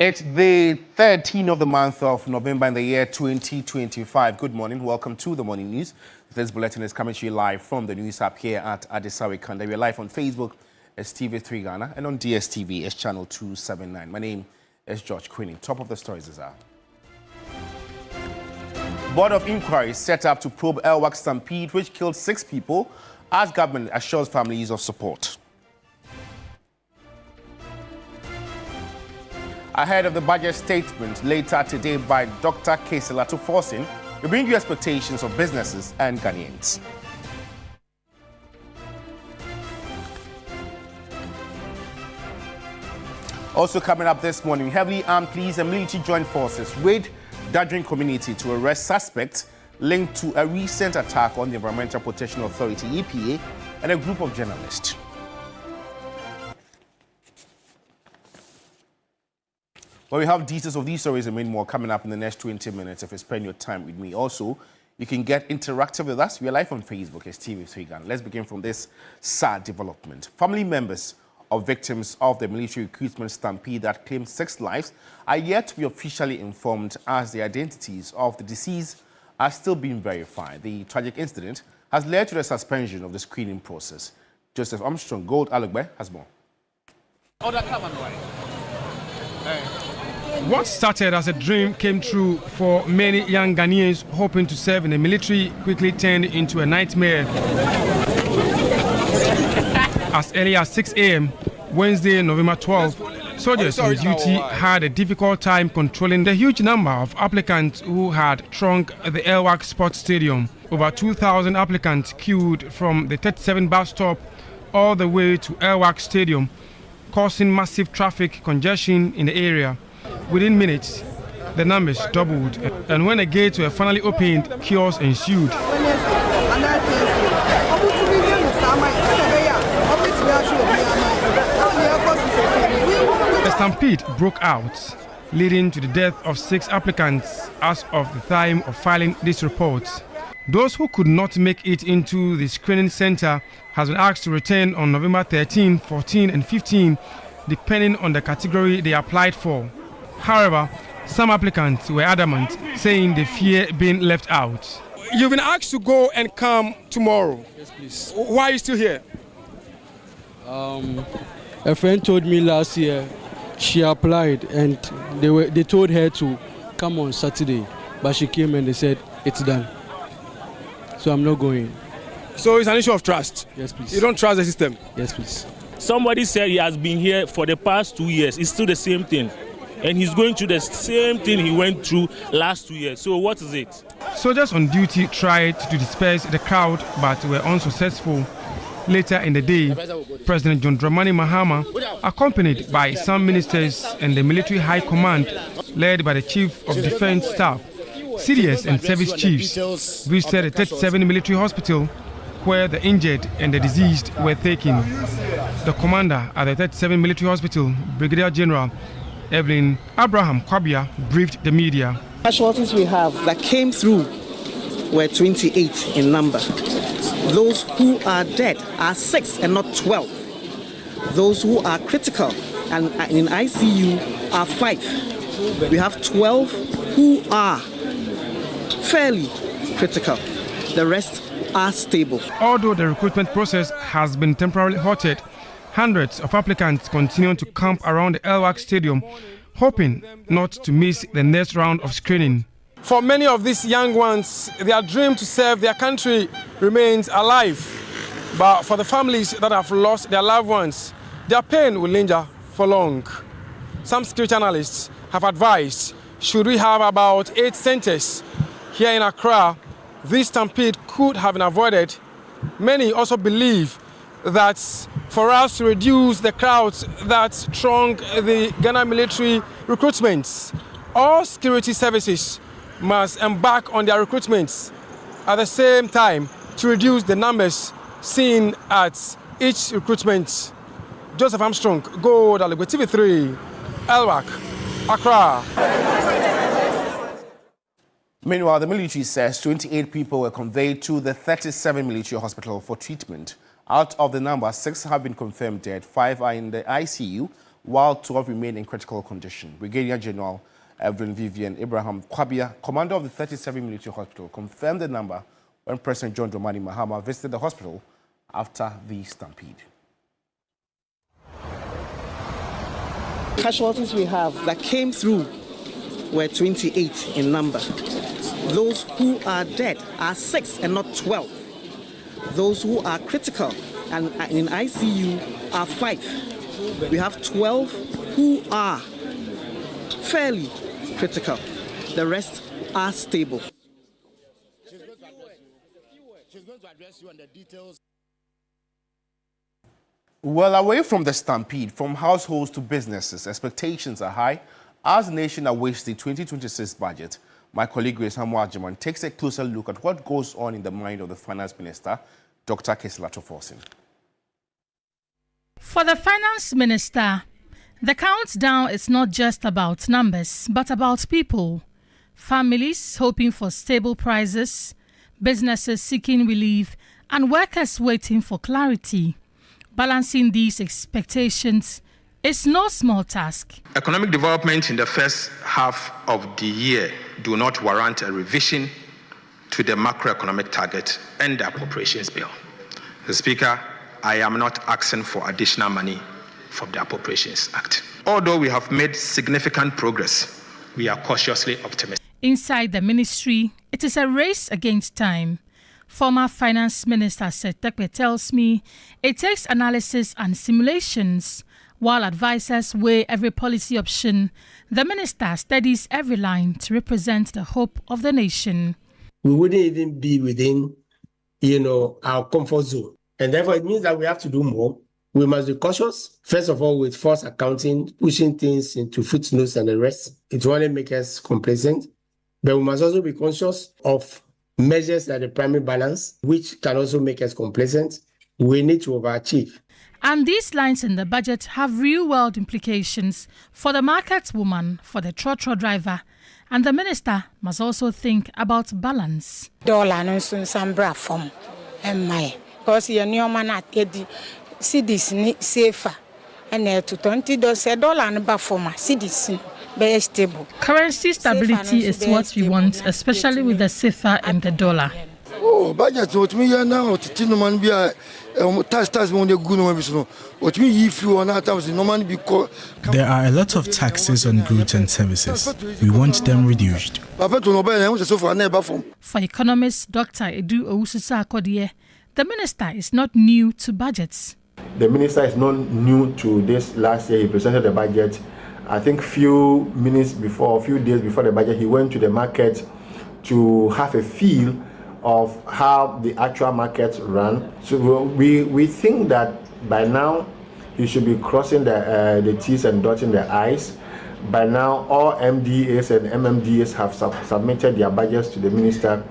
It's the 13th of the month of November in the year 2025. Good morning. Welcome to the morning news. This bulletin is coming to you live from the news app here at Adesawe Kanda. We're live on Facebook as TV3 Ghana and on DSTV as channel 279. My name is George Queenie. Top of the stories is out. Board of Inquiry set up to probe Elwak stampede, which killed 6 people, as government assures families of support. Ahead of the budget statement later today by Dr. Keselato Forcing, we bring you expectations of businesses and Ghanaians. Also coming up this morning, heavily armed police and military joint forces raid Dadrin community to arrest suspects linked to a recent attack on the Environmental Protection Authority, EPA, and a group of journalists. Well, we have details of these stories and many more coming up in the next 20 minutes if you spend your time with me. Also, you can get interactive with us. We are live on Facebook as TV3 Ghana. Let's begin from this sad development. Family members of victims of the military recruitment stampede that claimed 6 lives are yet to be officially informed, as the identities of the deceased are still being verified. The tragic incident has led to the suspension of the screening process. Joseph Armstrong Gold Alugbe has more. What started as a dream came true for many young Ghanaians hoping to serve in the military quickly turned into a nightmare. As early as 6 a.m. Wednesday, November 12th, soldiers on duty had a difficult time controlling the huge number of applicants who had thronged the Elwak Sports Stadium. Over 2,000 applicants queued from the 37 bus stop all the way to Elwak Stadium, causing massive traffic congestion in the area. Within minutes, the numbers doubled, and when the gates were finally opened, chaos ensued. A stampede broke out, leading to the death of 6 applicants as of the time of filing this report. Those who could not make it into the screening center has been asked to return on November 13, 14, and 15, depending on the category they applied for. However, some applicants were adamant, saying they fear being left out. You've been asked to go and come tomorrow. Yes, please. Why are you still here? A friend told me last year she applied and they told her to come on Saturday, but she came and they said it's done. So I'm not going. So it's an issue of trust? Yes, please. You don't trust the system? Yes, please. Somebody said he has been here for the past 2 years. It's still the same thing. And he's going through the same thing he went through last 2 years. So what is it? Soldiers on duty tried to disperse the crowd but were unsuccessful. Later in the day, President John Dramani Mahama, accompanied by some ministers and the military high command, led by the Chief of Defense Staff, CDS and service chiefs, visited the 37 military hospital where the injured and the deceased were taken. The commander at the 37 military hospital, Brigadier General Evelyn Abraham Kwabia, briefed the media. Casualties we have that came through were 28 in number. Those who are dead are 6 and not 12. Those who are critical and in ICU are 5. We have 12 who are fairly critical. The rest are stable. Although the recruitment process has been temporarily halted, hundreds of applicants continue to camp around the Elwak Stadium, hoping not to miss the next round of screening. For many of these young ones, their dream to serve their country remains alive. But for the families that have lost their loved ones, their pain will linger for long. Some security analysts have advised, should we have about 8 centers here in Accra, this stampede could have been avoided. Many also believe that for us to reduce the crowds that throng the Ghana military recruitments, all security services must embark on their recruitments at the same time to reduce the numbers seen at each recruitment. Joseph Armstrong, Gold Alugbe, TV3, Elwak, Accra. Meanwhile, the military says 28 people were conveyed to the 37 military hospital for treatment. Out of the number, 6 have been confirmed dead, 5 are in the ICU, while 12 remain in critical condition. Brigadier General Evelyn Vivian Abraham Kwabia, commander of the 37 military hospital, confirmed the number when President John Dramani Mahama visited the hospital after the stampede. Casualties we have that came through were 28 in number. Those who are dead are 6 and not 12. Those who are critical and in ICU are 5. We have 12 who are fairly critical. The rest are stable. She's going to address you on the details. Well, away from the stampede, from households to businesses, expectations are high. As the nation awaits the 2026 budget, my colleague Grace Hamwa-Ajiman takes a closer look at what goes on in the mind of the Finance Minister, Dr. Kesla Toforsin. For the Finance Minister, the countdown is not just about numbers, but about people. Families hoping for stable prices, businesses seeking relief, and workers waiting for clarity. Balancing these expectations is no small task. Economic development in the first half of the year do not warrant a revision to the macroeconomic target and the appropriations bill. The Speaker, I am not asking for additional money from the Appropriations Act. Although we have made significant progress, we are cautiously optimistic. Inside the ministry, it is a race against time. Former Finance Minister Seth Tekpe tells me it takes analysis and simulations. While advisors weigh every policy option, the minister studies every line to represent the hope of the nation. We wouldn't even be within, our comfort zone. And therefore, it means that we have to do more. We must be cautious. First of all, with false accounting, pushing things into footnotes and the rest. It will only make us complacent. But we must also be conscious of measures at the primary balance, which can also make us complacent. We need to overachieve. And these lines in the budget have real-world implications for the market woman, for the trotro driver, and the minister must also think about balance. Dollar no sun sambra from my because your new man at Eddie cities safer and to $20 and back for my cities. Stable. Currency stability is what we want, especially with the CFA and the dollar. Oh, budget what me now to no man be tax when they go no what me if you on times no man be There are a lot of taxes on goods and services. We want them reduced. For economist Dr. Edu Owususa Akodie, the minister is not new to budgets. The minister is not new to this. Last year he presented the budget. I think a few days before the budget, he went to the market to have a feel of how the actual markets run. So we think that by now he should be crossing the T's and dotting the I's. By now, all MDAs and MMDAs have submitted their budgets to the minister.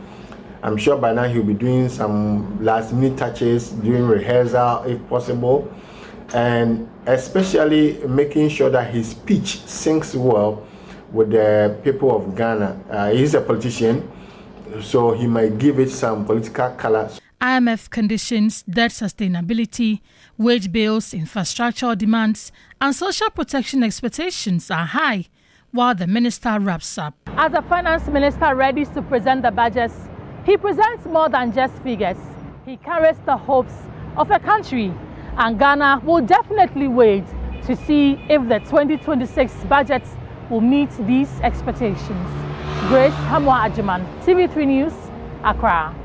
I'm sure by now he'll be doing some last-minute touches, doing rehearsal if possible, and especially making sure that his speech syncs well with the people of Ghana. He's a politician, so he might give it some political color. IMF conditions, debt sustainability, wage bills, infrastructure demands, and social protection expectations are high, while the minister wraps up. As the finance minister readies to present the budgets, he presents more than just figures. He carries the hopes of a country, and Ghana will definitely wait to see if the 2026 budget will meet these expectations. Grace Hamwa-Ajiman, TV3 News, Accra.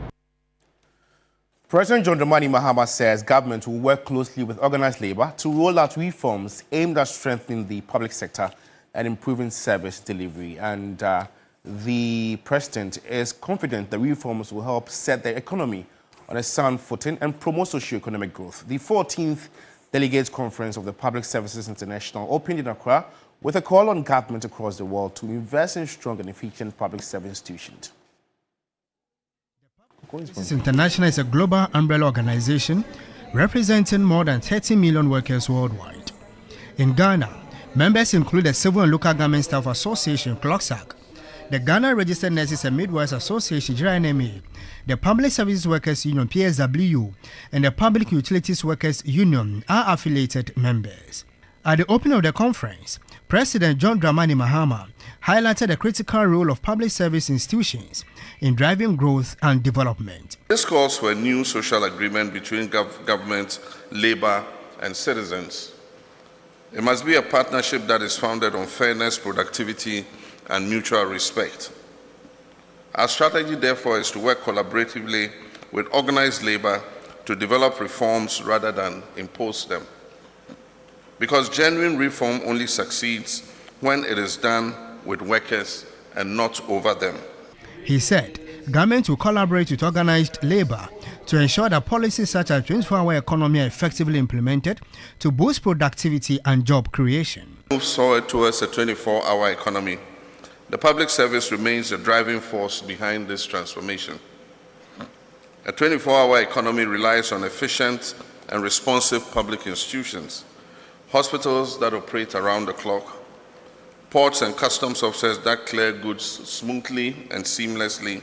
President John Dramani Mahama says government will work closely with organized labor to roll out reforms aimed at strengthening the public sector and improving service delivery. And the president is confident the reforms will help set the economy on a sound footing and promote socio-economic growth. The 14th Delegates Conference of the Public Services International opened in Accra with a call on government across the world to invest in strong and efficient public service institutions. This International is a global umbrella organization representing more than 30 million workers worldwide. In Ghana, members include the Civil and Local Government Staff Association, CLOCSAC, the Ghana Registered Nurses and Midwives Association, GRNMA, the Public Services Workers Union, PSW, and the Public Utilities Workers Union are affiliated members. At the opening of the conference, President John Dramani Mahama highlighted the critical role of public service institutions in driving growth and development. This calls for a new social agreement between government, labor, and citizens. It must be a partnership that is founded on fairness, productivity, and mutual respect. Our strategy, therefore, is to work collaboratively with organized labor to develop reforms rather than impose them. Because genuine reform only succeeds when it is done with workers and not over them. He said government will collaborate with organized labor to ensure that policies such as 24-hour economy are effectively implemented to boost productivity and job creation. Move forward towards a 24-hour economy. The public service remains the driving force behind this transformation. A 24-hour economy relies on efficient and responsive public institutions, hospitals that operate around the clock, ports and customs officers that clear goods smoothly and seamlessly,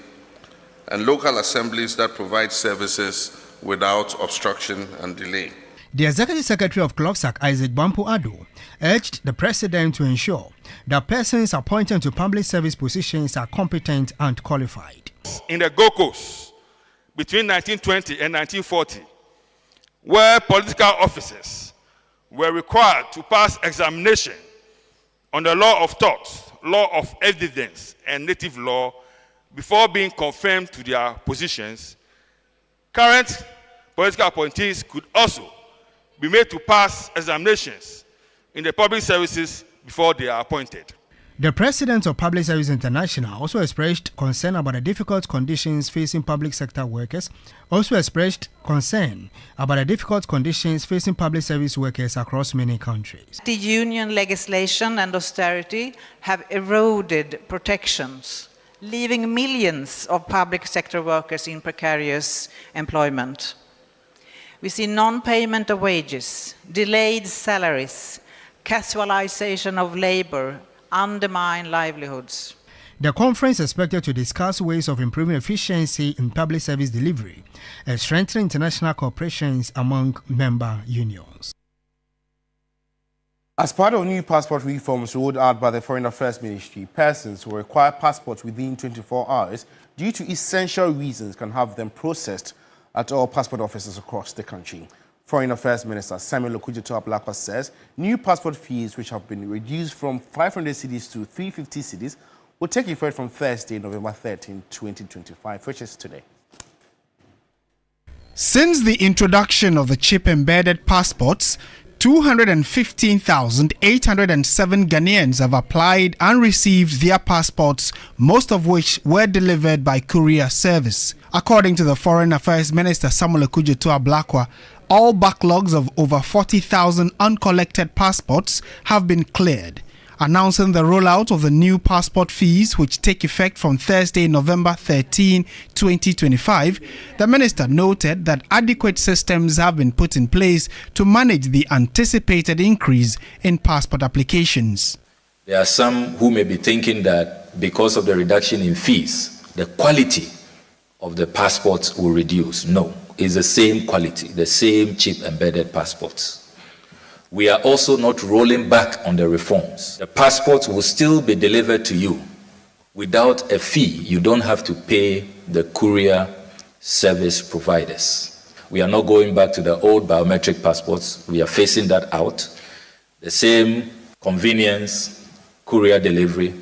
and local assemblies that provide services without obstruction and delay. The Executive Secretary of CLOGSAC, Isaac Bampo Ado, urged the President to ensure that persons appointed to public service positions are competent and qualified. In the Gold Coast, between 1920 and 1940, where political officers were required to pass examination on the law of torts, law of evidence, and native law before being confirmed to their positions, current political appointees could also be made to pass examinations in the public services before they are appointed. The President of Public Service International also expressed concern about the difficult conditions facing public sector workers, across many countries. The union legislation and austerity have eroded protections, leaving millions of public sector workers in precarious employment. We see non-payment of wages, delayed salaries, casualization of labor, undermine livelihoods. The conference is expected to discuss ways of improving efficiency in public service delivery and strengthening international cooperations among member unions. As part of new passport reforms rolled out by the Foreign Affairs Ministry, persons who require passports within 24 hours due to essential reasons can have them processed at all passport offices across the country. Foreign Affairs Minister Samuel Okudzeto-Ablakwa says new passport fees, which have been reduced from 500 cedis to 350 cedis, will take effect from Thursday, November 13, 2025, which is today. Since the introduction of the chip-embedded passports, 215,807 Ghanaians have applied and received their passports, most of which were delivered by courier service. According to the Foreign Affairs Minister Samuel Okudzeto-Ablakwa, all backlogs of over 40,000 uncollected passports have been cleared. Announcing the rollout of the new passport fees, which take effect from Thursday, November 13, 2025, the minister noted that adequate systems have been put in place to manage the anticipated increase in passport applications. There are some who may be thinking that because of the reduction in fees, the quality of the passports will reduce. No, it's the same quality, the same chip embedded passports. We are also not rolling back on the reforms. The passports will still be delivered to you without a fee. You don't have to pay the courier service providers. We are not going back to the old biometric passports. We are phasing that out. The same convenience, courier delivery,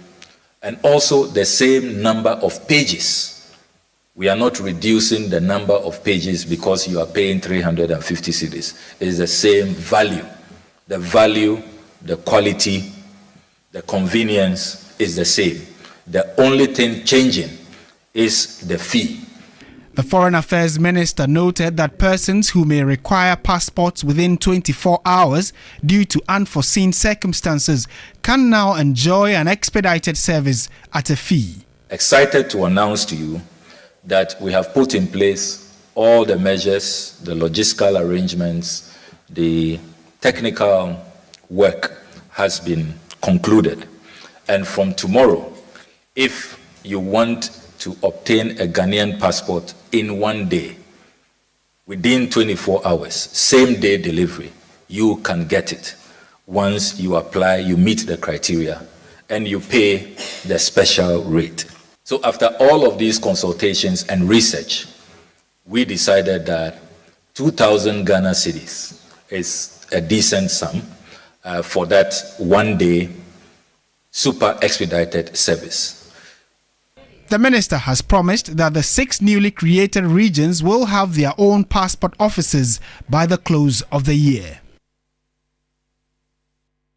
and also the same number of pages. We are not reducing the number of pages because you are paying 350 cedis. It is the same value. The value, the quality, the convenience is the same. The only thing changing is the fee. The Foreign Affairs Minister noted that persons who may require passports within 24 hours due to unforeseen circumstances can now enjoy an expedited service at a fee. Excited to announce to you that we have put in place all the measures, the logistical arrangements, the technical work has been concluded. And from tomorrow, if you want to obtain a Ghanaian passport in one day, within 24 hours, same day delivery, you can get it Once you apply, you meet the criteria and you pay the special rate. So after all of these consultations and research, we decided that 2,000 Ghana cedis is a decent sum for that one-day super expedited service. The minister has promised that the 6 newly created regions will have their own passport offices by the close of the year.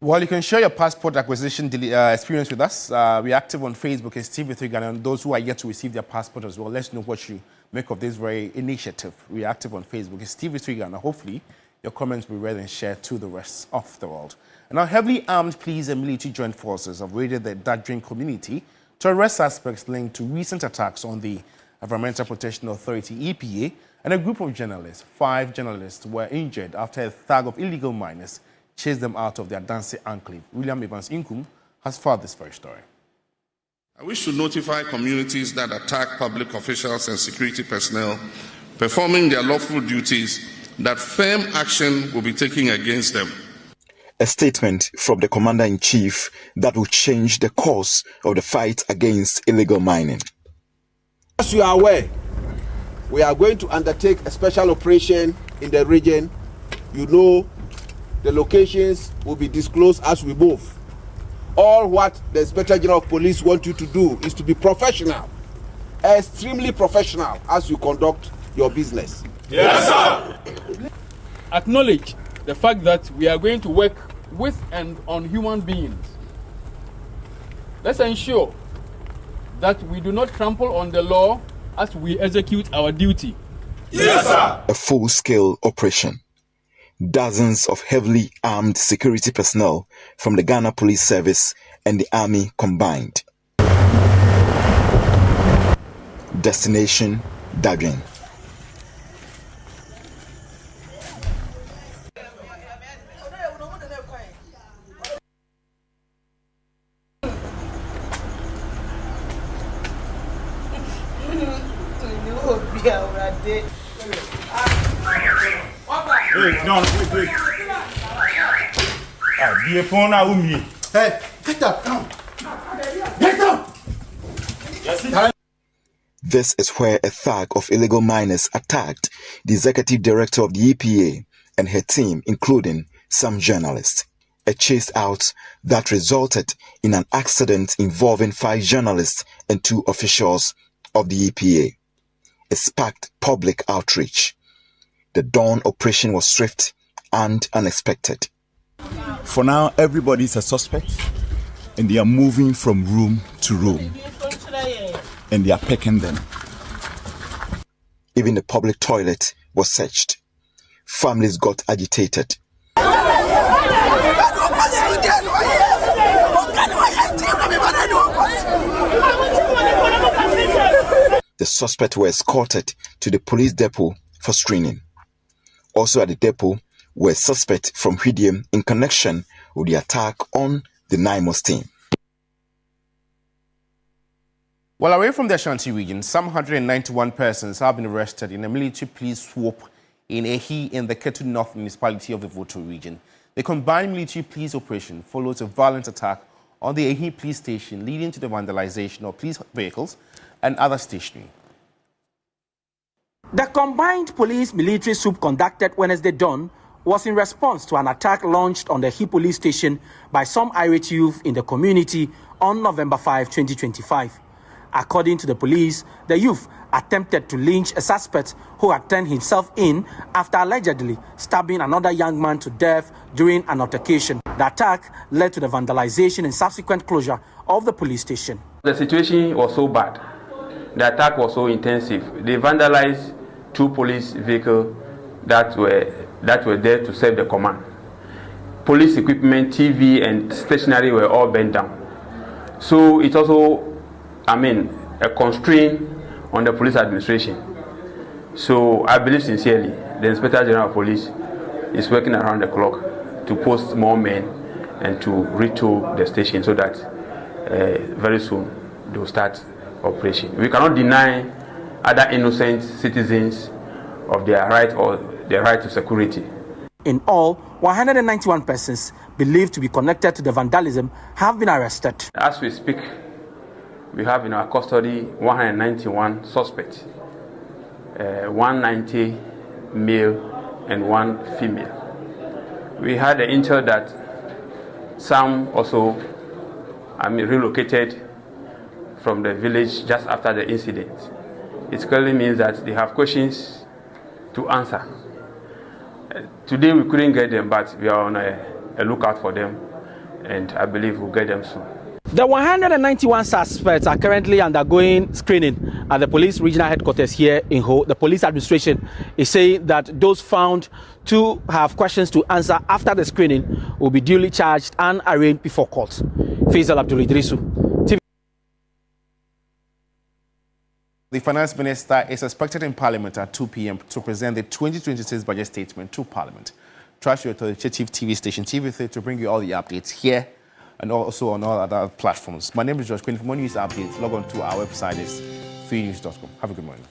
Well, you can share your passport acquisition experience with us. We're active on Facebook as TV3 Ghana, and those who are yet to receive their passport as well. Let's know what you make of this very initiative. We're active on Facebook as TV3 Ghana. Hopefully, your comments will be read and shared to the rest of the world. And now, heavily armed police and military joint forces have raided the Dadrin community to arrest suspects linked to recent attacks on the Environmental Protection Authority, EPA, and a group of journalists. 5 journalists were injured after a thug of illegal miners chased them out of their Dancy enclave. William Evans Inkum has filed this very story. I wish to notify communities that attack public officials and security personnel performing their lawful duties that firm action will be taken against them. A statement from the Commander-in-Chief that will change the course of the fight against illegal mining. As you are aware, we are going to undertake a special operation in the region. You know, the locations will be disclosed as we move. All what the Inspector General of Police want you to do is to be professional, extremely professional as you conduct your business. Yes, sir. Acknowledge the fact that we are going to work with and on human beings. Let's ensure that we do not trample on the law as we execute our duty. Yes, sir. A full-scale operation. Dozens of heavily armed security personnel from the Ghana Police Service and the Army combined. Destination, Dadrin. Hey, get up, come. Get up! This is where a thug of illegal miners attacked the executive director of the EPA and her team, including some journalists. A chase out that resulted in an accident involving 5 journalists and 2 officials of the EPA. It sparked public outrage. The dawn operation was swift and unexpected. For now, everybody's a suspect, and they are moving from room to room, and they are picking them. Even the public toilet was searched. Families got agitated. The suspects were escorted to the police depot for screening. Also at the depot were suspects from Hwidiam in connection with the attack on the Naimos team. Well, away from the Ashanti region, some 191 persons have been arrested in a military police swoop in Ehi in the Ketu North municipality of the Voto region. The combined military police operation follows a violent attack on the Ehi police station, leading to the vandalization of police vehicles and other stationery. The combined police-military swoop conducted Wednesday dawn was in response to an attack launched on the Ehi police station by some irate youth in the community on November 5, 2025. According to the police, the youth attempted to lynch a suspect who had turned himself in after allegedly stabbing another young man to death during an altercation. The attack led to the vandalization and subsequent closure of the police station. The situation was so bad. The attack was so intensive. They vandalized 2 police vehicles that were there to serve the command. Police equipment, TV, and stationery were all burned down. So it also, a constraint on the police administration. So I believe sincerely the Inspector General of Police is working around the clock to post more men and to retool the station so that very soon they will start operation. We cannot deny other innocent citizens of their right or their right to security. In all, 191 persons believed to be connected to the vandalism have been arrested. As we speak, we have in our custody 191 suspects, 190 male and 1 female. We had the intel that some also relocated from the village just after the incident. It clearly means that they have questions to answer. Today we couldn't get them, but we are on a lookout for them, and I believe we'll get them soon. The 191 suspects are currently undergoing screening at the police regional headquarters here in Ho. The police administration is saying that those found to have questions to answer after the screening will be duly charged and arraigned before court. Faisal Abdul Idrisu, TV. The finance minister is expected in Parliament at 2 p.m. to present the 2026 budget statement to Parliament. Trust your authoritative TV station TV3 to bring you all the updates here and also on all other platforms. My name is George Quinn. For more news updates, log on to our website, is freenews.com. Have a good morning.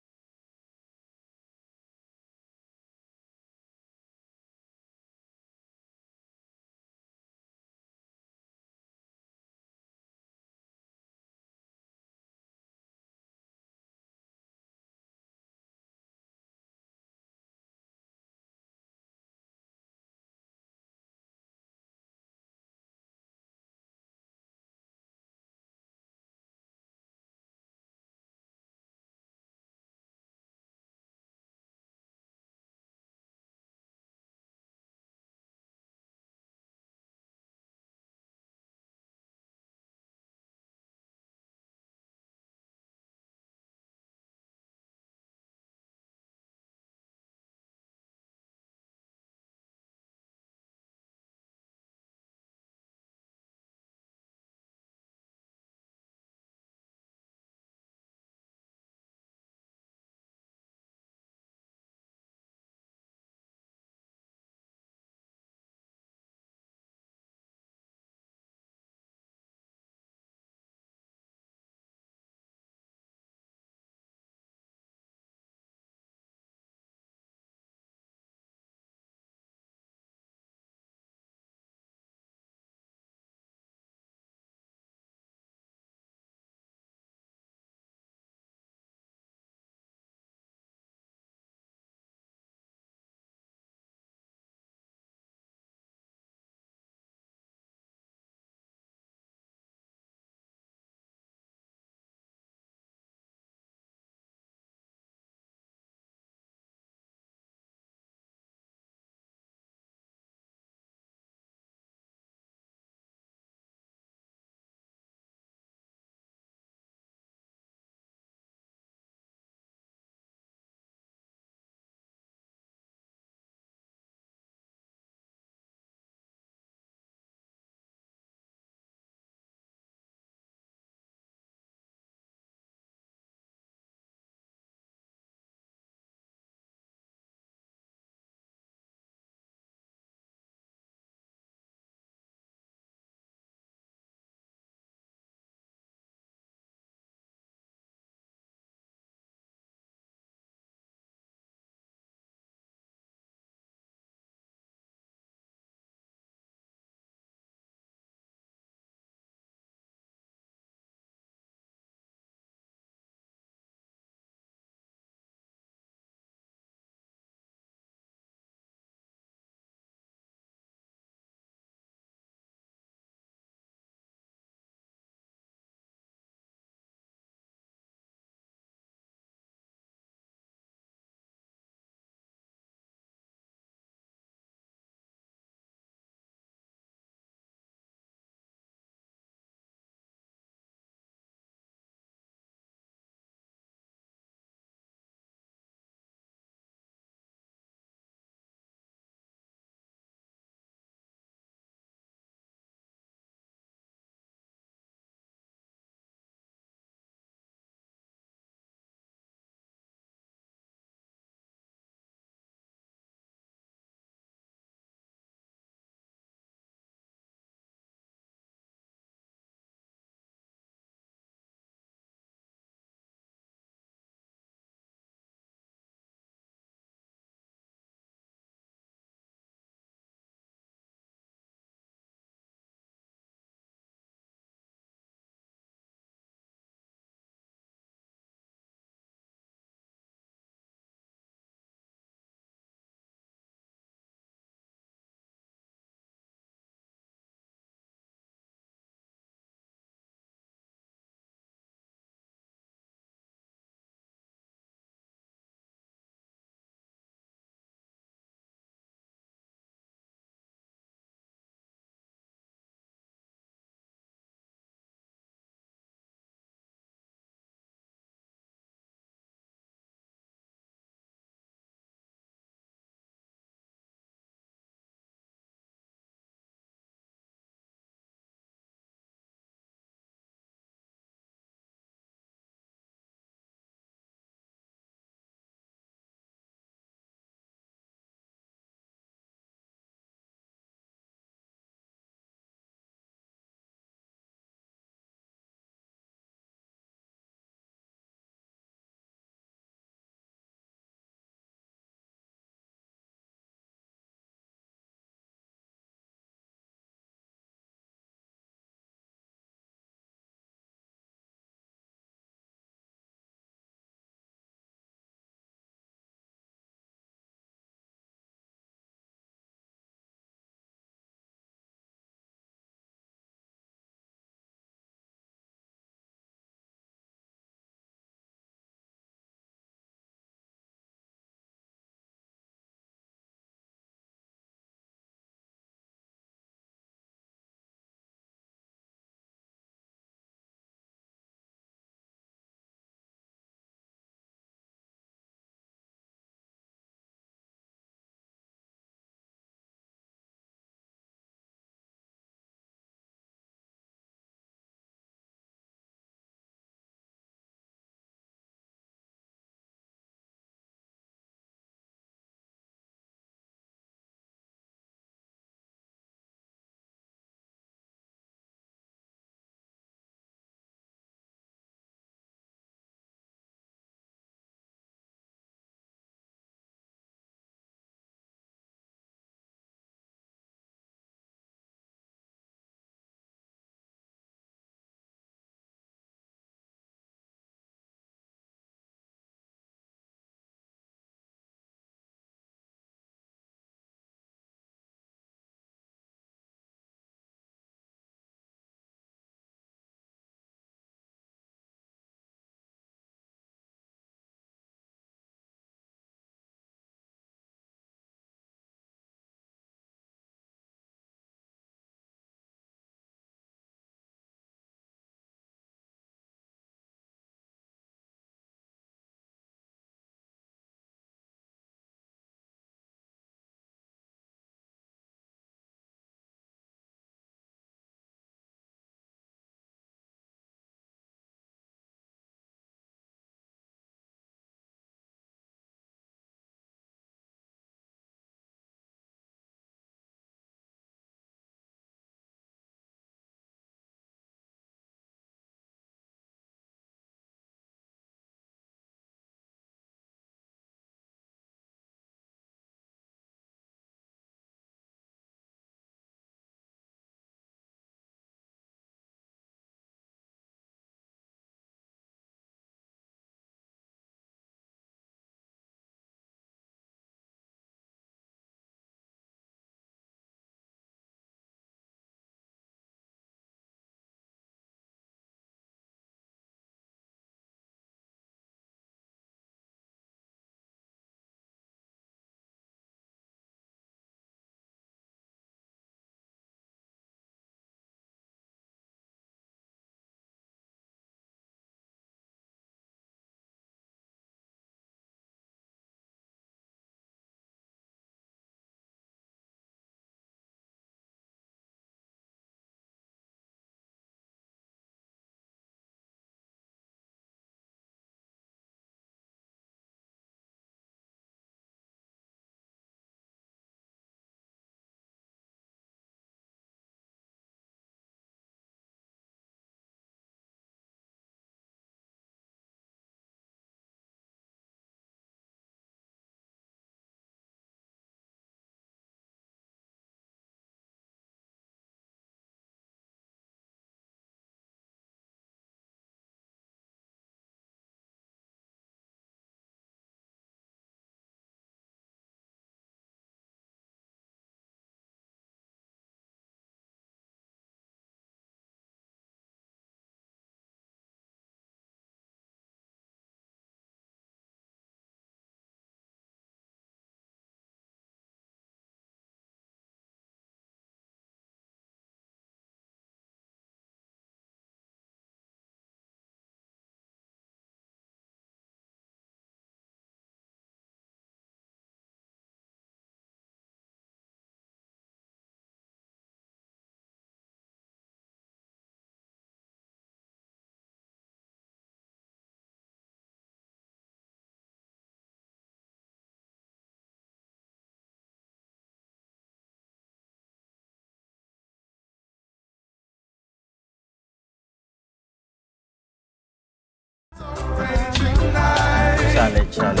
Charlie.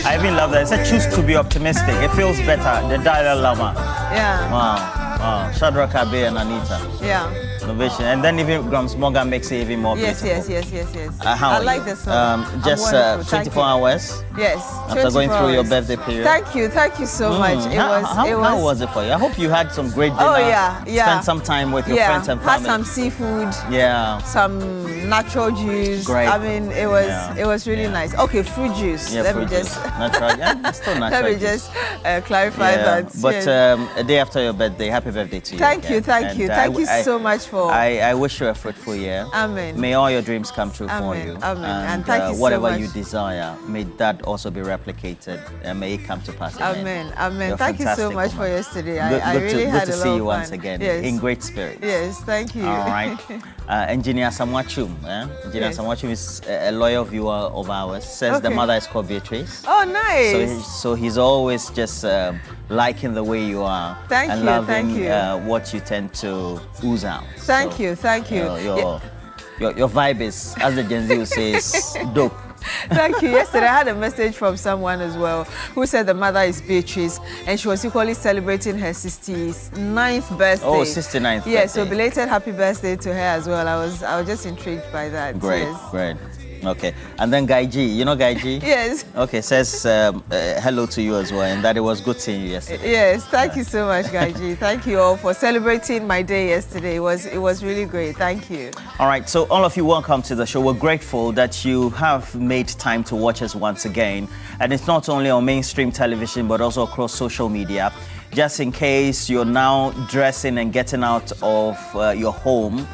I even love that. It said choose to be optimistic. It feels better. The Dalai Lama. Yeah. Wow. Shadrach, Abe, and Anita. Yeah. Innovation. And then even Grams Morgan makes it even more beautiful. Yes. How I are like you? this song. Just 24 hours? Yes. After going through your birthday period? Thank you so much. How was it for you? I hope you had some great dinner. Oh, yeah. Spent some time with your friends and family. Had some seafood. Yeah. Some natural juice. Great. I mean, it was really nice. Okay, fruit juice. Yeah, Let fruit me just juice. Natural. Yeah, it's still natural. Let me just clarify that. But yes. A day after your birthday, happy birthday to you. Thank you. Thank you so much for. I wish you a fruitful year. Amen. May all your dreams come true for you. Amen. And thank you so much. Whatever you desire, may that also be replicated and may it come to pass. Amen. You're Thank you so much for yesterday. I really had a lot of fun. Good to see you once again. Yes. In great spirits. Yes, thank you. All right. Engineer Samwachum. Engineer Samwachum is a loyal viewer of ours. Says the mother is called Beatrice. Oh, nice. So he's always just liking the way you are. Thank and you. Loving what you tend to ooze out. Thank you. Your vibe is, as the Gen Z will say, is dope. Thank you. Yesterday, I had a message from someone as well who said the mother is Beatrice and she was equally celebrating her 69th birthday. Oh, 69th birthday. Yeah, so belated happy birthday to her as well. I was just intrigued by that. Great. Okay. And then Guy G. You know Guy G? Yes. Okay, says hello to you as well and that it was good seeing you yesterday. Yes, thank you so much, Guy G. Thank you all for celebrating my day yesterday. It was really great. Thank you. All right, so all of you, welcome to the show. We're grateful that you have made time to watch us once again. And it's not only on mainstream television, but also across social media. Just in case you're now dressing and getting out of your home,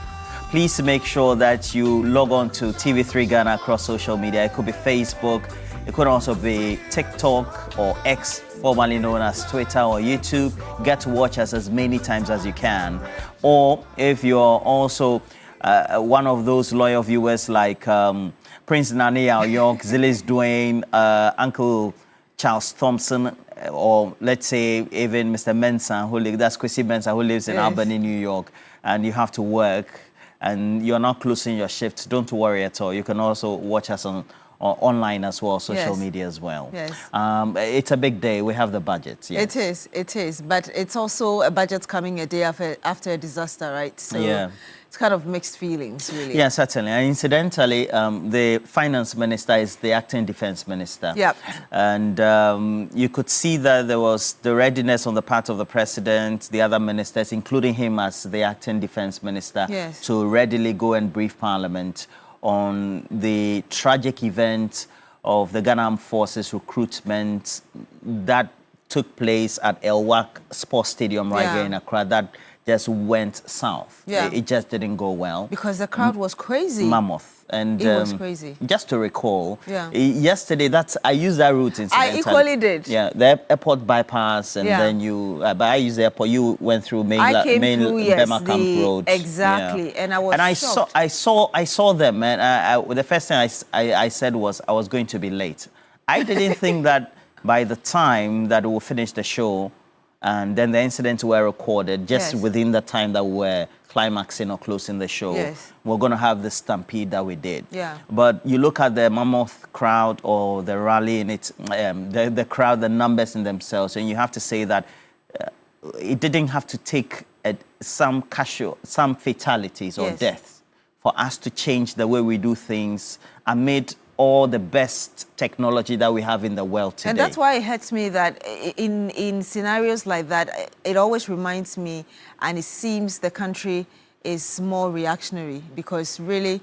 please make sure that you log on to TV3 Ghana across social media. It could be Facebook, it could also be TikTok or X, formerly known as Twitter or YouTube. Get to watch us as many times as you can. Or if you're also one of those loyal viewers like Prince Nani Ao York, Zilis Dwayne, Uncle Charles Thompson, or let's say even Mr. Mensah, that's Kwesi Mensah, who lives in Albany, New York, and you have to work, and you're not closing your shift, don't worry at all. You can also watch us on online as well, social media as well. Yes. It's a big day. We have the budget. Yes. It is. But it's also a budget coming a day after a disaster, right? So it's kind of mixed feelings, really. Yeah, certainly. And incidentally, the finance minister is the acting defense minister. Yep. And you could see that there was the readiness on the part of the president, the other ministers, including him as the acting defense minister, to readily go and brief Parliament on the tragic event of the Ghana Armed Forces recruitment that took place at Elwak Sports Stadium right here in Accra. That just went south. It just didn't go well. Because the crowd was crazy. Mammoth. And it was crazy. Just to recall, yesterday, I used that route incidentally. I equally did. Yeah, the airport bypass, and then you, but I used the airport, you went through main Bema Camp Road. Exactly, and I was shocked. I saw them, and the first thing I said was I was going to be late. I didn't think that by the time that we'll finish the show, and then the incidents were recorded, just within the time that we were climaxing or closing the show, we're going to have the stampede that we did. But you look at the mammoth crowd or the rally, and it's the crowd, the numbers in themselves, and you have to say that it didn't have to take some fatalities or deaths for us to change the way we do things amid all the best technology that we have in the world today. And that's why it hurts me that in scenarios like that, it always reminds me, and it seems the country is more reactionary, because really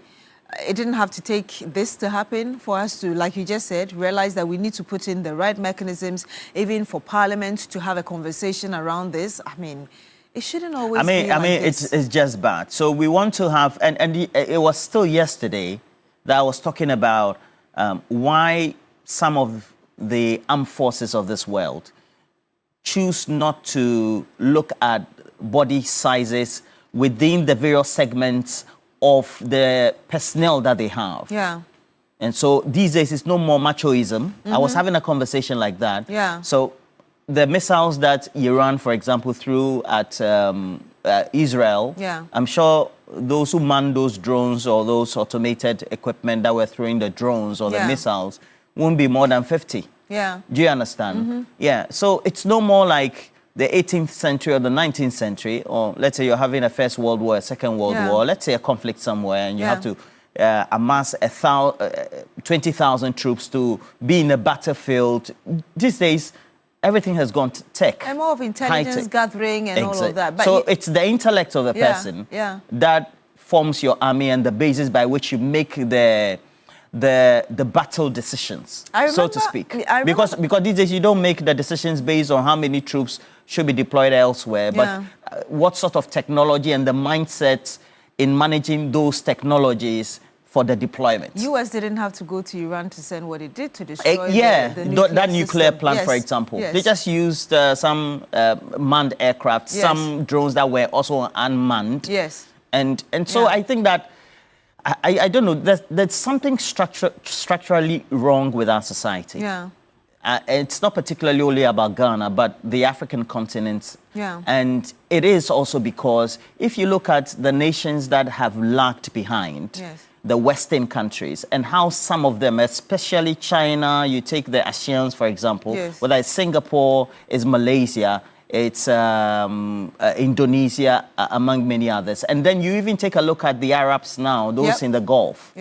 it didn't have to take this to happen for us to, like you just said, realize that we need to put in the right mechanisms, even for Parliament to have a conversation around this. I mean, it shouldn't always be like this. It's just bad. So we want to have, and it was still yesterday that I was talking about why some of the armed forces of this world choose not to look at body sizes within the various segments of the personnel that they have. Yeah. And so these days it's no more machoism. I was having a conversation like that. Yeah. So the missiles that Iran, for example, threw at Israel, I'm sure those who man those drones or those automated equipment that were throwing the drones or the missiles won't be more than 50. Yeah. Do you understand? Yeah. So it's no more like the 18th century or the 19th century, or let's say you're having a First World War, a Second World War, let's say a conflict somewhere, and you have to amass 20,000 troops to be in a battlefield. These days, everything has gone to tech. And more of intelligence gathering and all of that. But so it's the intellect of the person that forms your army and the basis by which you make the battle decisions, so to speak. Because these days you don't make the decisions based on how many troops should be deployed elsewhere, but what sort of technology and the mindsets in managing those technologies for the deployment. US didn't have to go to Iran to send what it did to destroy that nuclear plant, for example. They just used some manned aircraft, some drones that were also unmanned. And so I think that I don't know, there's something structurally wrong with our society. It's not particularly only about Ghana, but the African continent. And it is also because if you look at the nations that have lagged behind, the Western countries, and how some of them, especially China, you take the ASEANs, for example, whether it's Singapore, it's Malaysia, it's Indonesia, among many others. And then you even take a look at the Arabs now, those in the Gulf,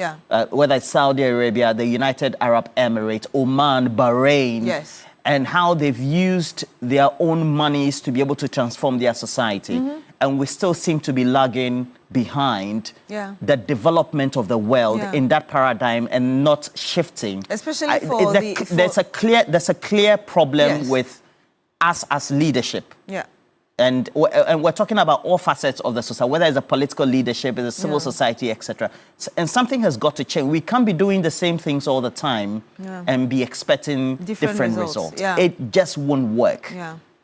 whether it's Saudi Arabia, the United Arab Emirates, Oman, Bahrain, and how they've used their own monies to be able to transform their society. And we still seem to be lagging behind the development of the world in that paradigm and not shifting. Especially there's a clear problem with us as leadership. And we're talking about all facets of the society, whether it's a political leadership, it's a civil society, etc. And something has got to change. We can't be doing the same things all the time and be expecting different results. It just won't work.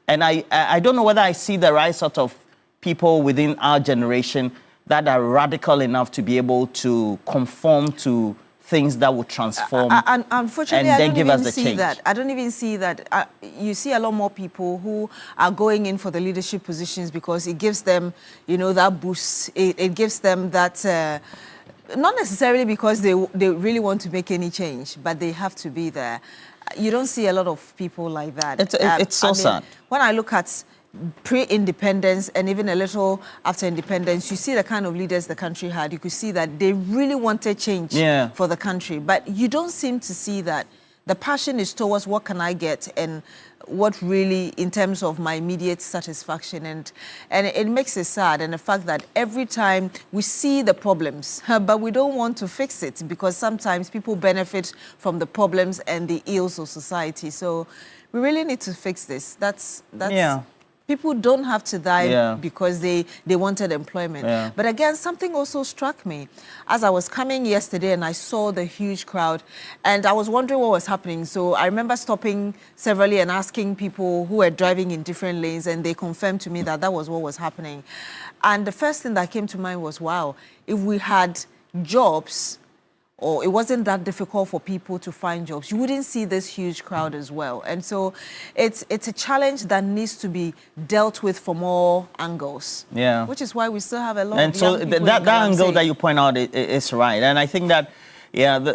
And I don't know whether I see the right sort of people within our generation that are radical enough to be able to conform to things that would transform unfortunately, and then give us the change. I don't even see that. You see a lot more people who are going in for the leadership positions because it gives them, that boost. It gives them that, not necessarily because they really want to make any change, but they have to be there. You don't see a lot of people like that. It's so sad. When I look at pre-independence and even a little after independence, you see the kind of leaders the country had. You could see that they really wanted change for the country. But you don't seem to see that. The passion is towards what can I get and what really in terms of my immediate satisfaction. And it makes it sad. And the fact that every time we see the problems, but we don't want to fix it because sometimes people benefit from the problems and the ills of society. So we really need to fix this. That's people don't have to die because they wanted employment. But again, something also struck me as I was coming yesterday and I saw the huge crowd and I was wondering what was happening. So I remember stopping severally and asking people who were driving in different lanes, and they confirmed to me that that was what was happening. And the first thing that came to mind was, wow, if we had jobs, or it wasn't that difficult for people to find jobs, you wouldn't see this huge crowd as well. And so it's a challenge that needs to be dealt with from all angles. Which is why we still have a lot of young people. And so that angle that you point out is right. And I think that,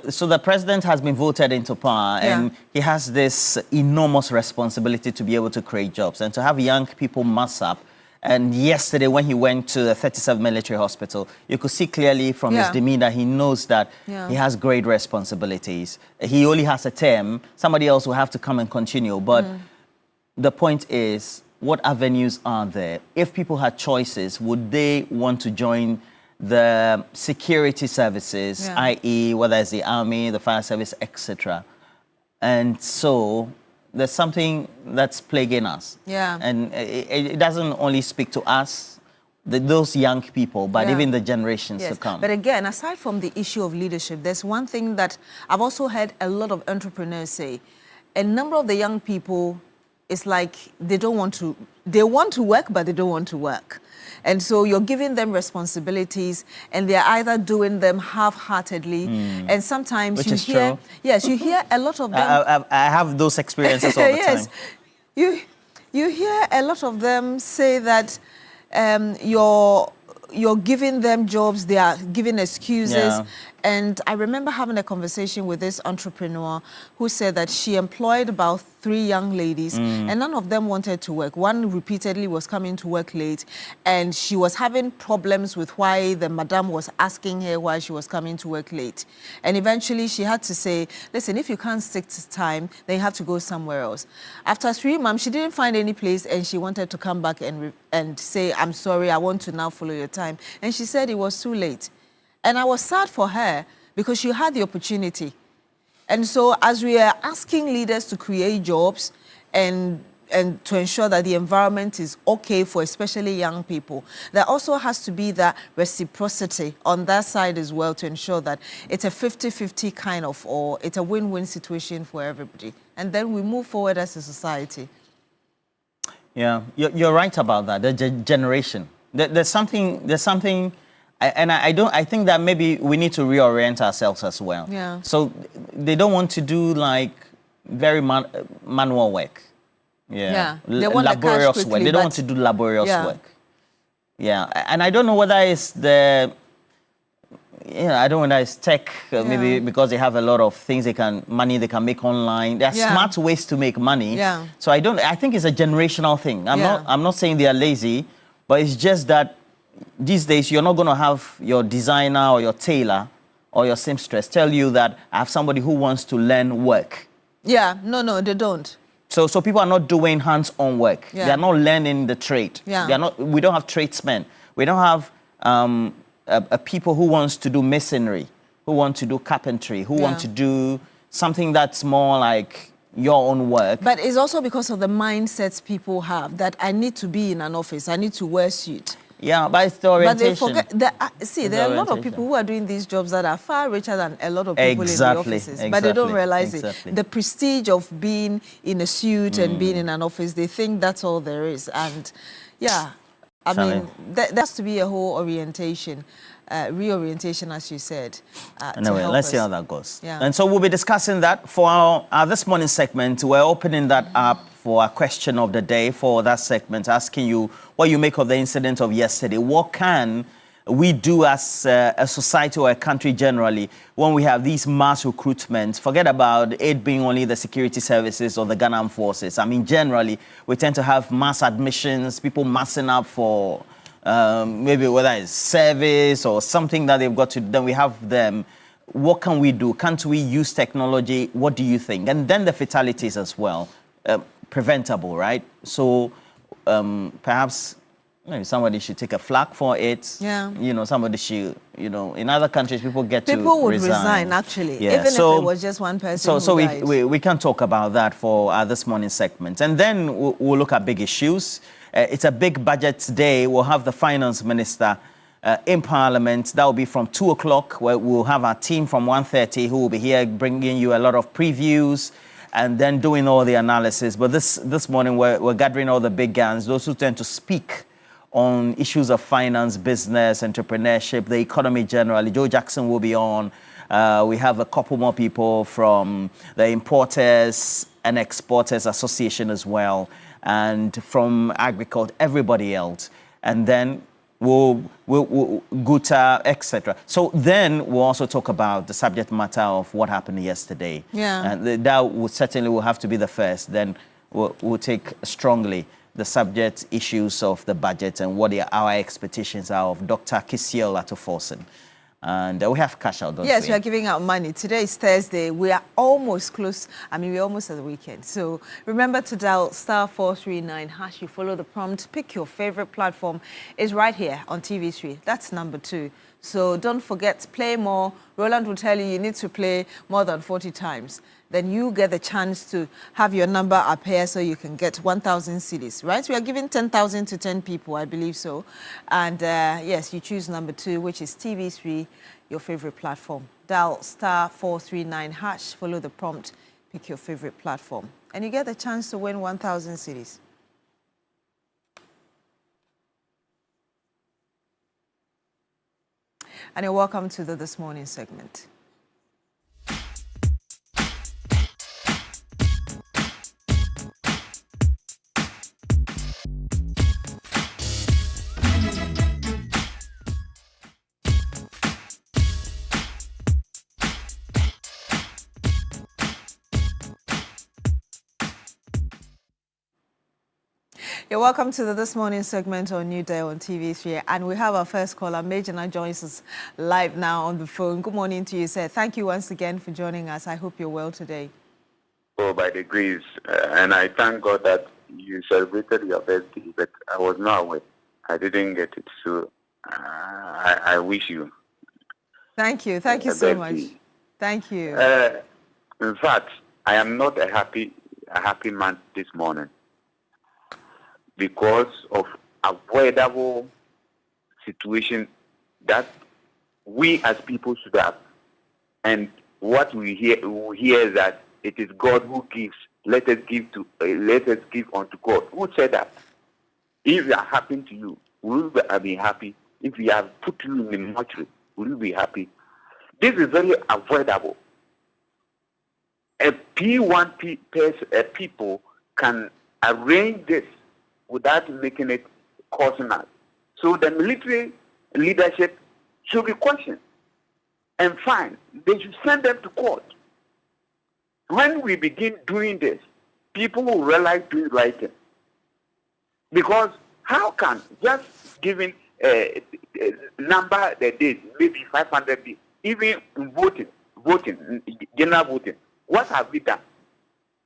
so the president has been voted into power and he has this enormous responsibility to be able to create jobs and to have young people mass up. And yesterday, when he went to the 37th Military Hospital, you could see clearly from his demeanor, he knows that he has great responsibilities. He only has a term. Somebody else will have to come and continue. But the point is, what avenues are there? If people had choices, would they want to join the security services, i.e., whether it's the army, the fire service, etc.? And so there's something that's plaguing us. And it doesn't only speak to us, those young people, but even the generations to come. But again, aside from the issue of leadership, there's one thing that I've also heard a lot of entrepreneurs say. A number of the young people, it's like they want to work, but they don't want to work. And so you're giving them responsibilities and they're either doing them half-heartedly and sometimes you hear... you hear a lot of them... I have those experiences all the time. You hear a lot of them say that you're giving them jobs, they are giving excuses, And I remember having a conversation with this entrepreneur who said that she employed about 3 young ladies and none of them wanted to work. One repeatedly was coming to work late and she was having problems with why the madam was asking her why she was coming to work late. And eventually she had to say, listen, if you can't stick to time, then you have to go somewhere else. After 3 months, she didn't find any place and she wanted to come back and say, I'm sorry, I want to now follow your time. And she said it was too late. And I was sad for her because she had the opportunity. And so as we are asking leaders to create jobs and to ensure that the environment is okay for especially young people, there also has to be that reciprocity on that side as well to ensure that it's a 50-50 kind of, or it's a win-win situation for everybody. And then we move forward as a society. Yeah, you're right about that, the generation. There's something. I think that maybe we need to reorient ourselves as well. Yeah. So they don't want to do like very manual work. Yeah. They want laborious quickly, work. They don't want to do laborious yeah. work. Yeah. And I don't know whether it's the, I don't know whether it's tech, maybe because they have a lot of things they can make online. There are smart ways to make money. Yeah. So I think it's a generational thing. I'm not saying they are lazy, but it's just that these days, you're not going to have your designer or your tailor or your seamstress tell you that I have somebody who wants to learn work. Yeah, no, they don't. So people are not doing hands-on work. Yeah. They are not learning the trade. Yeah. We don't have tradesmen. We don't have people who wants to do masonry, who want to do carpentry, who want to do something that's more like your own work. But it's also because of the mindsets people have that I need to be in an office, I need to wear a suit. Yeah, but it's the orientation. But they forget, there are a lot of people who are doing these jobs that are far richer than a lot of people in the offices. But they don't realize it. The prestige of being in a suit and being in an office, they think that's all there is. And yeah, I mean, there has to be a whole orientation, reorientation, as you said. Anyway, let's see how that goes. Yeah. And so we'll be discussing that for our this morning segment. We're opening that up for a question of the day for that segment, asking you what you make of the incident of yesterday. What can we do as a society or a country generally when we have these mass recruitments? Forget about it being only the security services or the Ghana Armed Forces. I mean, generally, we tend to have mass admissions, people massing up for maybe whether it's service or something that they've got to, then we have them. What can we do? Can't we use technology? What do you think? And then the fatalities as well. Preventable, right? So perhaps maybe somebody should take a flag for it. Yeah. Somebody should, in other countries, people would resign, actually, yeah. even if it was just one person So who died. we can talk about that for this morning segment. And then we'll look at big issues. It's a big budget day. We'll have the finance minister in Parliament. That will be from 2 o'clock, where we'll have our team from 1:30 who will be here bringing you a lot of previews and then doing all the analysis. But this morning, we're gathering all the big guns, those who tend to speak on issues of finance, business, entrepreneurship, the economy generally. Joe Jackson will be on. We have a couple more people from the Importers and Exporters Association as well, and from Agriculture, everybody else. And then we'll Guta, etc. So then we'll also talk about the subject matter of what happened yesterday. Yeah. And that will certainly have to be the first. Then we'll take strongly the subject issues of the budget and what our expectations are of Dr. Kisiel Atoforsen. And we have cash out, don't we? Yes, we are giving out money. Today is Thursday. We are almost close. I mean, we're almost at the weekend. So remember to dial *439#. You follow the prompt. Pick your favorite platform. It's right here on TV3. That's number 2. So don't forget, play more. Roland will tell you need to play more than 40 times. Then you get the chance to have your number up here so you can get 1,000 cedis, right? We are giving 10,000 to 10 people, I believe so. And yes, you choose number 2, which is TV3, your favorite platform. Dial *439#, follow the prompt, pick your favorite platform. And you get the chance to win 1,000 cedis. And you're welcome to the This Morning segment. You're welcome to this morning's segment on New Day on TV3. And we have our first caller. Major joins us live now on the phone. Good morning to you, sir. Thank you once again for joining us. I hope you're well today. Oh, by the grace. And I thank God that you celebrated your birthday, but I was not aware. I didn't get it. So I wish you. Thank you. Thank you so much. Thank you. In fact, I am not a happy man this morning because of avoidable situation that we as people should have. And what we hear is that it is God who gives. Let us give unto God. Who said that? If it happened to you, will you be happy? If we have put you in the mortuary, will you be happy? This is very avoidable. A P1 people can arrange this without making it personal. So the military leadership should be questioned and fined. They should send them to court. When we begin doing this, people will realize doing right thing. Because how can just giving a number the days, maybe 500 days, even in voting, general voting, what have we done?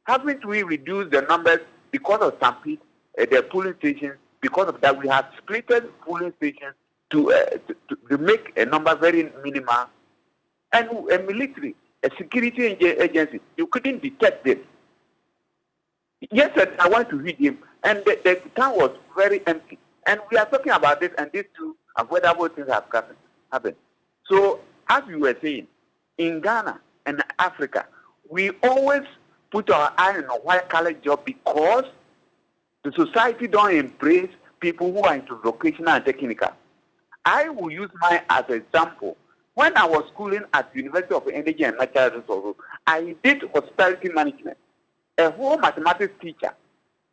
Haven't we reduced the numbers because of stampede, the polling stations? Because of that, we have splitted polling stations to make a number very minimal. And a military, a security agency, you couldn't detect this. Yesterday, I went to read him, and the town was very empty. And we are talking about this, and these two avoidable things have happened. So, as we were saying, in Ghana and Africa, we always put our eye on a white-collar job because the society don't embrace people who are into vocational and technical. I will use mine as an example. When I was schooling at the University of Energy and Natural Resources, I did hospitality management. A whole mathematics teacher,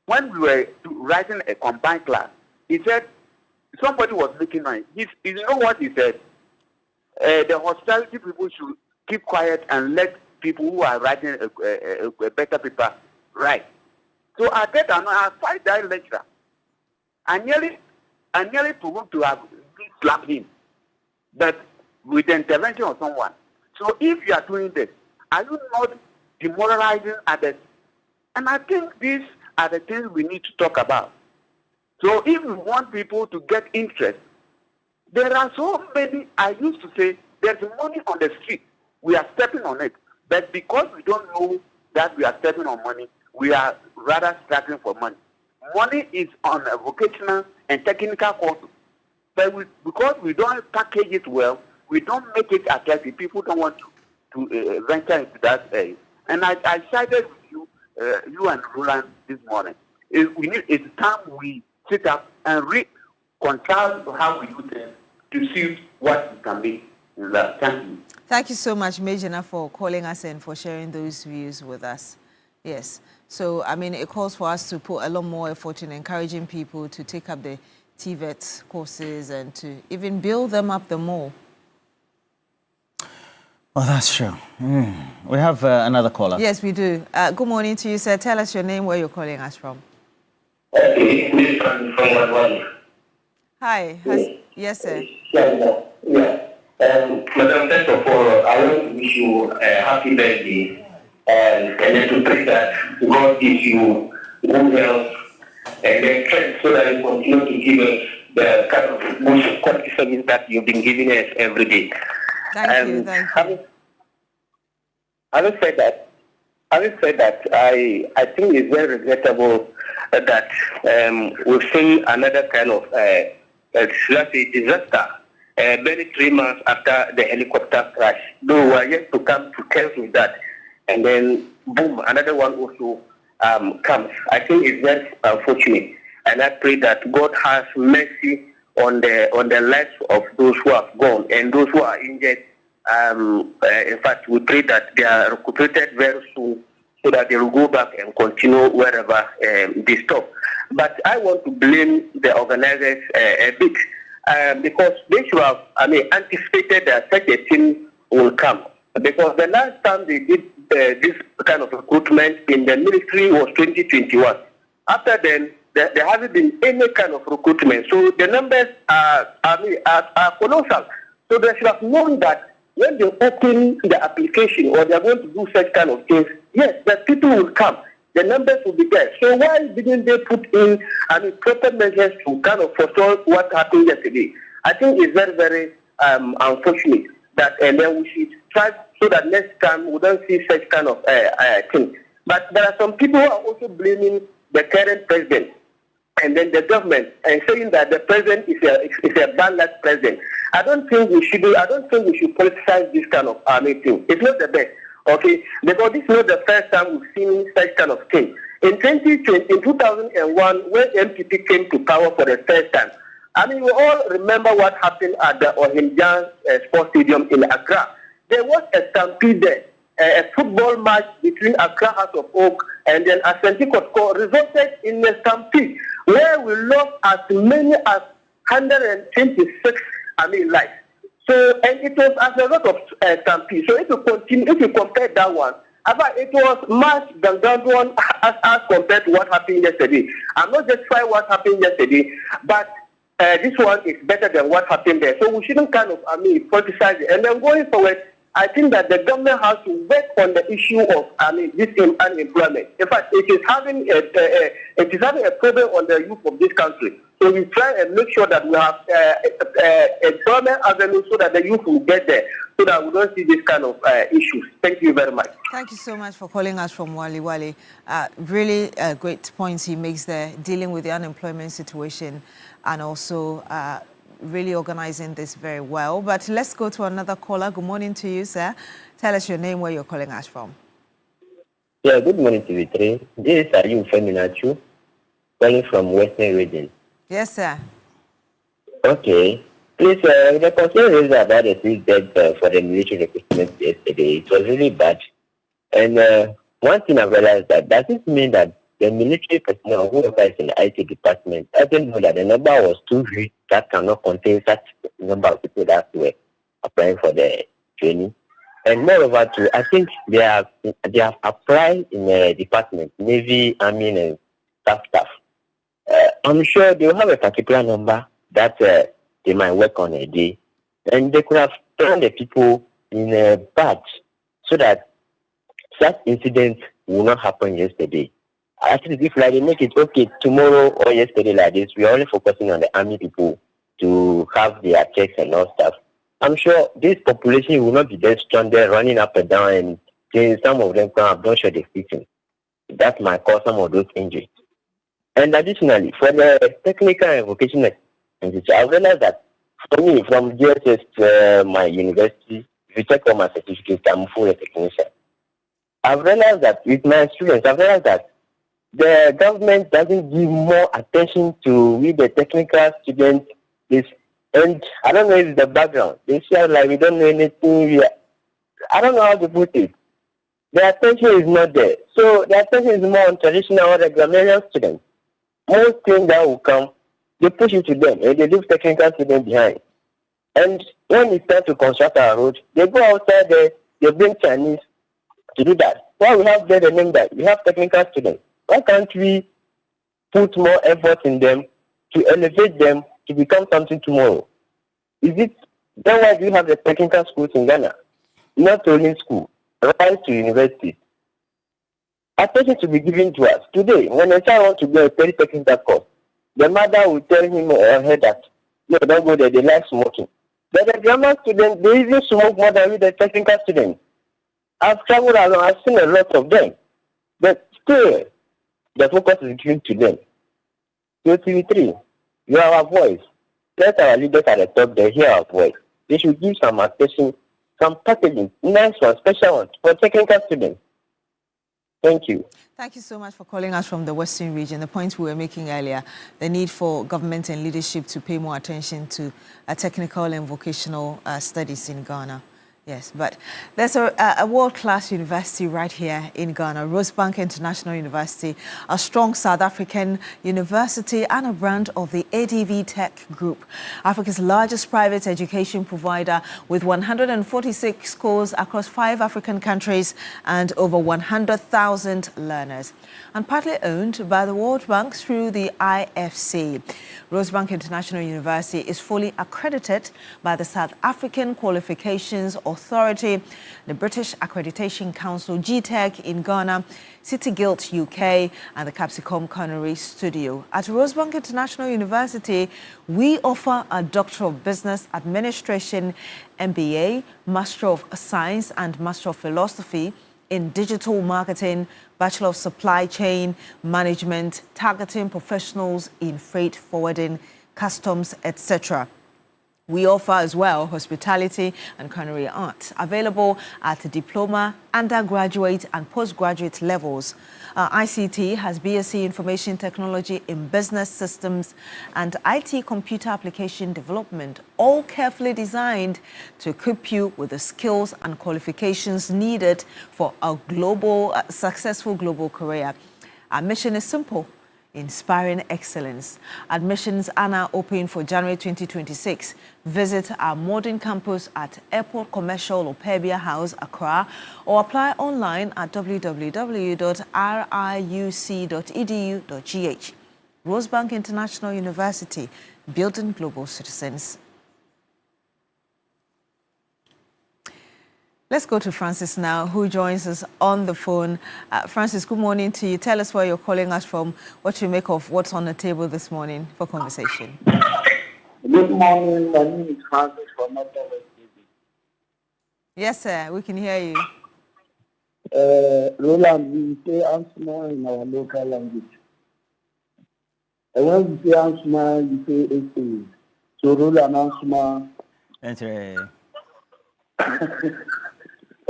when we were writing a combined class, he said, somebody was making noise. You know what he said? The hospitality people should keep quiet and let people who are writing a better paper write. So I get I fight that lecturer. I nearly provoked to have slapped him. But with the intervention of someone. So if you are doing this, are you not demoralizing others? And I think these are the things we need to talk about. So if we want people to get interest, there are so many, I used to say, there's money on the street. We are stepping on it. But because we don't know that we are stepping on money, we are rather struggling for money. Money is on a vocational and technical course. But because we don't package it well, we don't make it attractive. People don't want to venture into that area. And I sided with you, you and Roland this morning. It's time we sit up and reconcile how we do things to see what we can make in that. Thank you. Thank you so much, Major, for calling us and for sharing those views with us. Yes. So, I mean, it calls for us to put a lot more effort in encouraging people to take up the TVET courses and to even build them up the more. Well, that's true. We have another caller. Yes, we do. Good morning to you, sir. Tell us your name, where you're calling us from. Hi. Yes, sir. Yeah. Madam, first of all, I want to wish you a happy birthday and then to pray that God gives you good health and the strength so that you continue to give us the kind of good quality service that you've been giving us every day. Thank you. Having said that, I think it's very regrettable that we've seen another kind of disaster barely 3 months after the helicopter crash. Though we are yet to come to terms with that, and then boom, another one also comes. I think it's very unfortunate, and I pray that God has mercy on the lives of those who have gone and those who are injured. In fact, we pray that they are recuperated very soon so that they will go back and continue wherever they stop. But I want to blame the organizers a bit because they should have, anticipated that such a thing will come. Because the last time they did this kind of recruitment in the military was 2021. After then, there hasn't been any kind of recruitment. So the numbers are colossal. So they should have known that when they open the application or they are going to do such kind of things, yes, the people will come. The numbers will be there. So why didn't they put in proper measures to kind of forestall what happened yesterday? I think it's very, very unfortunate that then we should try so that next time we don't see such kind of thing. But there are some people who are also blaming the current president and then the government and saying that the president is a bad luck president. I don't think we should politicize this kind of thing. It's not the best, okay? Because this is not the first time we've seen such kind of thing. In 2001, when MPP came to power for the first time, we all remember what happened at the Ohimjan Sports Stadium in Accra. There was a stampede there, a football match between Accra House of Oak and then Asante Kotoko resulted in a stampede where we lost as many as 126 lives. So, and it was as a result of stampede. So if you compare that one, it was much than that one as compared to what happened yesterday. I'm not just trying what happened yesterday, but this one is better than what happened there. So we shouldn't kind of politicize it. And then going forward, I think that the government has to work on the issue of this unemployment. In fact, it is having a problem on the youth of this country. So we try and make sure that we have employment avenues so that the youth will get there, so that we don't see this kind of issues. Thank you very much. Thank you so much for calling us from Wali Wali. Really great points he makes there, dealing with the unemployment situation and also really organizing this very well. But let's go to another caller. Good morning to you, sir. Tell us your name, where you're calling us from. Yeah, good morning, TV3. This is Ayub Feminachu, calling from Western region. Yes, sir. Okay. Please, the concern is about the 6 deaths for the military recruitment yesterday. It was really bad. And one thing I realized that does it mean that the military personnel, whoever is in the IT department, I didn't know that the number was too huge that cannot contain such a number of people that were applying for the training. And moreover, too, I think they have applied in the department, Navy, Army, and staff. I'm sure they'll have a particular number that they might work on a day. And they could have planned the people in a batch so that such incidents will not happen yesterday. Actually, if they make it okay tomorrow or yesterday like this, we are only focusing on the army people to have their checks and all stuff. I'm sure this population will not be there stranded, running up and down, and some of them I'm not sure they're fixing. That might cause some of those injuries. And additionally, for the technical and vocational institute, I realized that for me, from GSS to my university, if you check all my certificates, I'm fully a technician. I've realized that with my students, I've realized that the government doesn't give more attention to with the technical students. And I don't know if it's the background. They feel like we don't know anything. I don't know how to put it. The attention is not there. So the attention is more on traditional or the grammarian students. Most things that will come, they push it to them and they leave technical students behind. And when it's time to construct our road, they go outside there, they bring Chinese to do that. Why we have there the name that we have technical students? Why can't we put more effort in them to elevate them to become something tomorrow? Is it then why do you have the technical schools in Ghana? Not only school, right to university. Attention to be given to us. Today, when a child wants to go a very technical course, the mother will tell him or her that, no, don't go there, they like smoking. But the grammar students, they even smoke more than with the technical students. I've traveled around, I've seen a lot of them. But still, the focus is given to them. So TV3, you are our voice. Let our leaders at the top, they hear our voice. They should give some attention, some packaging, nice one, special one, for technical students. Thank you. Thank you so much for calling us from the Western region. The point we were making earlier, the need for government and leadership to pay more attention to technical and vocational studies in Ghana. Yes, but there's a world-class university right here in Ghana, Rosebank International University, a strong South African university and a brand of the ADV Tech Group, Africa's largest private education provider with 146 schools across 5 African countries and over 100,000 learners, and partly owned by the World Bank through the IFC. Rosebank International University is fully accredited by the South African Qualifications Authority, the British Accreditation Council, GTEC in Ghana, City Guild UK, and the Capsicum Culinary Studio. At Rosebank International University, we offer a Doctor of Business Administration, MBA, Master of Science and Master of Philosophy in Digital Marketing, Bachelor of Supply Chain Management, targeting professionals in freight forwarding, customs, etc. We offer as well hospitality and culinary arts, available at the diploma, undergraduate and postgraduate levels. ICT has BSc Information Technology in Business Systems and IT Computer Application Development, all carefully designed to equip you with the skills and qualifications needed for a successful global career. Our mission is simple: inspiring excellence. Admissions are now open for January 2026. Visit our modern campus at Airport Commercial Opebia House, Accra, or apply online at www.riuc.edu.gh. Rosebank International University, building global citizens. Let's go to Francis now, who joins us on the phone. Francis, good morning to you. Tell us where you're calling us from, what you make of what's on the table this morning for conversation. Good morning. My name is Francis from West TV. Yes, sir. We can hear you. Roland, we say Ansuma in our local language. And when we say Ansuma, you say SA. So Roland, Ansuma. Enter.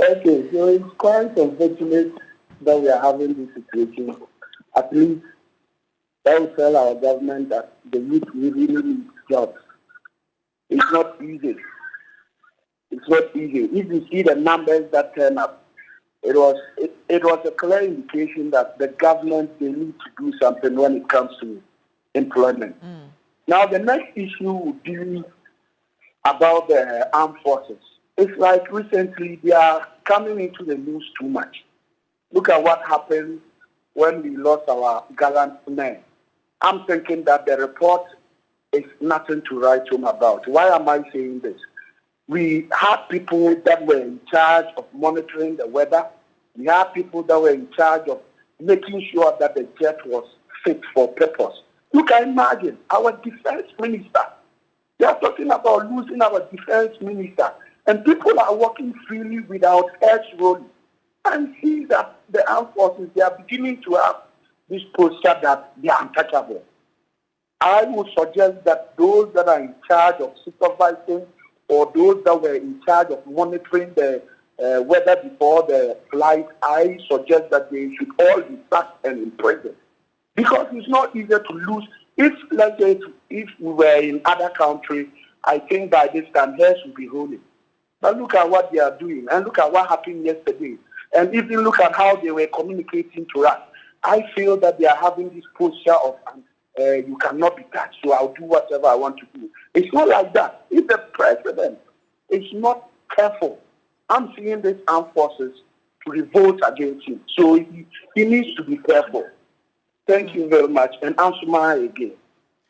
Okay, so it's quite unfortunate that we are having this situation. At least that will tell our government that the youth really need jobs. It's not easy. It's not easy. If you see the numbers that turn up, it was a clear indication that the government, they need to do something when it comes to employment. Now, the next issue would be about the armed forces. It's like recently they are coming into the news too much. Look at what happened when we lost our gallant men. I'm thinking that the report is nothing to write home about. Why am I saying this? We had people that were in charge of monitoring the weather. We had people that were in charge of making sure that the jet was fit for purpose. You can imagine our defense minister. They are talking about losing our defense minister. And people are working freely without edge rolling. And see that the armed forces, they are beginning to have this posture that they are untouchable. I would suggest that those that are in charge of supervising or those that were in charge of monitoring the weather before the flight, I suggest that they should all be sacked and imprisoned. Because it's not easy to lose. If, let's say, if we were in other countries, I think by this time, hairs will be rolling. But look at what they are doing, and look at what happened yesterday. And even look at how they were communicating to us. I feel that they are having this posture of, you cannot be touched, so I'll do whatever I want to do. It's not like that. If the president is not careful, I'm seeing these armed forces to revolt against him. So he needs to be careful. Thank you very much. And answer my again.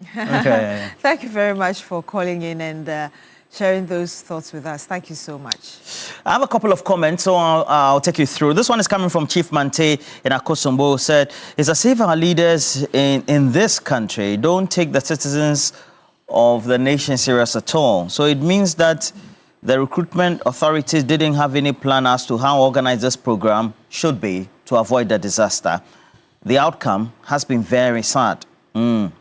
Okay. Thank you very much for calling in and sharing those thoughts with us. Thank you so much. I have a couple of comments, so I'll take you through. This one is coming from Chief Mante in Akosombo, said, it's as if our leaders in this country don't take the citizens of the nation serious at all. So it means that the recruitment authorities didn't have any plan as to how organized this program should be to avoid the disaster. The outcome has been very sad. Let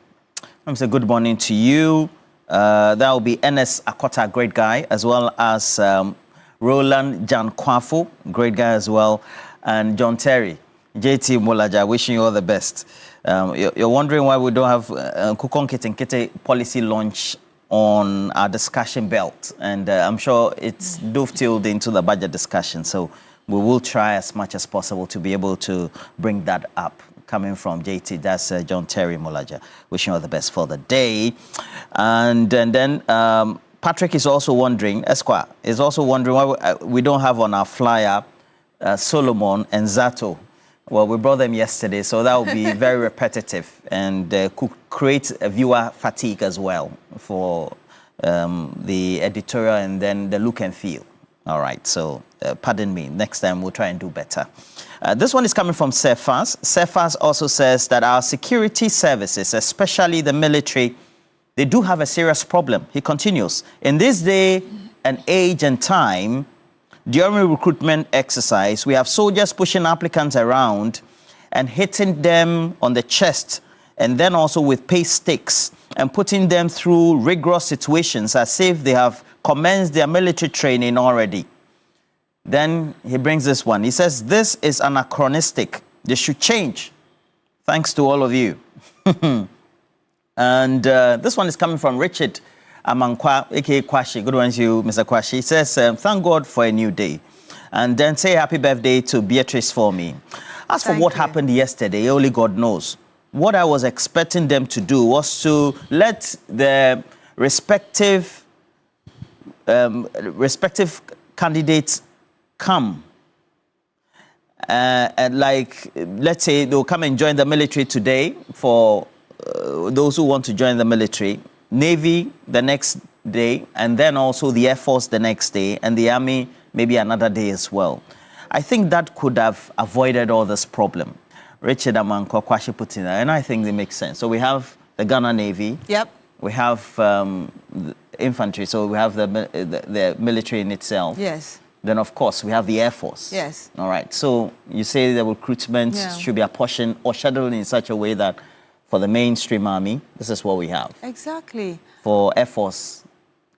me say good morning to you. That will be NS Akota, great guy, as well as Roland Jan Kwafu, great guy as well, and John Terry, JT Molaja, wishing you all the best. You're wondering why we don't have Kukon Kete policy launch on our discussion belt, and I'm sure it's dovetailed into the budget discussion. So we will try as much as possible to be able to bring that up. Coming from JT, that's John Terry Molaja. Wishing you all the best for the day. And then Patrick is also wondering, Esquire is also wondering why we don't have on our flyer Solomon and Zato. Well, we brought them yesterday, so that will be very repetitive and could create a viewer fatigue as well for the editorial and then the look and feel. All right, so pardon me. Next time we'll try and do better. This one is coming from Cephas. Cephas also says that our security services, especially the military, they do have a serious problem. He continues, in this day and age and time, during recruitment exercise, we have soldiers pushing applicants around and hitting them on the chest, and then also with pay sticks and putting them through rigorous situations as if they have commenced their military training already. Then he brings this one. He says, this is anachronistic. They should change. Thanks to all of you. And this one is coming from Richard Amankwa, a.k.a. Kwashi. Good one to you, Mr. Kwashi. He says, thank God for a new day. And then say happy birthday to Beatrice for me. As for what happened yesterday, only God knows. What I was expecting them to do was to let the respective candidates come. And like, let's say they'll come and join the military today for those who want to join the military, Navy the next day, and then also the Air Force the next day, and the Army maybe another day as well. I think that could have avoided all this problem. Richard Amanko Kwashi Putina, and I think they make sense. So we have the Ghana Navy. Yep. We have the infantry, so we have the military in itself. Yes. Then, of course, we have the Air Force. Yes. All right. So you say the recruitment should be apportioned or scheduled in such a way that for the mainstream army, this is what we have. Exactly. For Air Force,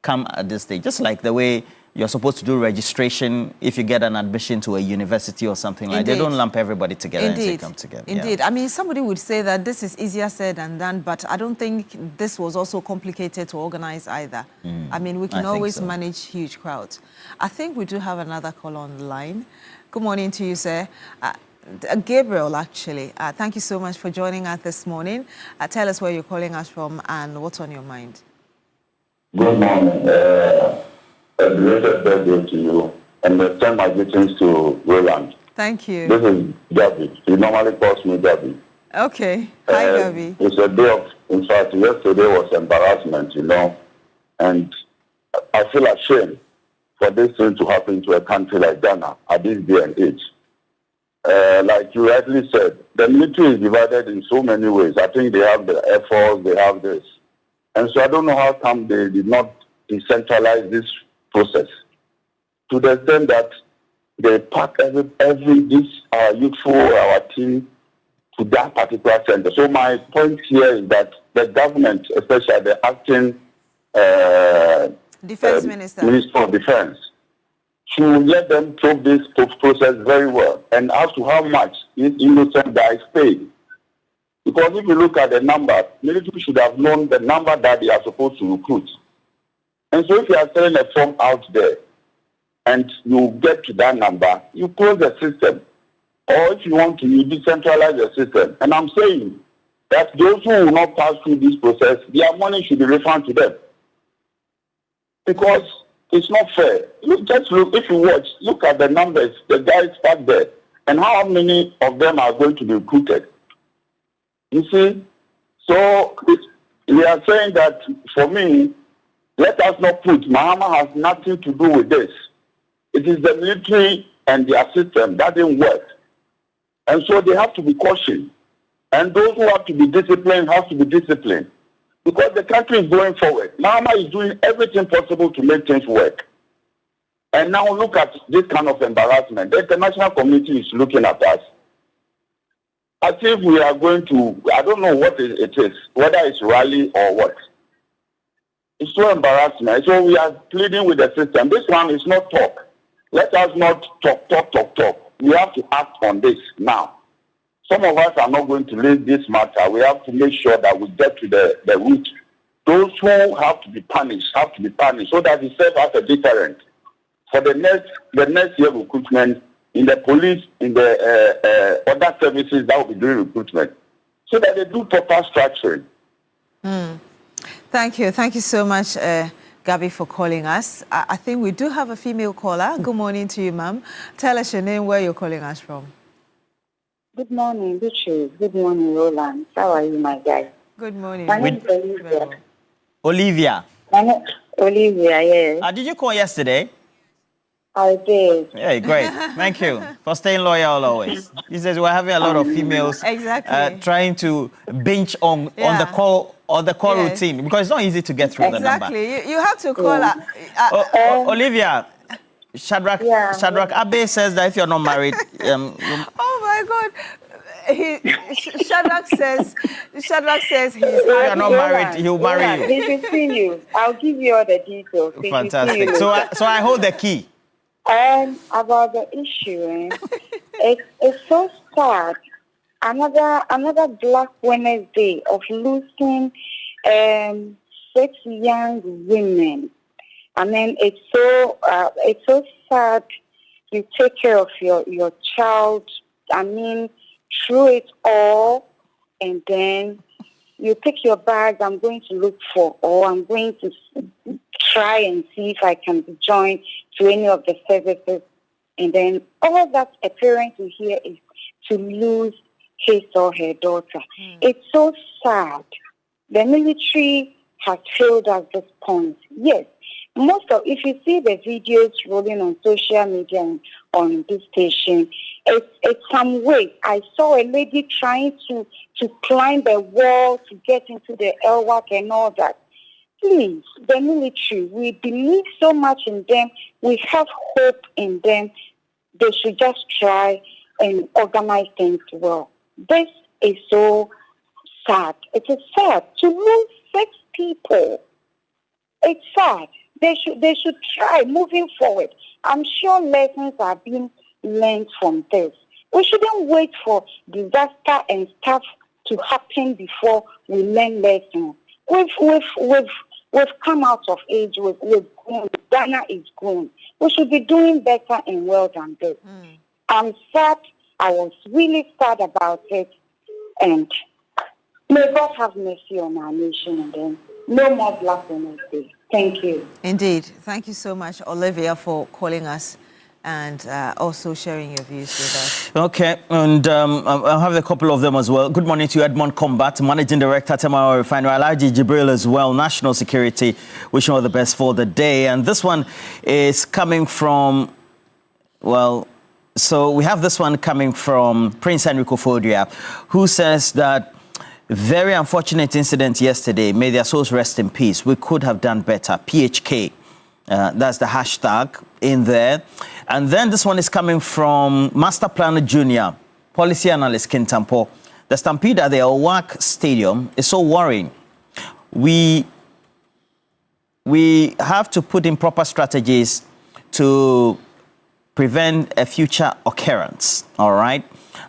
come at this stage. Just like the way you're supposed to do registration if you get an admission to a university or something like that. They don't lump everybody together and say come together. Indeed. Yeah. I mean, somebody would say that this is easier said than done, but I don't think this was also complicated to organize either. I mean, we can always manage huge crowds. I think we do have another call on the line. Good morning to you, sir. Gabriel, actually. Thank you so much for joining us this morning. Tell us where you're calling us from and what's on your mind. Good morning. A belated birthday to you, and send my greetings to Roland. Thank you. This is Gabby. He normally calls me Gabby. Okay. Hi, Gabby. It's a day of, in fact, yesterday was embarrassment, you know, and I feel ashamed for this thing to happen to a country like Ghana at this day and age. Like you rightly said, the military is divided in so many ways. I think they have the Air Force, they have this. And so I don't know how come they did not decentralize this process to the extent that they pack our youthful, our team to that particular center. So my point here is that the government, especially the acting Defense Minister of Defense, should let them probe this process very well and as to how much these innocent guys paid. Because if you look at the number, military should have known the number that they are supposed to recruit. And so if you are selling a form out there and you get to that number, you close the system. Or if you want to, you decentralize the system. And I'm saying that those who will not pass through this process, their money should be refunded to them. Because it's not fair. Just look, if you watch, look at the numbers, the guys back there, and how many of them are going to be recruited. You see? So we are saying that, for me, let us not put, Mahama has nothing to do with this. It is the military and their system that didn't work. And so they have to be cautioned. And those who have to be disciplined have to be disciplined. Because the country is going forward. Mahama is doing everything possible to make things work. And now look at this kind of embarrassment. The international community is looking at us as if we are going to, I don't know what it is, whether it's rally or what. It's so embarrassing. So we are pleading with the system. This one is not talk. Let us not talk. We have to act on this now. Some of us are not going to leave this matter. We have to make sure that we get to the root Those who have to be punished so that it serves as a deterrent for the next year recruitment in the police, in the other services that will be doing recruitment, so that they do proper structuring. Thank you so much, Gabby, for calling us. I think we do have a female caller. Good morning to you, ma'am. Tell us your name, where you're calling us from. Good morning, Beatrice. Good morning, Roland. How are you, my guy? Good morning. My name is Olivia. Olivia. Olivia, yes. Did you call yesterday? I did. Yeah, great. Thank you for staying loyal always. He says we're having a lot of females trying to binge on the call routine because it's not easy to get through the number. Exactly. You have to call Olivia. Shadrach Abe says that if you're not married, oh my God. Shadrach says he's if you're not married, he'll marry you. He should see you. I'll give you all the details. Fantastic. So I hold the key. About the issue, it's so sad. Another Black Wednesday of losing 6 young women. I mean, it's so sad. You take care of your child. I mean, through it all, and then you pick your bag. I'm going to look for, or I'm going to try and see if I can be joined to any of the services. And then all that a parent will hear is to lose his or her daughter. It's so sad. The military has failed at this point. Yes. If you see the videos rolling on social media and on this station, it's some way. I saw a lady trying to climb the wall to get into the LWAC and all that. Please, the military, we believe so much in them. We have hope in them. They should just try and organize things well. This is so sad. It is sad to lose 6 people. It's sad. They should try moving forward. I'm sure lessons are being learned from this. We shouldn't wait for disaster and stuff to happen before we learn lessons. We've come out of age. We've grown. Ghana is grown. We should be doing better and well than this. I'm sad. I was really sad about it. And may God have mercy on our nation, and then no more Black Wednesday. Thank you. Indeed. Thank you so much, Olivia, for calling us and also sharing your views with us. Okay, and I'll have a couple of them as well. Good morning to you, Edmond Combat, Managing Director, Temawa Refinery, Alhaji Jibril as well, National Security. Wishing all the best for the day. And this one is coming from, so we have this one coming from Prince Enrico Fodria, who says that very unfortunate incident yesterday. May their souls rest in peace. We could have done better. PHK. That's the hashtag in there. And then this one is coming from Master Planner Junior, Policy Analyst Kintampo. The stampede at the LWAC Stadium is so worrying. We have to put in proper strategies to prevent a future occurrence, all right?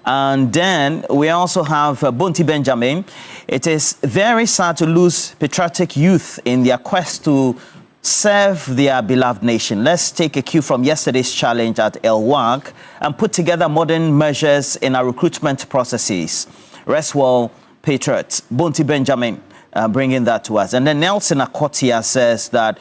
And then we also have Bonti Benjamin. It is very sad to lose patriotic youth in their quest to serve their beloved nation. Let's take a cue from yesterday's challenge at LWAC and put together modern measures in our recruitment processes. Rest well, patriots. Bonti Benjamin bringing that to us. And then Nelson Akotia says that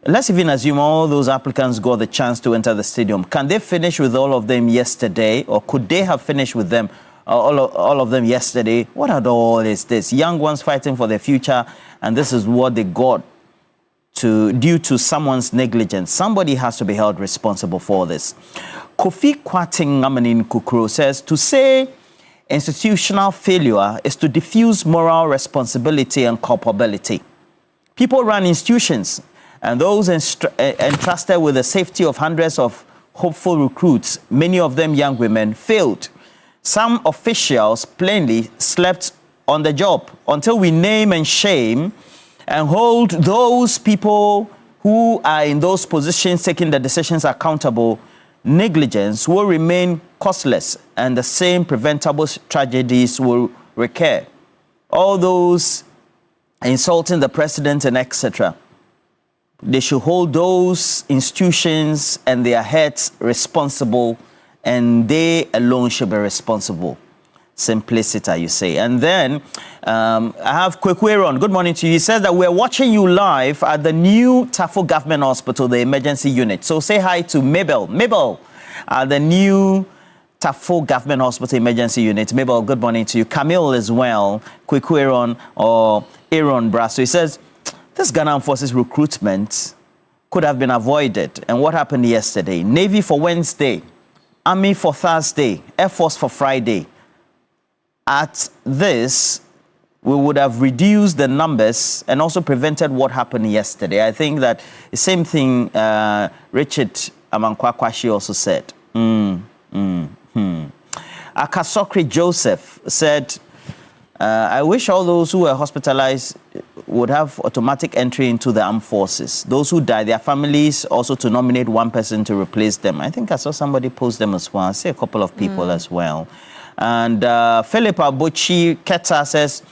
let's even assume all those applicants got the chance to enter the stadium. Can they finish with all of them yesterday, or could they have finished with them, all of them yesterday? What at all is this? Young ones fighting for their future, and this is what they got due to someone's negligence. Somebody has to be held responsible for this. Kofi Kwating Ngamanin Kukro says, to say institutional failure is to diffuse moral responsibility and culpability. People run institutions, and those entrusted with the safety of hundreds of hopeful recruits, many of them young women, failed. Some officials plainly slept on the job. Until we name and shame and hold those people who are in those positions taking the decisions accountable, negligence will remain costless and the same preventable tragedies will recur. All those insulting the president and etc. They should hold those institutions and their heads responsible, and they alone should be responsible. Simplicity, you say. And then I have Kwekweron. Good morning to you. He says that we're watching you live at the new Tafo Government Hospital, the emergency unit. So say hi to Mabel. Mabel, the new Tafo Government Hospital emergency unit. Mabel, good morning to you. Camille as well. Kwekweron or Aaron Brasso. He says, this Ghana Forces recruitment could have been avoided. And what happened yesterday? Navy for Wednesday, Army for Thursday, Air Force for Friday. At this, we would have reduced the numbers and also prevented what happened yesterday. I think that the same thing Richard Amankwakwashi also said. Akasokri Joseph said, I wish all those who were hospitalized would have automatic entry into the armed forces. Those who die, their families also to nominate one person to replace them. I think I saw somebody post them as well. I see a couple of people as well. And Philip Abuchi Keta says,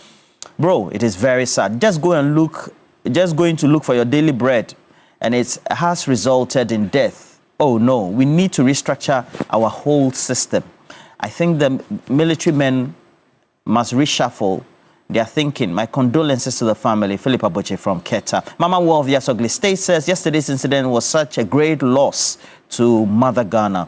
bro, it is very sad. Just going to look for your daily bread, and it has resulted in death. Oh no, we need to restructure our whole system. I think the military men must reshuffle their thinking. My condolences to the family. Philip Abuchi from Keta. Mama War of Yasogli State says, yesterday's incident was such a great loss to Mother Ghana.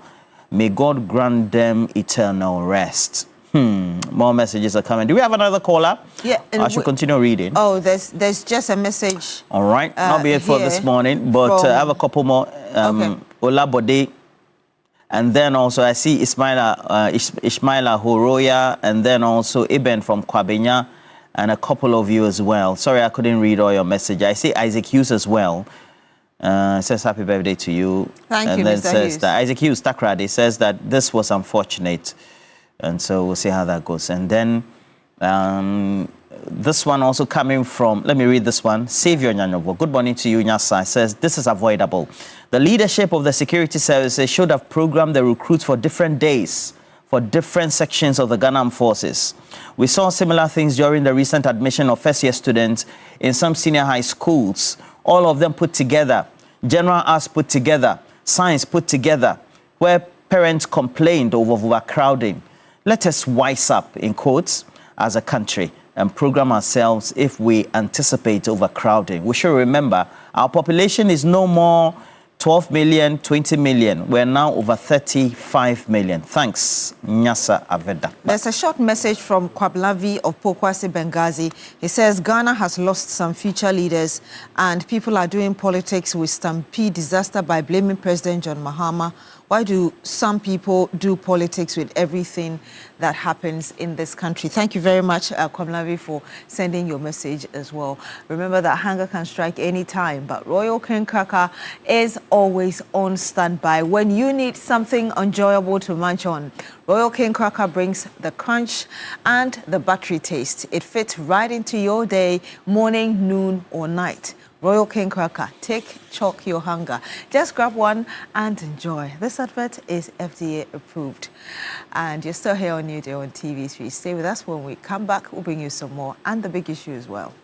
May God grant them eternal rest. More messages are coming. Do we have another caller? Yeah. I should continue reading. Oh, there's just a message. All right. Not be it for this morning, but I have a couple more. Okay. Ola Bode. And then also I see Ismaila Horoya, and then also Iben from Kwabenya, and a couple of you as well. Sorry, I couldn't read all your message. I see Isaac Hughes as well. Says happy birthday to you. Thank and you, then Mr. says Hughes. that Isaac Hughes Takrade says that this was unfortunate, and so we'll see how that goes. And then this one also coming from, let me read this one. Savior Nyanyovo. Good morning to you, Nyasa. Says this is avoidable. The leadership of the security services should have programmed the recruits for different days for different sections of the Ghana Armed Forces. We saw similar things during the recent admission of first-year students in some senior high schools. All of them put together, general arts put together, science put together, where parents complained over overcrowding. Let us wise up, in quotes, as a country and program ourselves if we anticipate overcrowding. We should remember our population is no more 12 million, 20 million. We're now over 35 million. Thanks, Nyasa Aveda. There's a short message from Kwablavi of Pokwasi Benghazi. He says Ghana has lost some future leaders and people are doing politics with stampede disaster by blaming President John Mahama. Why do some people do politics with everything that happens in this country? Thank you very much, Kwablavi, for sending your message as well. Remember that hunger can strike any time, but Royal King Cracker is always on standby when you need something enjoyable to munch on. Royal King Cracker brings the crunch and the buttery taste. It fits right into your day, morning, noon, or night. Royal King Cracker, choke your hunger. Just grab one and enjoy. This advert is FDA approved. And you're still here on Newday on TV3. Stay with us. When we come back, we'll bring you some more and the big issue as well.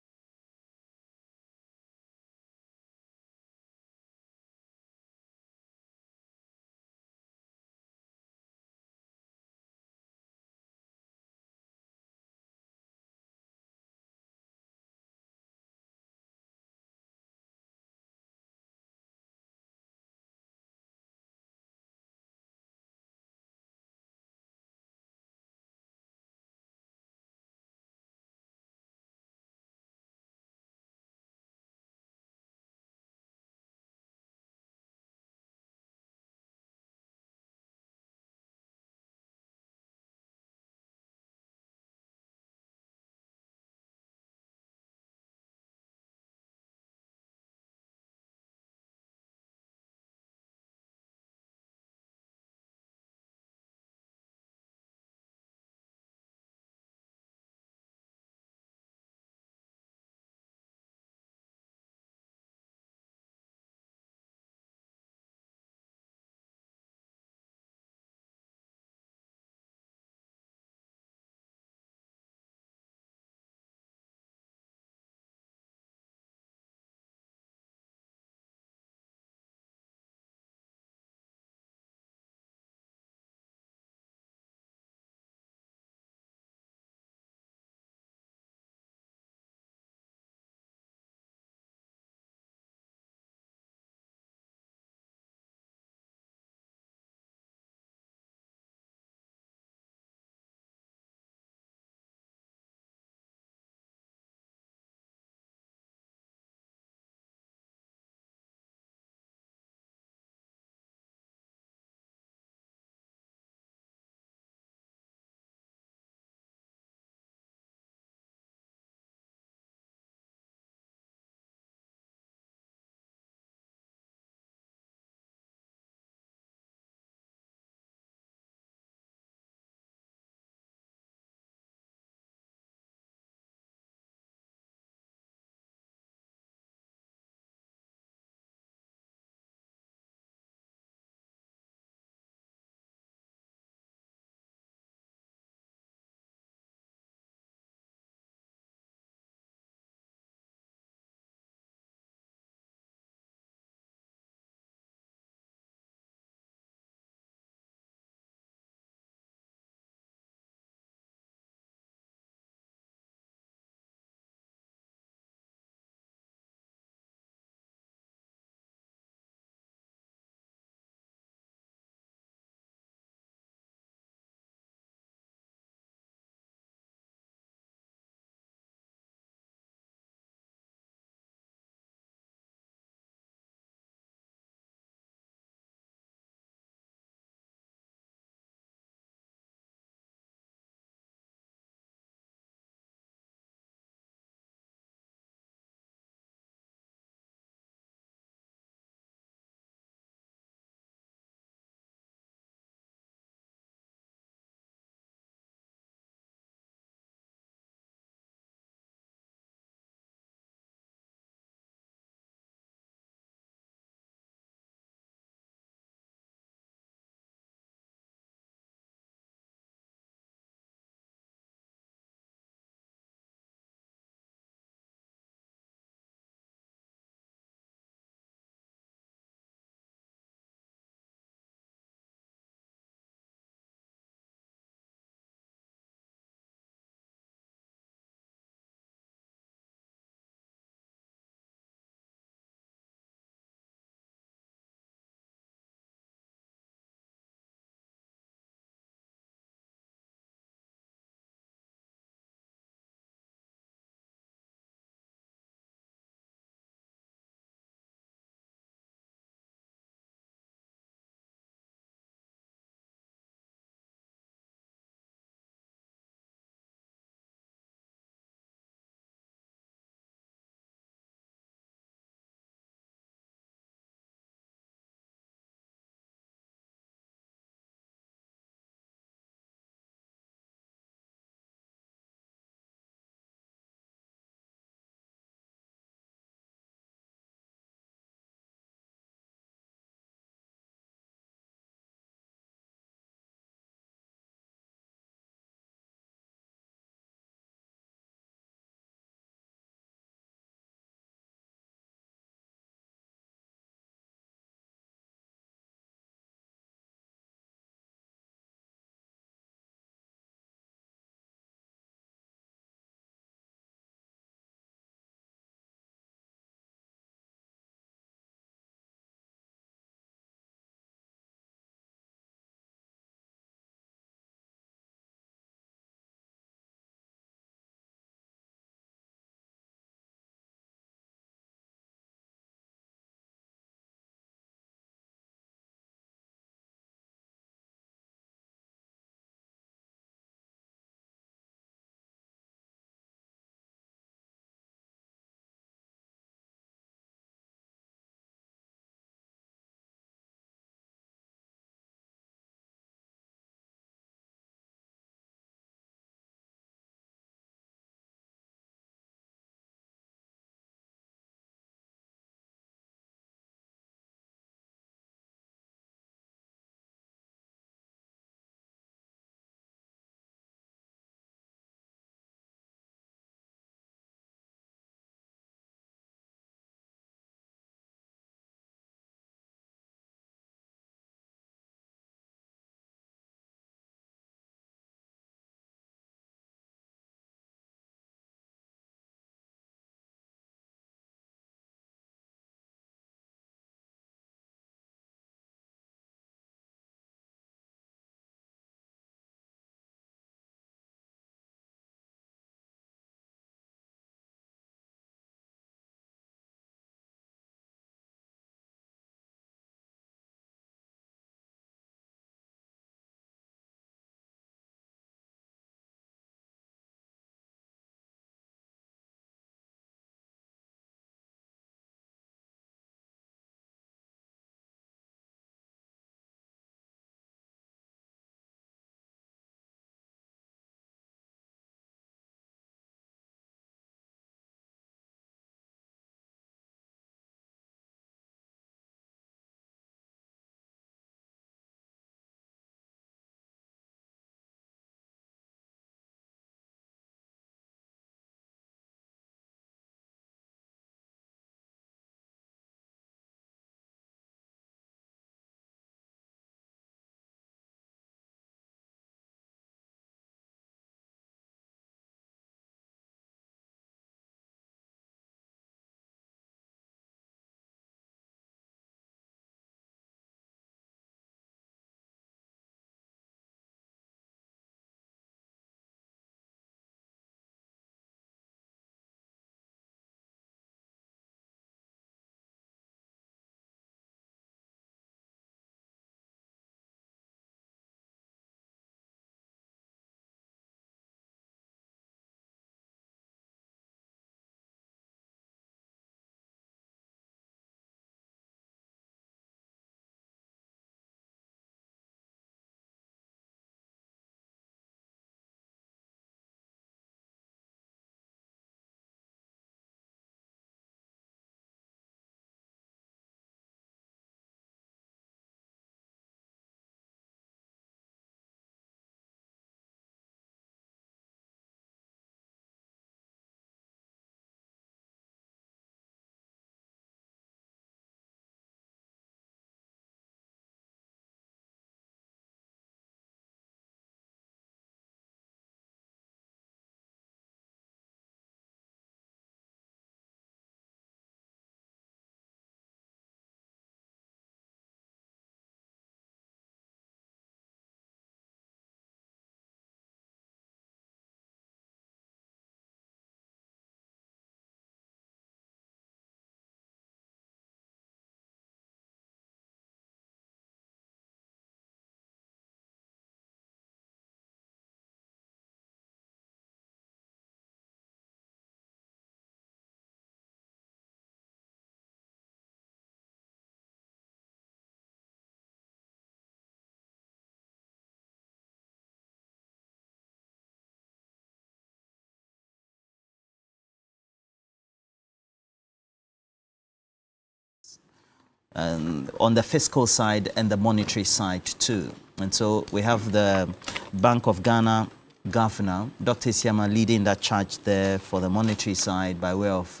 on the fiscal side and the monetary side too. And so we have the Bank of Ghana Governor, Dr. Isiama, leading that charge there for the monetary side by way of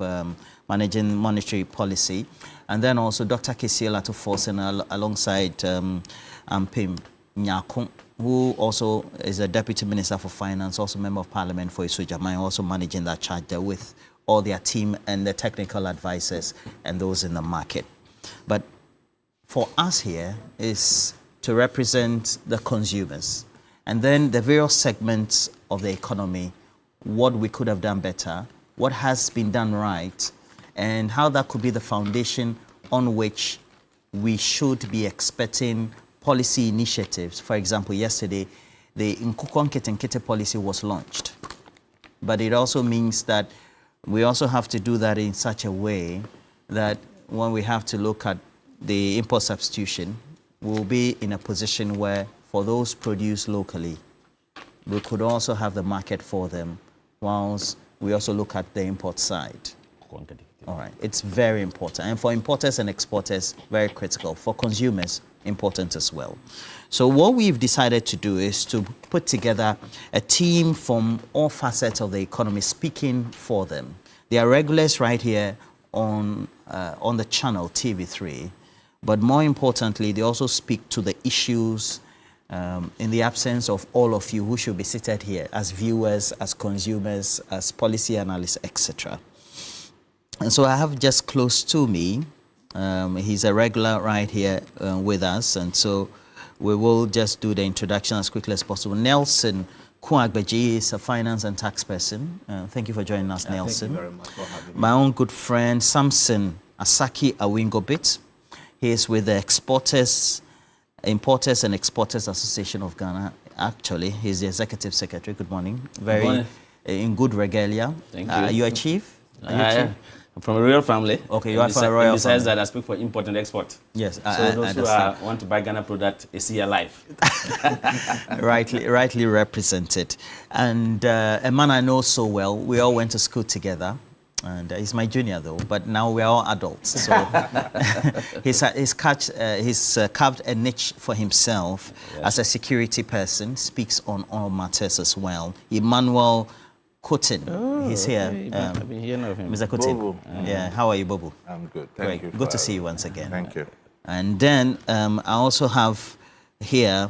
managing monetary policy. And then also Dr. Kesiela Tufosen alongside Ampim Nyako, who also is a Deputy Minister for Finance, also Member of Parliament for Isujamai, also managing that charge there with all their team and the technical advisors and those in the market. But for us here is to represent the consumers and then the various segments of the economy, what we could have done better, what has been done right, and how that could be the foundation on which we should be expecting policy initiatives. For example, yesterday, the Nkukon Ketenkete policy was launched. But it also means that we also have to do that in such a way that when we have to look at the import substitution, we'll be in a position where for those produced locally, we could also have the market for them, whilst we also look at the import side. All right, it's very important. And for importers and exporters, very critical. For consumers, important as well. So what we've decided to do is to put together a team from all facets of the economy speaking for them. They are regulars right here on the channel TV3, but more importantly, they also speak to the issues in the absence of all of you who should be seated here as viewers, as consumers, as policy analysts, etc. And so I have just close to me, he's a regular right here with us, and so we will just do the introduction as quickly as possible. Nelson Kuagbeji is a finance and tax person. Thank you for joining us, Nelson. Thank you very much for having me. My own good friend, Samson Asaki Awingobit. He is with the Importers and Exporters Association of Ghana. Actually, he's the Executive Secretary. Good morning. Very morning. In good regalia. Thank you. Are you a chief? I'm from a royal family. Okay, you are from a royal family. Besides that, I speak for import and export. Yes, so those who want to buy Ghana product is here live. rightly represented. And a man I know so well, we all went to school together. And he's my junior though, but now we are all adults. So he's carved a niche for himself as a security person, speaks on all matters as well. Emmanuel Kutin, he's here. I've been hearing of him. Mr. Kutin, yeah. How are you, Bobo? I'm good. Thank you. Good to see you once again. Thank you. And then I also have here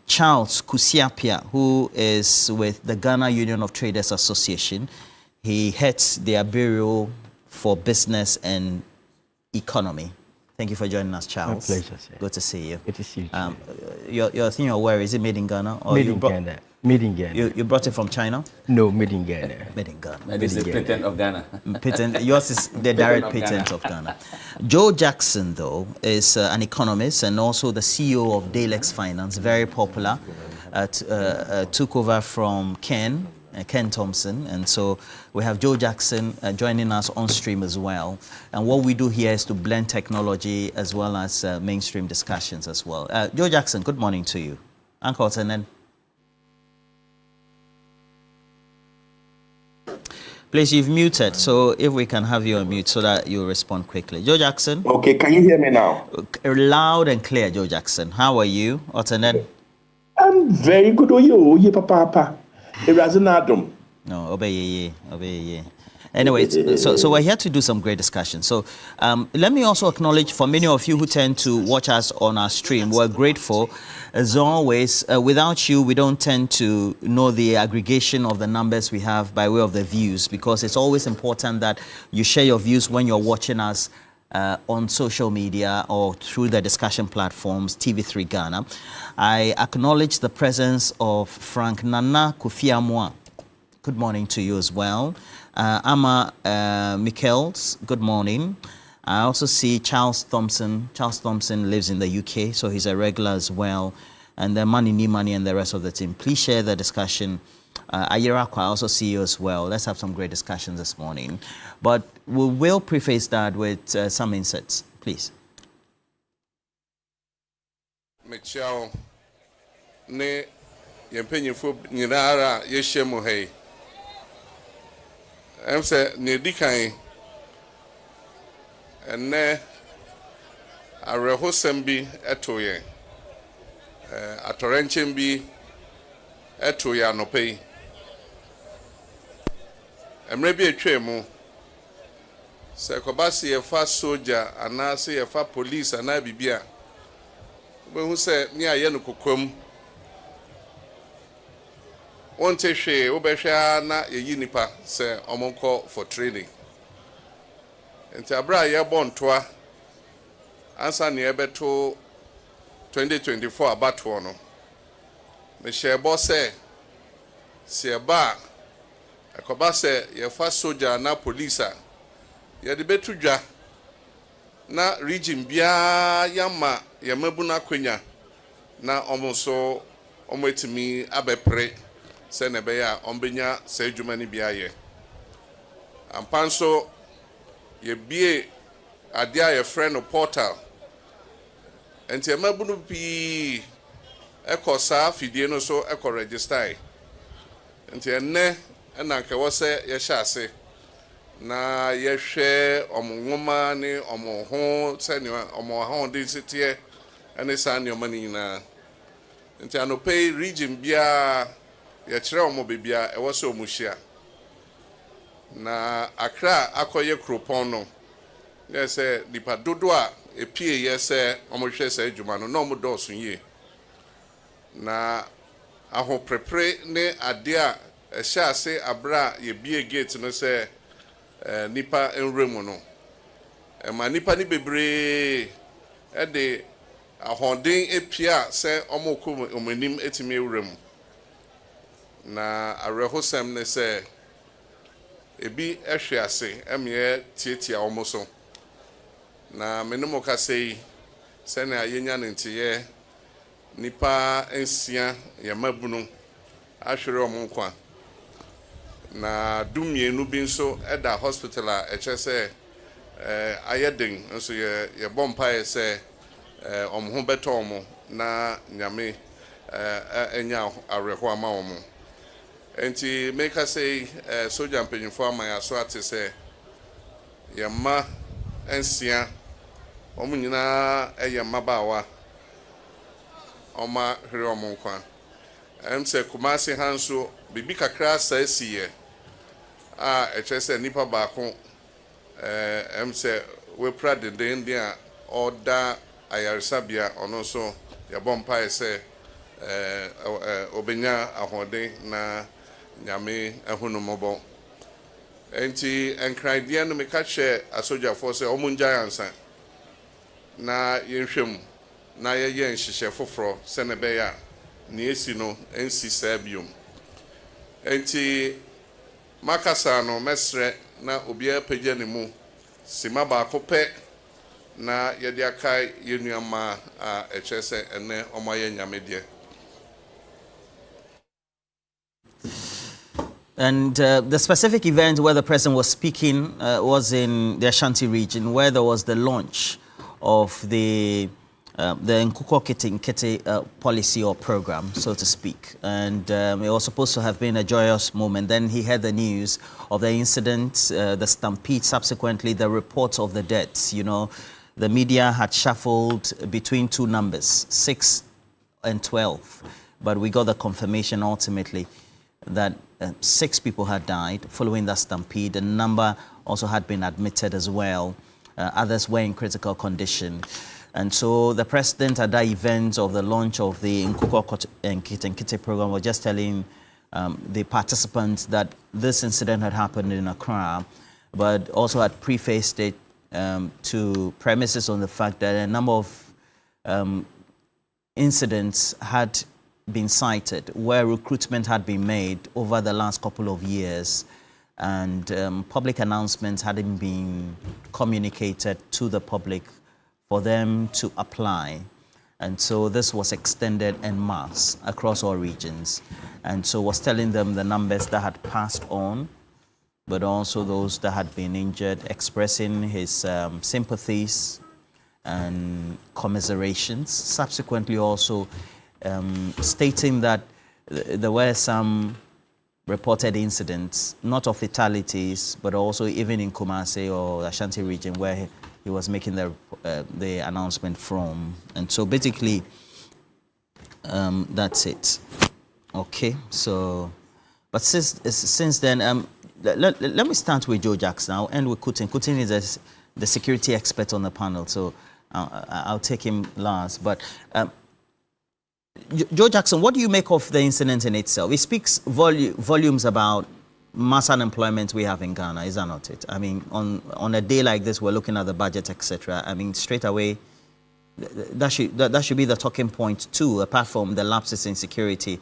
Charles Kusiapia, who is with the Ghana Union of Traders Association. He heads their Bureau for Business and Economy. Thank you for joining us, Charles. My pleasure, sir. Good to see you. Good to see you. Your thing you're wearing, is it made in Ghana? Or made in Ghana. Made in Ghana. You brought it from China? No, made in Ghana. Made in Ghana. That is the patent of Ghana. Yours is the direct patent of Ghana. Joe Jackson, though, is an economist and also the CEO of Dalex Finance, very popular. Took over from Ken Thompson, and so we have Joe Jackson joining us on stream as well. And what we do here is to blend technology as well as mainstream discussions as well. Joe Jackson, good morning to you. Uncle Tenen. Please, you've muted, so if we can have you on mute so that you respond quickly. Joe Jackson. Okay, can you hear me now? Loud and clear, Joe Jackson. How are you, Otenen? I'm very good. Papa. No, obey. Anyway, so we're here to do some great discussion. So let me also acknowledge for many of you who tend to watch us on our stream, we're grateful. As always, without you, we don't tend to know the aggregation of the numbers we have by way of the views, because it's always important that you share your views when you're watching us on social media or through the discussion platforms, TV3 Ghana. I acknowledge the presence of Frank Nana Kofiamwa. Good morning to you as well. Amma Michaels, good morning. I also see Charles Thompson. Charles Thompson lives in the UK, so he's a regular as well. And then Money Nimani and the rest of the team. Please share the discussion. Ayirakwa, I also see you as well. Let's have some great discussions this morning. But we will preface that with some insights, please. Michelle, ne yempenyefo nyinara yeshemu hey. Em say ne dikan ene awerɛhosɛm bi ɛto yɛn atɔrɛnkyɛm bi ɛto yɛn anɔpa yi mmerɛ bi atwa mu sɛ kɔba se yɛfa soja anaasɛ yɛfa police anaa biribi a wobɛhu sɛ ne ayɛ no kokwam wonte hwee wobɛhwɛ a na yɛyi nipa sɛ ɔmonkɔ for training nti abra a yɛbɔ ntoa ansa ne yɛbɛto 2024 abatoɔ no mehyɛ bɔ sɛ sɛ yɛba a ɛkɔba sɛ yɛfa soja na police a yɛde bɛto dwa na region biara yɛma yɛmabu no akwanya na ɔmo so ɔmo etimi abɛpere sɛ na ɛbɛyɛ a ɔmbɛnya sɛ adwuma no bi ayɛ ampa nso yɛbie adeɛ a yɛfrɛ no portal nti yɛmabu no pii ɛkɔ saa fidie no so ɛkɔ register nti ɛnnɛ ɛna nkɛwɔ sɛ yɛhyɛ ase na yɛhwɛ ɔmo nwoma ne ɔmo ho sɛnea ɔmo ho de siteɛ ɛne saa nneɛma no nyinaa nti anɔpa yi region biara yɛkyerɛ ɔmo baabi a ɛwɔ sɛ ɔmo hyia na akra akɔyɛ kuropɔn no yɛ sɛ nipa dodo a epie yɛ sɛ ɔmo hwɛ sɛ adwuma no na ɔmo dɔɔso yie na ahoprepre ne adeɛ a ɛhyɛ ase abra yɛbie gate no sɛ nipa nwura mu no ɛma nipa ne bebree ɛde ahoɔden epia sɛ ɔmo kɔ ɔmo anim etimi ewura mu na awerɛhosɛm ne sɛ ebi ɛhwɛ ase ɛmeɛ tietia ɔmo so na mene mo kasa yi sɛnea yɛnya ne nteyɛ nipa nsia yɛmabunu ahwere ɔmo nkwa na dumienu bi nso ɛda hospital a ɛkyɛ sɛ ayɛ den nso yɛbɔ mpaeɛ sɛ ɔmo ho bɛtɔ ɔmo na nyame ɛnya awerɛho ama ɔmo enti meka sɛ soja mpanyinfoɔ ama yɛ aso ate sɛ yɛmma nsia ɔmo nyinaa ɛyɛ mmabaawa ɔma hwere ɔmo nkwa sɛ Kumasi ha nso bibi kakra saa asiyɛ a ɛkyɛ sɛ nipa baako sɛ wepra dendenden a ɔda ayaresabea ɔno nso yɛbɔ mpaeɛ sɛ obenya ahoɔden na nyame ɛho no mmɔbɔ enti nkradeɛ no meka kyerɛ asogyafoɔ sɛ ɔmo ngyae ansa na yɛnhwɛ mu na yɛyɛ nhyehyɛ foforɔ sɛ ne bɛyɛ a ne esi no nsi saa biom enti makasa no mɛsrɛ na obiara pagya ne mu sima baako pɛ na yɛde akae yɛnnuamaa a ɛkyerɛ sɛ ɛnɛ ɔmo ayɛ nyame deɛ. And the specific event where the president was speaking was in the Ashanti region, where there was the launch of the Nkuko Nkete policy or program, so to speak. And it was supposed to have been a joyous moment. Then he heard the news of the incident, the stampede, subsequently the reports of the deaths. You know, the media had shuffled between two numbers, 6 and 12. But we got the confirmation ultimately that 6 people had died following that stampede. A number also had been admitted as well. Others were in critical condition. And so the president at that event of the launch of the Nkuko Nkete program was just telling the participants that this incident had happened in Accra, but also had prefaced it to premises on the fact that a number of incidents had been cited where recruitment had been made over the last couple of years, and public announcements hadn't been communicated to the public for them to apply. And so this was extended en masse across all regions. And so was telling them the numbers that had passed on, but also those that had been injured, expressing his sympathies and commiserations. Subsequently also stating that there were some reported incidents, not of fatalities, but also even in Kumasi or Ashanti region, where he was making the announcement from. And so basically, that's it. Okay, so, but since then, let me start with Joe Jackson. I'll end with Kutin. Kutin is the security expert on the panel, so I'll take him last. But Joe Jackson, what do you make of the incident in itself? It speaks volumes about mass unemployment we have in Ghana, is that not it? I mean, on a day like this, we're looking at the budget, etc. I mean, straight away, that should be the talking point too, apart from the lapses in security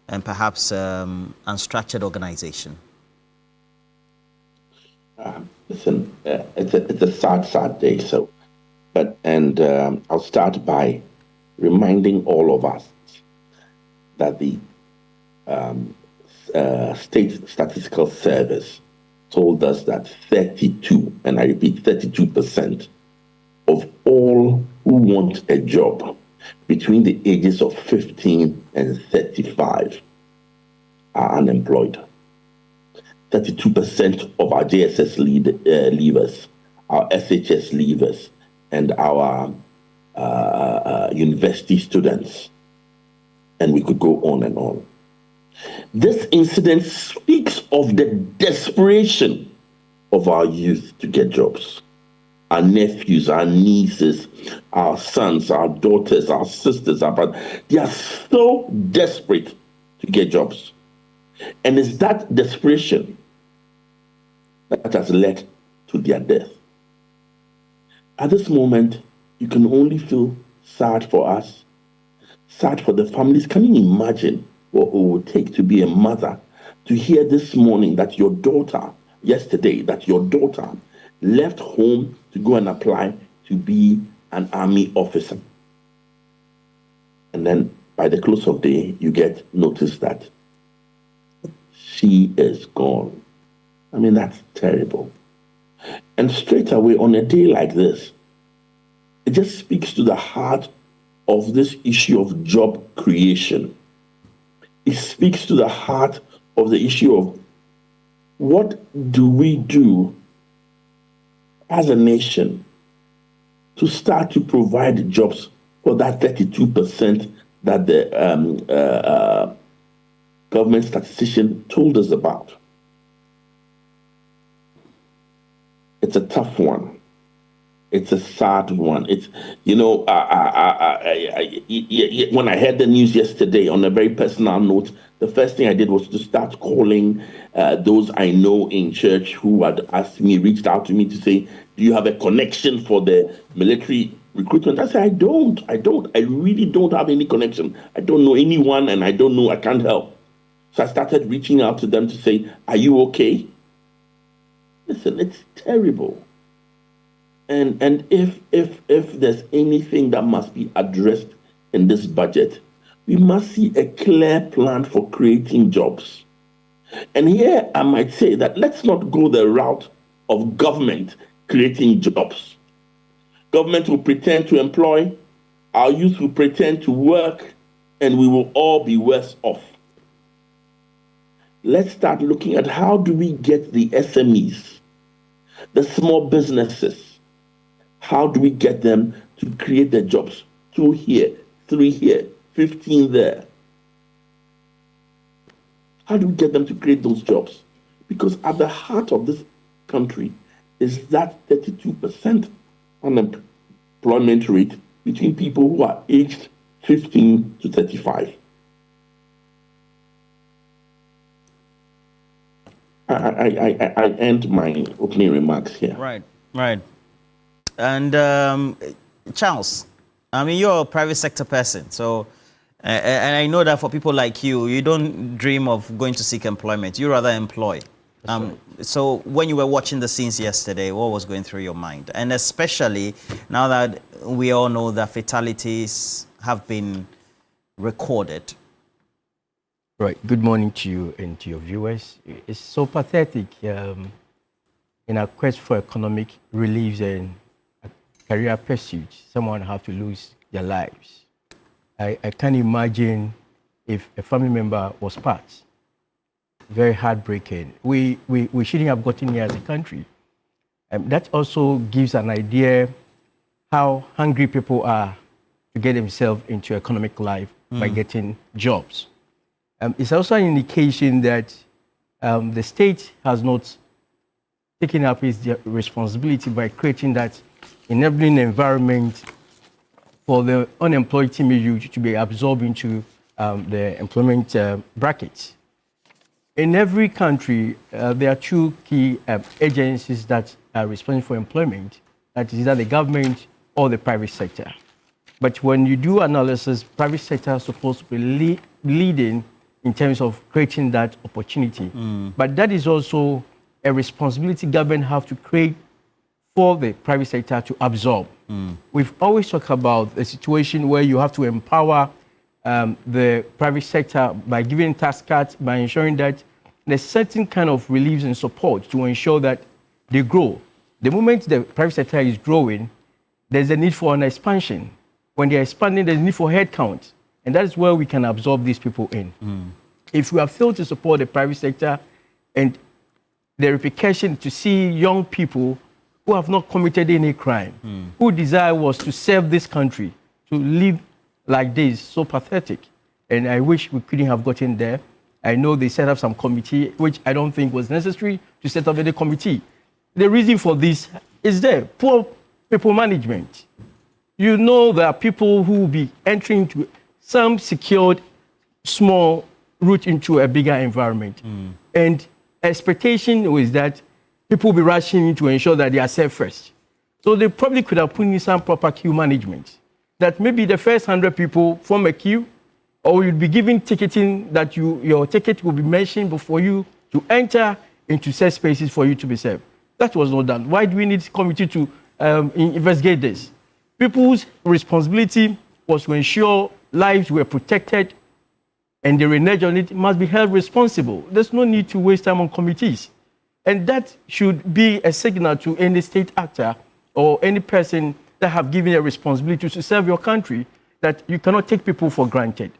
and perhaps unstructured organization. Listen, it's a sad day. So, I'll start by reminding all of us that the State Statistical Service told us that 32, and I repeat 32% of all who want a job between the ages of 15 and 35 are unemployed. 32% of our JSS leavers, our SHS leavers, and our university students, and we could go on and on. This incident speaks of the desperation of our youth to get jobs. Our nephews, our nieces, our sons, our daughters, our sisters, our brothers, they are so desperate to get jobs. And it's that desperation that has led to their death. At this moment, you can only feel sad for us, sad for the families. Can you imagine what it would take to be a mother to hear this morning that your daughter, yesterday, that your daughter left home to go and apply to be an army officer? And then by the close of day, you get notice that she is gone. I mean, that's terrible. And straight away on a day like this, it just speaks to the heart of this issue of job creation. It speaks to the heart of the issue of what do we do as a nation to start to provide jobs for that 32% that the government statistician told us about. It's a tough one. It's a sad one. It's, you know, when I heard the news yesterday, on a very personal note, the first thing I did was to start calling those I know in church who had asked me, reached out to me to say, do you have a connection for the military recruitment? I said, I don't. I really don't have any connection. I don't know anyone, and I don't know, I can't help. So I started reaching out to them to say, are you okay? Listen, it's terrible. And if there's anything that must be addressed in this budget, we must see a clear plan for creating jobs. And here I might say that let's not go the route of government creating jobs. Government will pretend to employ, our youth will pretend to work, and we will all be worse off. Let's start looking at how do we get the SMEs, the small businesses, how do we get them to create their jobs? 2 here, 3 here, 15 there. How do we get them to create those jobs? Because at the heart of this country is that 32% unemployment rate between people who are aged 15 to 35. I end my opening remarks here. Right. And Charles, I mean, you're a private sector person, so and I know that for people like you, you don't dream of going to seek employment. You rather employ. Right. So when you were watching the scenes yesterday, what was going through your mind? And especially now that we all know that fatalities have been recorded. Right. Good morning to you and to your viewers. It's so pathetic in a quest for economic relief and career pursuit, someone have to lose their lives. I can't imagine if a family member was part. Very heartbreaking. We shouldn't have gotten here as a country. That also gives an idea how hungry people are to get themselves into economic life by getting jobs. It's also an indication that the state has not taken up its responsibility by creating that enabling environment for the unemployed youth to be absorbed into the employment brackets. In every country, there are two key agencies that are responsible for employment. That is either the government or the private sector. But when you do analysis, private sector is supposed to be leading in terms of creating that opportunity. But that is also a responsibility government have to create for the private sector to absorb. We've always talked about a situation where you have to empower the private sector by giving tax cuts, by ensuring that there's certain kind of reliefs and support to ensure that they grow. The moment the private sector is growing, there's a need for an expansion. When they're expanding, there's a need for headcount. And that is where we can absorb these people in. If we have failed to support the private sector and the repercussion to see young people who have not committed any crime, whose desire was to serve this country, to live like this, so pathetic. And I wish we couldn't have gotten there. I know they set up some committee, which I don't think was necessary to set up any committee. The reason for this is there, poor people management. You know there are people who will be entering into some secured small route into a bigger environment. And expectation was that people will be rushing in to ensure that they are safe first. So they probably could have put in some proper queue management. That maybe the first 100 people form a queue, or you'll be given ticketing that your ticket will be mentioned before you to enter into safe spaces for you to be served. That was not done. Why do we need committee to investigate this? People's responsibility was to ensure lives were protected and the reneged on it must be held responsible. There's no need to waste time on committees. And that should be a signal to any state actor or any person that have given a responsibility to serve your country that you cannot take people for granted.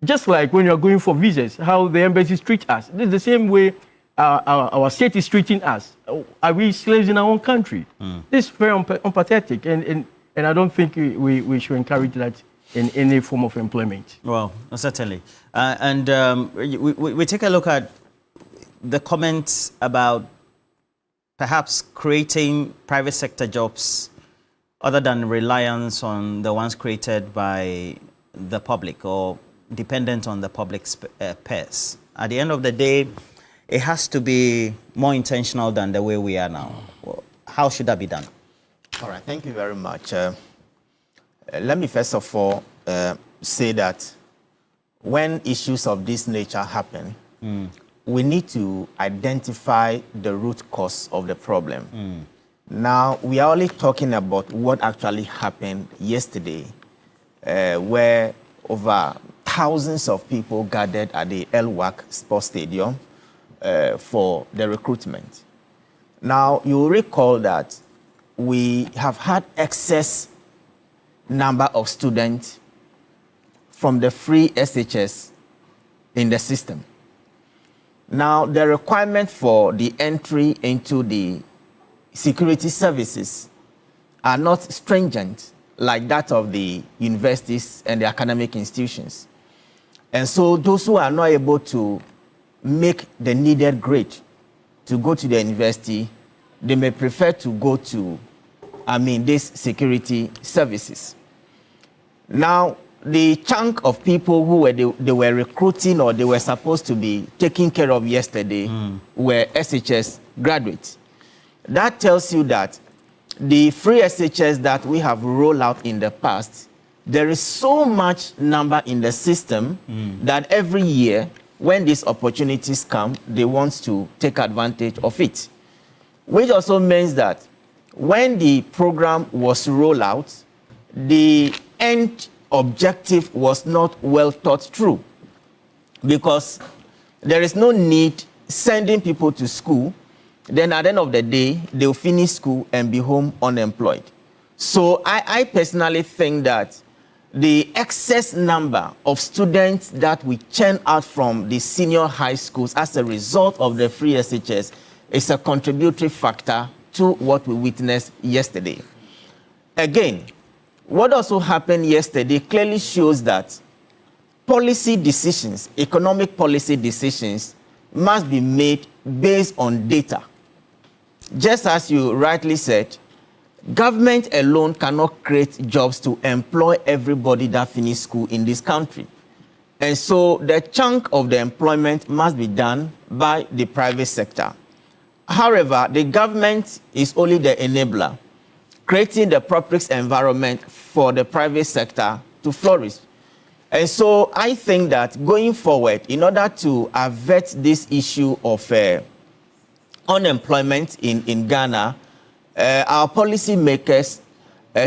Just like when you're going for visas, how the embassies treat us. This is the same way our state is treating us. Are we slaves in our own country? This is very unpathetic, and I don't think we should encourage that in any form of employment. Well, certainly. We take a look at the comments about perhaps creating private sector jobs other than reliance on the ones created by the public or dependent on the public's purse. At the end of the day, it has to be more intentional than the way we are now. How should that be done? All right, thank you very much. Let me first of all say that when issues of this nature happen, we need to identify the root cause of the problem. Now, we are only talking about what actually happened yesterday, where over thousands of people gathered at the LWAC Sports Stadium for the recruitment. Now, you will recall that we have had excess number of students from the free SHS in the system. Now, the requirement for the entry into the security services are not stringent like that of the universities and the academic institutions. And so those who are not able to make the needed grade to go to the university, they may prefer to go to, these security services. Now, the chunk of people who they were recruiting or they were supposed to be taking care of yesterday were SHS graduates. That tells you that the free SHS that we have rolled out in the past, there is so much number in the system that every year, when these opportunities come, they want to take advantage of it. Which also means that when the program was rolled out, the end objective was not well thought through, because there is no need sending people to school, then at the end of the day, they'll finish school and be home unemployed. So I personally think that the excess number of students that we churn out from the senior high schools as a result of the free SHS is a contributory factor to what we witnessed yesterday. Again, what also happened yesterday clearly shows that policy decisions, economic policy decisions, must be made based on data. Just as you rightly said, government alone cannot create jobs to employ everybody that finished school in this country. And so the chunk of the employment must be done by the private sector. However, the government is only the enabler, creating the appropriate environment for the private sector to flourish. And so I think that going forward, in order to avert this issue of unemployment in Ghana, our policymakers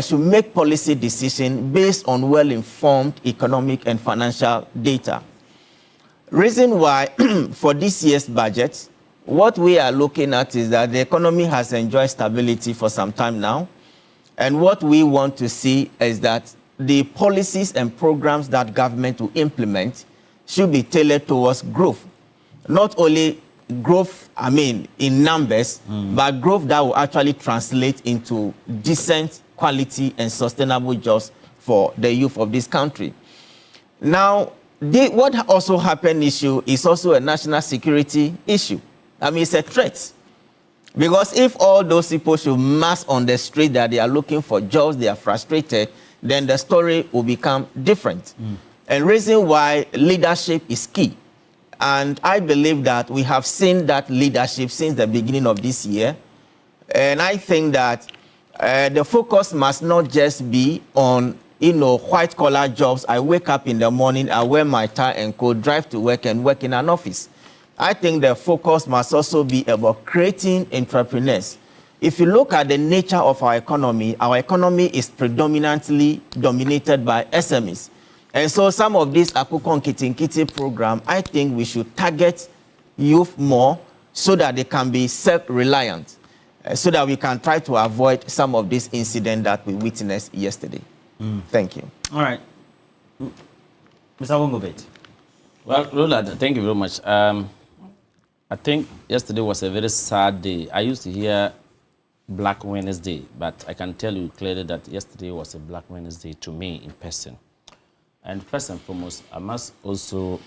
should make policy decisions based on well-informed economic and financial data. Reason why, for this year's budget, what we are looking at is that the economy has enjoyed stability for some time now. And what we want to see is that the policies and programs that government will implement should be tailored towards growth. Not only growth, in numbers, but growth that will actually translate into decent, quality, and sustainable jobs for the youth of this country. Now, what also happened issue is also a national security issue. It's a threat. Because if all those people should mass on the street that they are looking for jobs, they are frustrated, then the story will become different. And reason why leadership is key. And I believe that we have seen that leadership since the beginning of this year. And I think that the focus must not just be on, white-collar jobs. I wake up in the morning, I wear my tie and coat, drive to work and work in an office. I think the focus must also be about creating entrepreneurs. If you look at the nature of our economy is predominantly dominated by SMEs. And so some of these Akukon Kitinkiti program, I think we should target youth more so that they can be self-reliant, so that we can try to avoid some of these incidents that we witnessed yesterday. Thank you. All right. Mr. Wongobet. Well, Roland, thank you very much. I think yesterday was a very sad day. I used to hear Black Wednesday, but I can tell you clearly that yesterday was a Black Wednesday to me in person. And first and foremost, I must also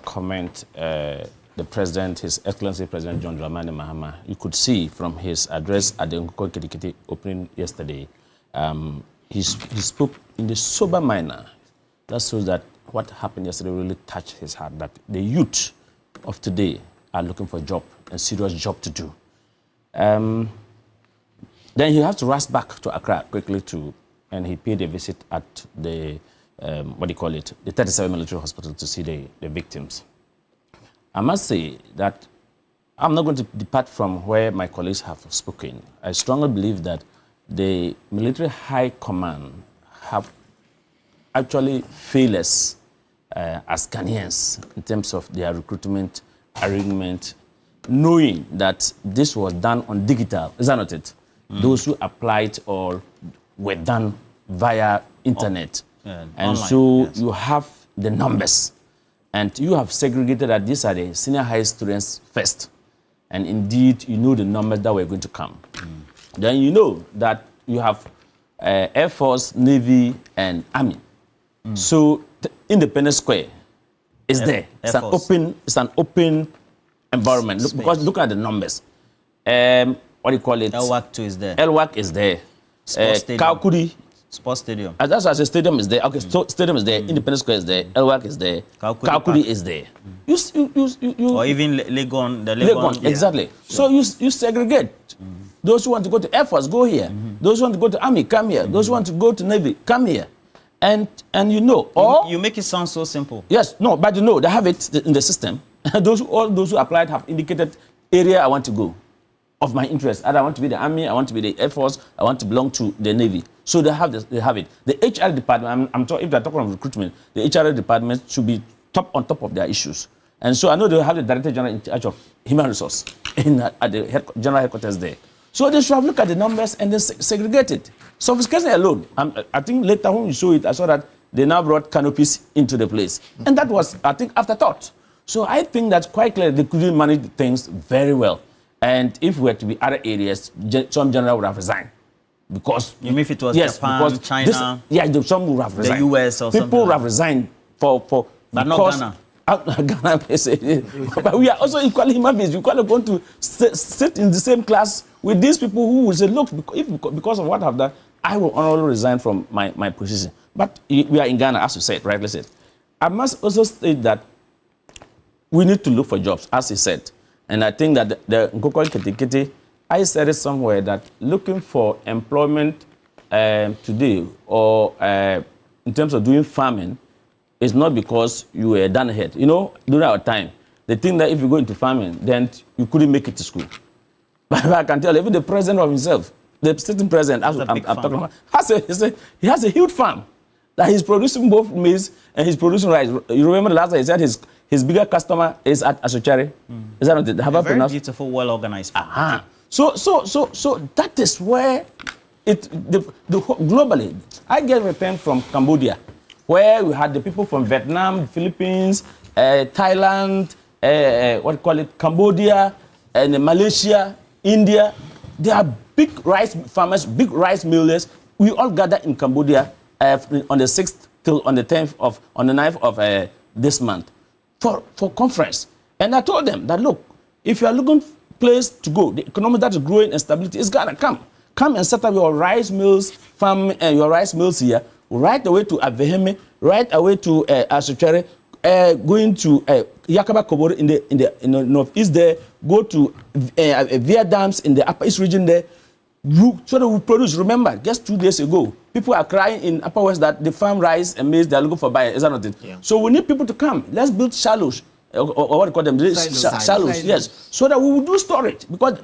comment the President, His Excellency President John Dramani Mahama. You could see from his address at the Nkoko Kitikiti opening yesterday, he spoke in a sober manner. That shows that what happened yesterday really touched his heart, that the youth of today are looking for a job, a serious job to do. Then he has to rush back to Accra quickly and he paid a visit at the, the 37 military hospital to see the victims. I must say that I'm not going to depart from where my colleagues have spoken. I strongly believe that the military high command have actually failed us as Ghanaians in terms of their recruitment arrangement, knowing that this was done on digital, is that not it? Those who applied or were done via internet. And online, so yes. You have the numbers and you have segregated that these are the senior high students first. And indeed, you know the numbers that were going to come. Then you know that you have Air Force, Navy, and Army. So Independence Square is there. It's an open environment. Because look at the numbers. What do you call it? LWAC 2 is there. LWAC is there. Sports Stadium. Kaukuri. Sports Stadium. That's why I say stadium is there. Okay, so stadium is there. Independence Square is there. LWAC is there. Kaukuri is there. You or even Legon. The Legon. Yeah. Exactly. So you segregate. Those who want to go to Air Force, go here. Those who want to go to Army, come here. Those who want to go to Navy, come here. And you know, or you make it sound so simple. Yes, no, but you know, they have it in the system. All those who applied have indicated area I want to go, of my interest. Either I want to be the Army, I want to be the Air Force, I want to belong to the Navy. So they have it. The HR department, I'm talking, if they're talking about recruitment, the HR department should be on top of their issues. And so I know they have the Director General in charge of human resource at the general headquarters there. So they should have looked at the numbers and then segregate it. Sophistication alone. I think later when we saw it, I saw that they now brought canopies into the place. And that was, I think, afterthought. So I think that quite clearly they couldn't manage things very well. And if we were to be other areas, some general would have resigned. Because you mean if it was Japan, because China, some would have resigned. The US or something. People would have resigned for but not Ghana. Ghana, but we are also equally human beings. We are going to sit in the same class with these people who will say, look, because of what I've done, I will honorably resign from my position. But we are in Ghana, as you said, rightly said. I must also state that we need to look for jobs, as he said. And I think that the Nkoko Kitikiti, I said it somewhere that looking for employment today or in terms of doing farming is not because you were done ahead. You know, during our time, they think that if you go into farming, then you couldn't make it to school. But I can tell you, even the president of himself, the sitting president, I'm talking about, he has a huge farm that he's producing both maize and he's producing rice. You remember the last time he said his bigger customer is at Asochari. Is that not it? Have I pronounced? Very beautiful, well-organized farm. Aha. So that is where globally, I get return from Cambodia, where we had the people from Vietnam, Philippines, Thailand, Cambodia, and Malaysia, India. They are big rice farmers, big rice millers. We all gather in Cambodia on the 6th till on the 9th of this month for conference. And I told them that, look, if you are looking place to go, the economy that is growing and stability is gonna come and set up your rice mills, your rice mills here, right away to Aveheme, right away to Asochare, going to Yakaba Koboro in the northeast there, go to Via Dams in the Upper East region there, so that we produce. Remember, just 2 days ago, people are crying in Upper West that they farm rice and maize, they're looking for buyers. Is that not it? Yeah. So we need people to come. Let's build shallows. Or what do you call them? Shallows, yes. So that we will do storage. Because,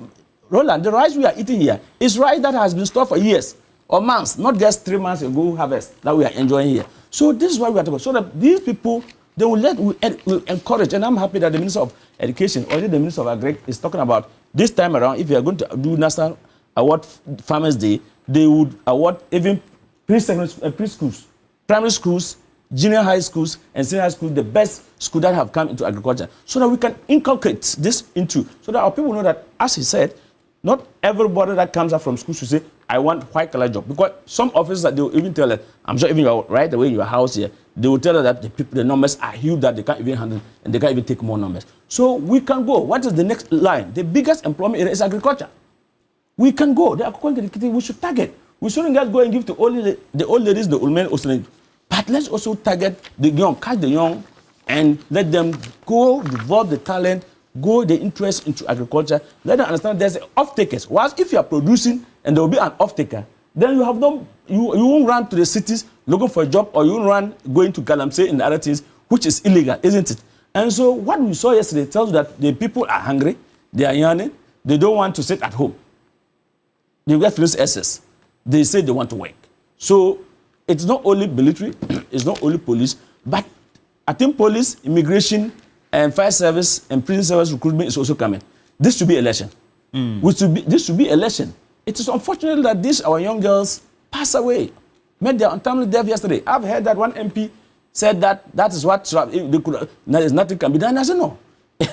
Roland, the rice we are eating here is rice that has been stored for years or months, not just 3 months ago harvest that we are enjoying here. So this is why we are talking. So that these people, they will encourage, and I'm happy that the Minister of Education, or the Minister of Agri, is talking about this time around, if you are going to do National Award Farmers Day, they would award even preschools, primary schools, junior high schools and senior high schools, the best schools that have come into agriculture, so that we can inculcate this into, so that our people know that, as he said, not everybody that comes out from school should say, I want white collar job. Because some officers that they will even tell us, I'm sure even right away in your house here, they will tell us that the numbers are huge that they can't even handle and they can't even take more numbers. So we can go. What is the next line? The biggest employment area is agriculture. We can go. We should target. We shouldn't just go and give to only the old ladies, the old men, but let's also target the young, catch the young, and let them go develop the talent, go the interest into agriculture. Let them understand there's off-takers. Whilst if you are producing and there will be an off-taker, then you have no, you won't run to the cities looking for a job, or you won't run going to Galamsey and other things, which is illegal, isn't it? And so what we saw yesterday tells you that the people are hungry, they are yearning, they don't want to sit at home. They get feelings excess. They say they want to work. So it's not only military, it's not only police, but I think police, immigration, and fire service and prison service recruitment is also coming. This should be election. This should be election. It is unfortunate that these our young girls pass away, made their untimely death yesterday. I've heard that one MP said that is what they could. There's nothing can be done. I said no.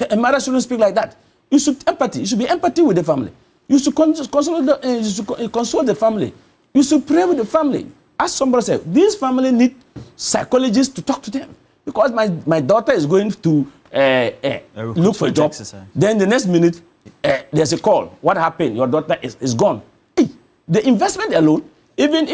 A mother shouldn't speak like that. You should empathy. You should be empathy with the family. You should console the family. You should pray with the family. As somebody said, these families need psychologists to talk to them. Because my daughter is going to look for a job. Exercise. Then the next minute, there's a call. What happened? Your daughter is gone. Hey, the investment alone, even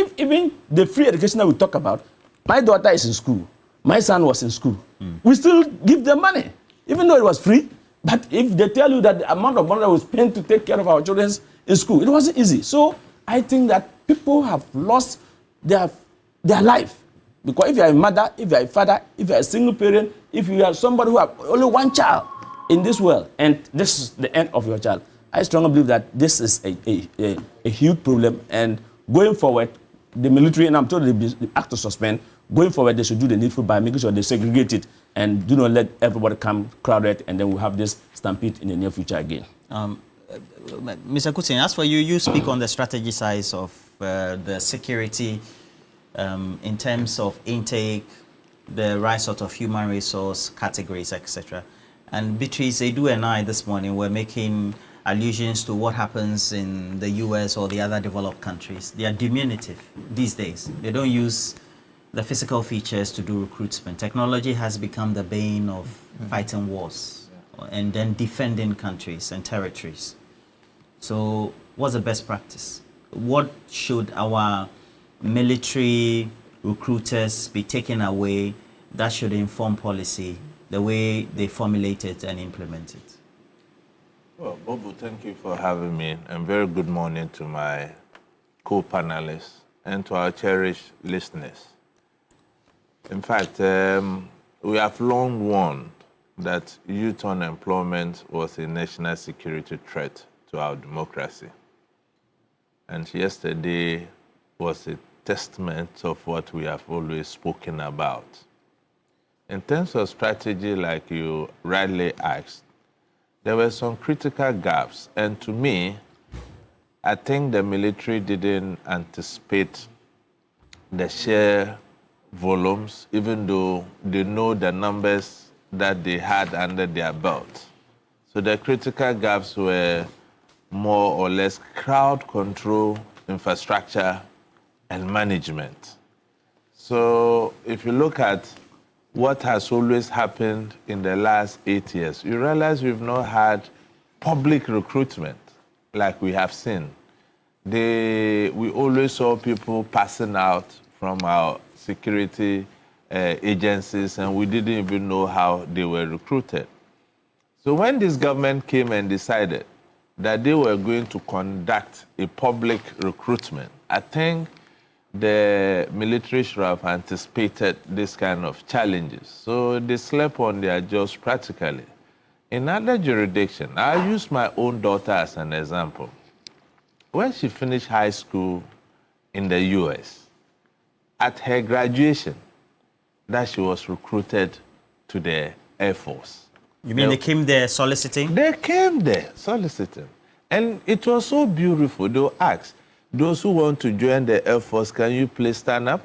the free education that we talk about, my daughter is in school. My son was in school. We still give them money, even though it was free. But if they tell you that the amount of money that we spend to take care of our children in school, it wasn't easy. So I think that people have lost their life. Because if you are a mother, if you are a father, if you are a single parent, if you are somebody who has only one child in this world, and this is the end of your child, I strongly believe that this is a huge problem. And going forward, the military, and I'm told the act to suspend, going forward, they should do the needful by making sure they segregate it and do not let everybody come crowded, and then we'll have this stampede in the near future again. Mr. Kutin, as for you, you speak on the strategy side of the security in terms of intake, the right sort of human resource categories, etc. And Beatrice Edu and I this morning were making allusions to what happens in the US or the other developed countries. They are diminutive these days. They don't use the physical features to do recruitment. Technology has become the bane of fighting wars and then defending countries and territories. So what's the best practice? What should our military recruiters be taken away that should inform policy, the way they formulate it and implement it? Well, Bobo, thank you for having me, and very good morning to my co-panelists and to our cherished listeners. In fact, we have long warned that youth unemployment was a national security threat to our democracy. And yesterday was a testament of what we have always spoken about. In terms of strategy, like you rightly asked, there were some critical gaps. And to me, I think the military didn't anticipate the sheer volumes, even though they know the numbers that they had under their belt. So the critical gaps were more or less crowd control, infrastructure, and management. So if you look at what has always happened in the last 8 years, you realize we've not had public recruitment like we have seen. We always saw people passing out from our security agencies, and we didn't even know how they were recruited. So when this government came and decided that they were going to conduct a public recruitment, I think the military should have anticipated this kind of challenges. So they slept on their jaws practically. In other jurisdictions, I use my own daughter as an example. When she finished high school in the US, at her graduation, that she was recruited to the Air Force. You mean they came there soliciting? They came there soliciting. And it was so beautiful. They asked, those who want to join the Air Force, can you please stand up?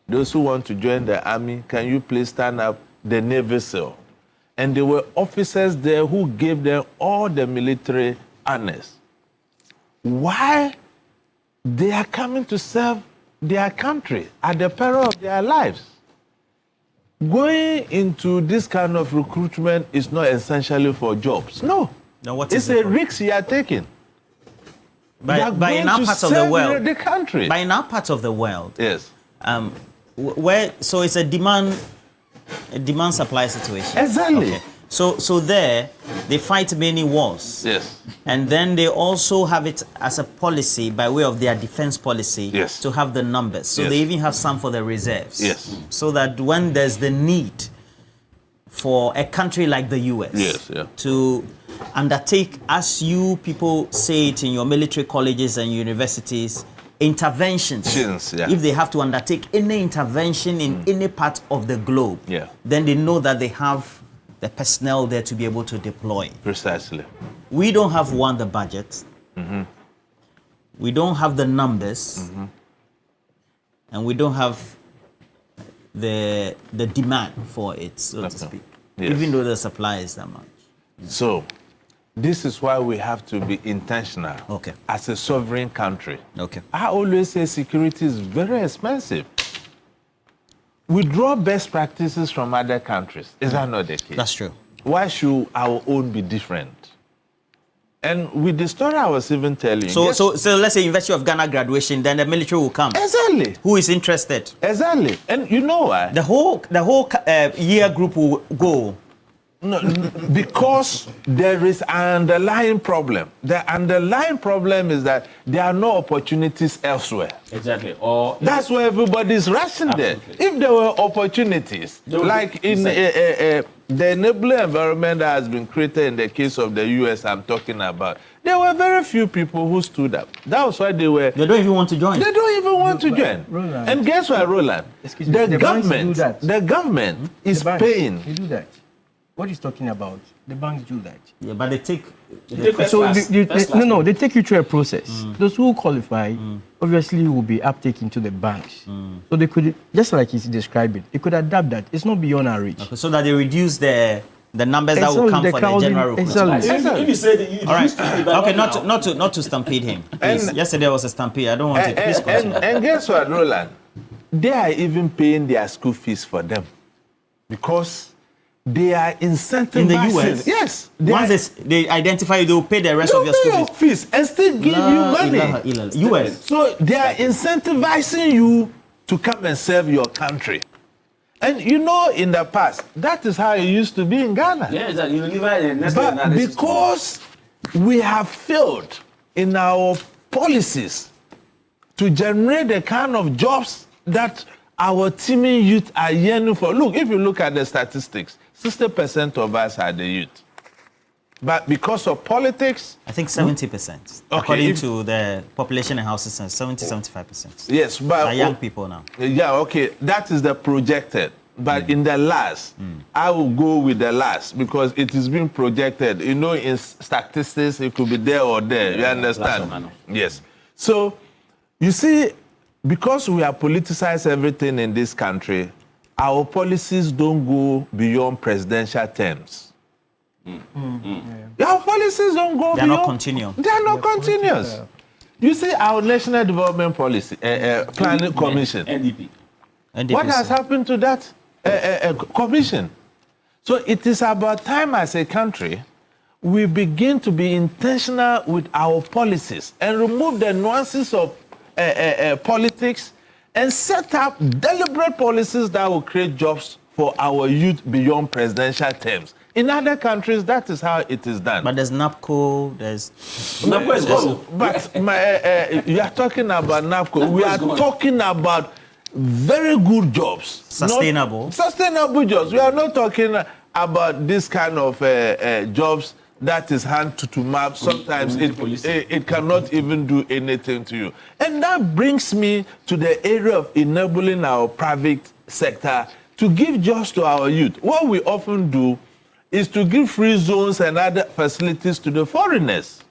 Those who want to join the Army, can you please stand up? The Navy SEAL. And there were officers there who gave them all the military honors. Why? They are coming to serve their country at the peril of their lives. Going into this kind of recruitment is not essentially for jobs. No. Now what it's is it a risk you are taking. By in our parts of the world, the country. By in our parts of the world, yes. So it's a demand supply situation. Exactly. Okay. So there they fight many wars. Yes. And then they also have it as a policy by way of their defense policy. Yes. To have the numbers. So yes. they even have some for the reserves. Yes. So that when there's the need for a country like the US yes, yeah. to undertake, as you people say it in your military colleges and universities, interventions. Yeah. If they have to undertake any intervention in any part of the globe, yeah. then they know that they have the personnel there to be able to deploy. Precisely. We don't have the budget. Mm-hmm. We don't have the numbers. Mm-hmm. And we don't have the demand for it, so to speak. Yes. Even though the supply is that much. So, this is why we have to be intentional as a sovereign country. Okay. I always say security is very expensive. We draw best practices from other countries. Is that not the case? That's true. Why should our own be different? And with the story I was even telling so let's say University of Ghana graduation, then the military will come. Exactly. Who is interested? Exactly. And you know why? The whole year group will go. No, because there is an underlying problem. The underlying problem is that there are no opportunities elsewhere. Exactly. Or that's why everybody's rushing there. If there were opportunities, like in the enabling environment that has been created in the case of the US I'm talking about, there were very few people who stood up. That was why they don't even want to join. They don't even want to join. Roland, and guess what, Roland? The government is paying. They do that. What he's talking about, the banks do that. Yeah, but they take... They take you through a process. Those who qualify, obviously, will be uptaken to the banks. So they could, just like he's describing, they could adapt that. It's not beyond our reach. Okay, so that they reduce the The numbers that will come for the general recruitment. If you say that you all right. stupid, Okay, not to stampede him. Please. Yesterday was a stampede. I don't want it. Please continue. And guess what, Roland? They are even paying their school fees for them because they are incentivizing. In the US? Yes. Once they identify you, they will pay the rest of your school fees and still give you money. US. So they are incentivizing you to come and serve your country. And you know, in the past, that is how it used to be in Ghana. Yes, that but because we have failed in our policies to generate the kind of jobs that our teeming youth are yearning for. Look, if you look at the statistics, 60% of us are the youth. But because of politics... I think 70%. According to the population and housing census, 70-75%. Yes, but... are young people now. Yeah, okay. That is the projected. But in the last, I will go with the last because it is being projected. You know, in statistics, it could be there or there. You understand? Yes. So, you see, because we have politicized everything in this country, our policies don't go beyond presidential terms. Our policies don't go beyond... They're not continuous. They are not continuous. You see, our National Development Policy, Planning Commission. NDP. What has happened to that commission? So it is about time as a country we begin to be intentional with our policies and remove the nuances of politics and set up deliberate policies that will create jobs for our youth beyond presidential terms. In other countries, that is how it is done. But there's NAPCO, there's... NAPCO is good. But you are talking about NAPCO. We are talking about very good jobs. Sustainable. Sustainable jobs. We are not talking about this kind of jobs that is hand to mouth. Sometimes it cannot even do anything to you. And that brings me to the area of enabling our private sector to give jobs to our youth. What we often do is to give free zones and other facilities to the foreigners.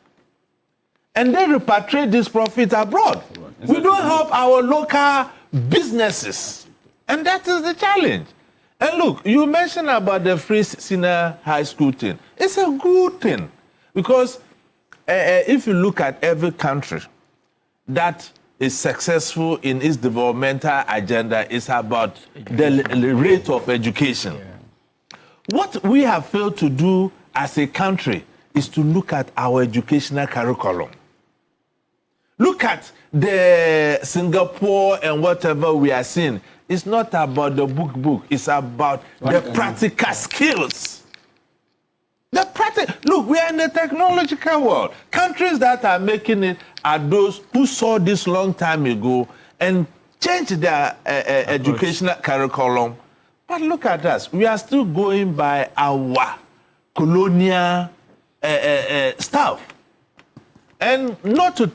And they repatriate this profit abroad. We don't help our local businesses. And that is the challenge. And look, you mentioned about the free senior high school thing. It's a good thing. Because if you look at every country that is successful in its developmental agenda, it's about the rate of education. What we have failed to do as a country is to look at our educational curriculum. Look at the Singapore and whatever we are seeing. It's not about the book. It's about the practical skills. Look, we are in the technological world. Countries that are making it are those who saw this long time ago and changed their educational curriculum. But look at us. We are still going by our colonial stuff. And not to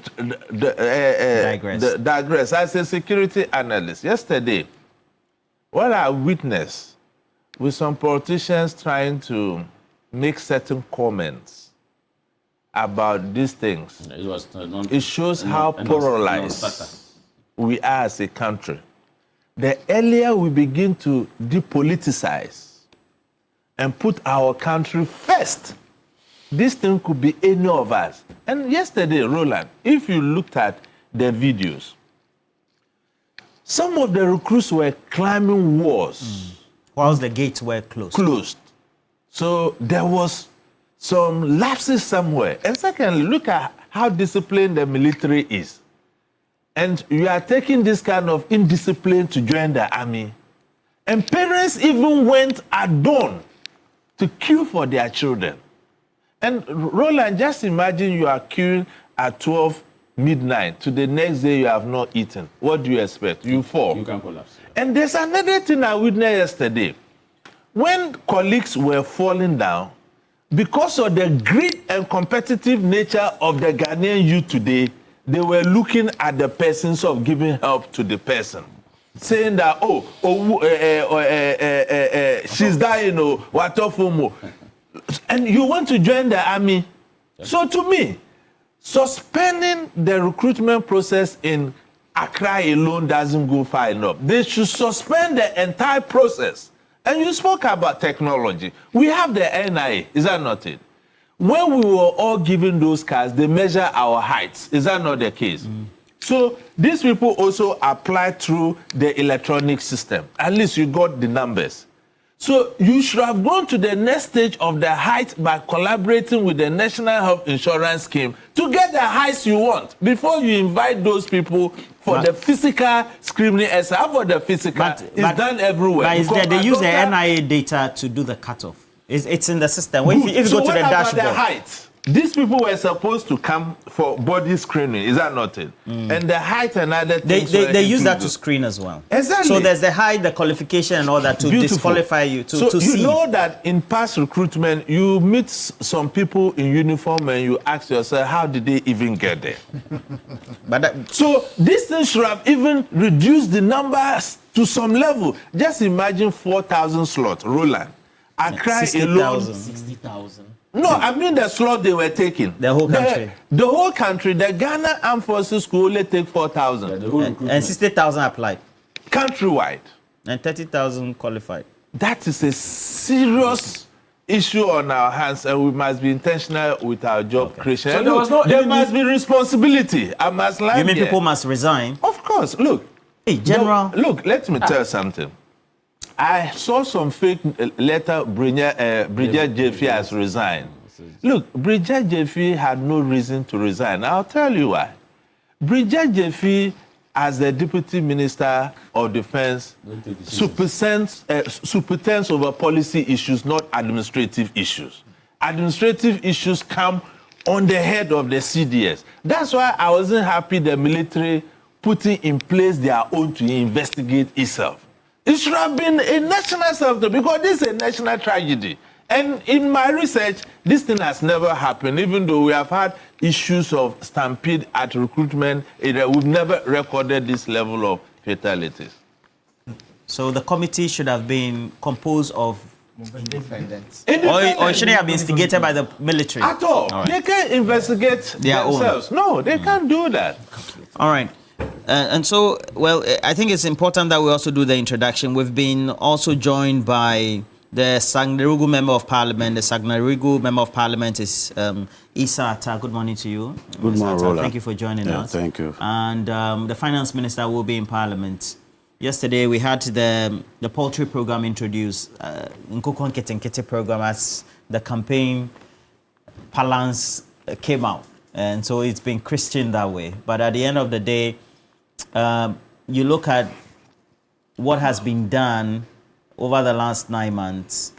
digress, as a security analyst, yesterday, what I witnessed with some politicians trying to make certain comments about these things, it shows how polarized we are as a country. The earlier we begin to depoliticize and put our country first, this thing could be any of us. And yesterday, Roland, if you looked at the videos, some of the recruits were climbing walls. Whilst the gates were closed. So there was some lapses somewhere. And secondly, look at how disciplined the military is. And you are taking this kind of indiscipline to join the army. And parents even went at dawn to queue for their children. And Roland, just imagine you are queuing at 12 midnight. To the next day you have not eaten. What do you expect? You fall. You can collapse. And there's another thing I witnessed yesterday. When colleagues were falling down, because of the greed and competitive nature of the Ghanaian youth today, they were looking at the persons of giving help to the person. Saying that, she's dying, watofumo. And you want to join the army. So to me, suspending the recruitment process in Accra alone doesn't go far enough. They should suspend the entire process And you spoke about technology. We have the NIA, is that not it? When we were all given those cards, they measure our heights. Is that not the case? So these people also apply through the electronic system. At least you got the numbers. So you should have gone to the next stage of the height by collaborating with the National Health Insurance Scheme to get the heights you want before you invite those people for the physical screening exam. For the physical, it's done everywhere. But they use the NIA data to do the cutoff. It's in the system. If you go to the dashboard. The height? These people were supposed to come for body screening, is that not it? And the height and other things. They use that to screen as well. Exactly. So there's the height, the qualification, and all that to disqualify you. To you see. know that in past recruitment, you meet some people in uniform and you ask yourself, how did they even get there? So this thing should have even reduced the numbers to some level. Just imagine 4,000 slots, Roland. Accra alone. 60,000. No, I mean the slot they were taking. The whole country. The whole country. The Ghana Armed Forces could only take 4,000. And 60,000 applied. Countrywide. And 30,000 qualified. That is a serious issue on our hands, and we must be intentional with our job creation. So there must be responsibility. I must lie. You mean people must resign? Of course. Look. Hey, General. Look, let me tell you something. I saw some fake letter Bridget Jeffy has resigned. Look, Bridget Jeffy had no reason to resign. I'll tell you why. Bridget Jeffy, as the Deputy Minister of Defense, superintends over policy issues, not administrative issues. Administrative issues come on the head of the CDS. That's why I wasn't happy the military putting in place their own to investigate itself. It should have been a national something because this is a national tragedy. And in my research, this thing has never happened, even though we have had issues of stampede at recruitment. We've never recorded this level of fatalities. So the committee should have been composed of independents. Or should they have been instigated by the military? At all. Right. They can't investigate themselves. No, they can't do that. All right. And so, well, I think it's important that we also do the introduction. We've been also joined by the Sagnarigu Member of Parliament. The Sagnarigu Member of Parliament is Isa Atta. Good morning to you. Good morning, Roland. Thank you for joining us. Thank you. And the Finance Minister will be in Parliament. Yesterday, we had the poultry program introduced, Nkukon Ketenkete program, as the campaign balance came out. And so it's been Christian that way. But at the end of the day, you look at what has been done over the last 9 months.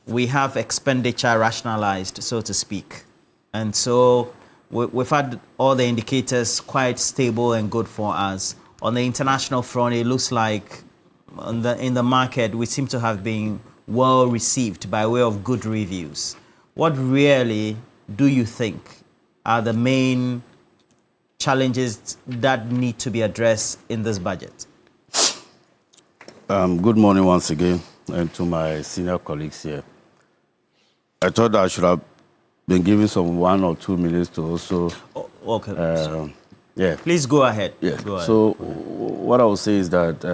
We have expenditure rationalized, so to speak. And so we've had all the indicators quite stable and good for us. On the international front, it looks like in the market, we seem to have been well received by way of good reviews. What really do you think are the main challenges that need to be addressed in this budget? Good morning once again, and to my senior colleagues here. I thought I should have been given some 1 or 2 minutes to also... okay. Yeah. Please go ahead. Yeah. Go ahead. So what I will say is that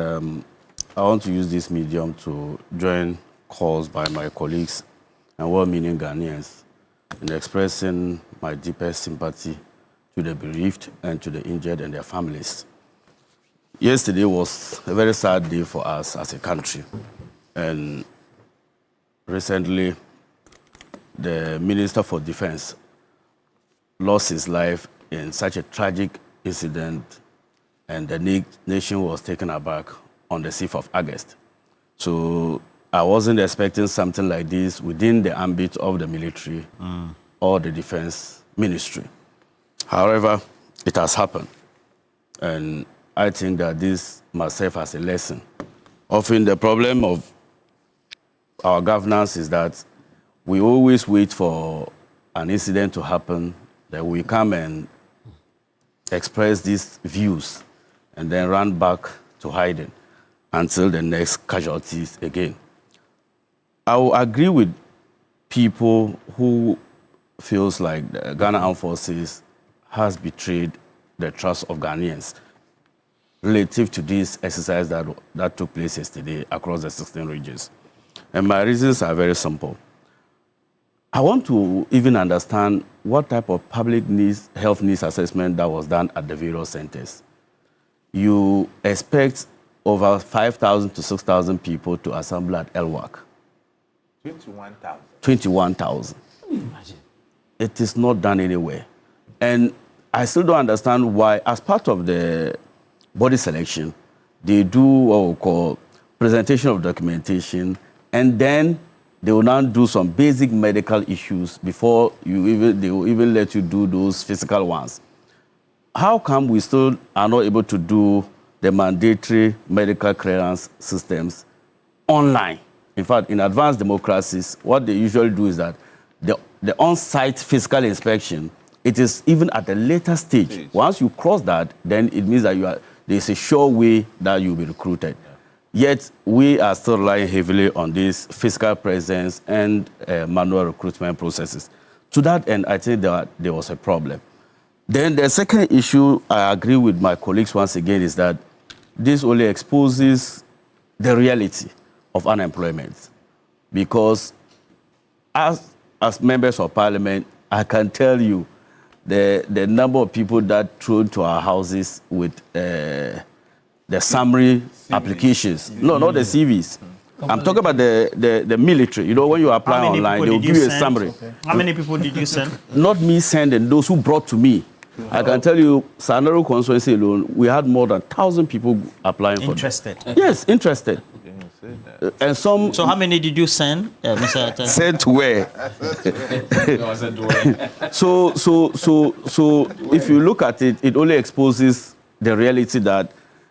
I want to use this medium to join calls by my colleagues and well-meaning Ghanaians in expressing my deepest sympathy to the bereaved and to the injured and their families. Yesterday was a very sad day for us as a country. And recently, the Minister for Defense lost his life in such a tragic incident, and the nation was taken aback on the 6th of August. So I wasn't expecting something like this within the ambit of the military or the defense ministry. However, it has happened. And I think that this must serve as a lesson. Often the problem of our governance is that we always wait for an incident to happen, that we come and express these views and then run back to hiding until the next casualties again. I will agree with people who feels like the Ghana Armed Forces has betrayed the trust of Ghanaians relative to this exercise that took place yesterday across the 16 regions. And my reasons are very simple. I want to even understand what type of public needs, health needs assessment that was done at the various centers. You expect over 5,000 to 6,000 people to assemble at LWAC. 21,000. 21,000. Imagine. It is not done anywhere. And I still don't understand why, as part of the body selection, they do what we call presentation of documentation, and then they will now do some basic medical issues before they will even let you do those physical ones. How come we still are not able to do the mandatory medical clearance systems online? In fact, in advanced democracies, what they usually do is that the on-site physical inspection, it is even at a later stage. Once you cross that, then it means that there's a sure way that you'll be recruited. Yet, we are still relying heavily on this physical presence and manual recruitment processes. To that end, I think that there was a problem. Then the second issue, I agree with my colleagues once again, is that this only exposes the reality of unemployment. Because as members of parliament, I can tell you the number of people that thrown to our houses with the summary applications. No, not the CVs. I'm talking about the military. You know, when you apply online, they will give you a summary. Okay. How many people did you send? Not me sending, those who brought to me. I can tell you, Sanaro constituency alone, we had more than 1,000 people applying for Interested? Yes, interested. And some. So how many did you send, Mr. Atta? Sent to where? So if you look at it, it only exposes the reality that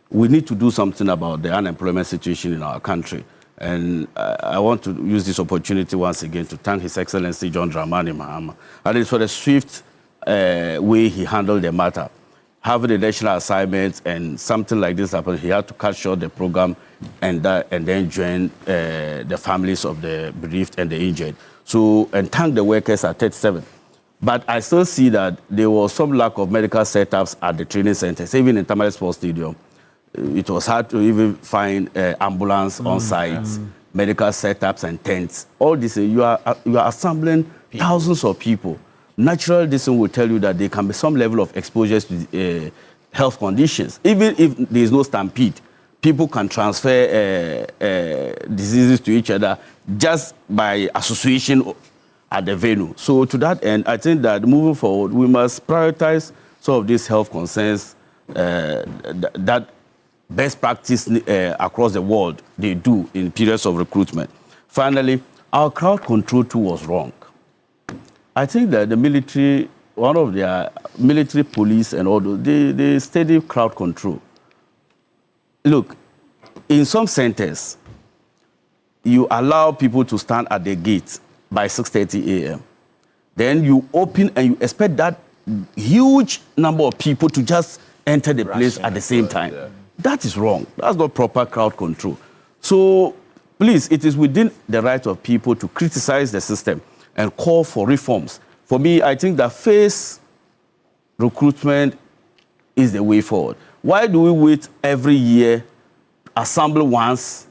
we need to do something about the unemployment situation in our country. And I want to use this opportunity once again to thank His Excellency John Dramani Mahama. And it's for the swift way he handled the matter. Having a national assignment and something like this happened, he had to cut short the program and then join the families of the bereaved and the injured. So, and thank the workers at 37. But I still see that there was some lack of medical setups at the training centers, even in Tamale Sports Stadium. It was hard to even find ambulance on site, medical setups and tents. All this, you are assembling thousands of people. Natural medicine will tell you that there can be some level of exposure to health conditions. Even if there is no stampede, people can transfer diseases to each other just by association at the venue. So to that end, I think that moving forward, we must prioritize some of these health concerns that best practice across the world they do in periods of recruitment. Finally, our crowd control tool was wrong. I think that the military, one of their military police and all those, they steady crowd control. Look, in some centers, you allow people to stand at the gate by 6:30 a.m. Then you open and you expect that huge number of people to just enter the place at the same time. That is wrong. That's not proper crowd control. So please, it is within the right of people to criticize the system and call for reforms. For me, I think that phase recruitment is the way forward. Why do we wait every year, assemble once,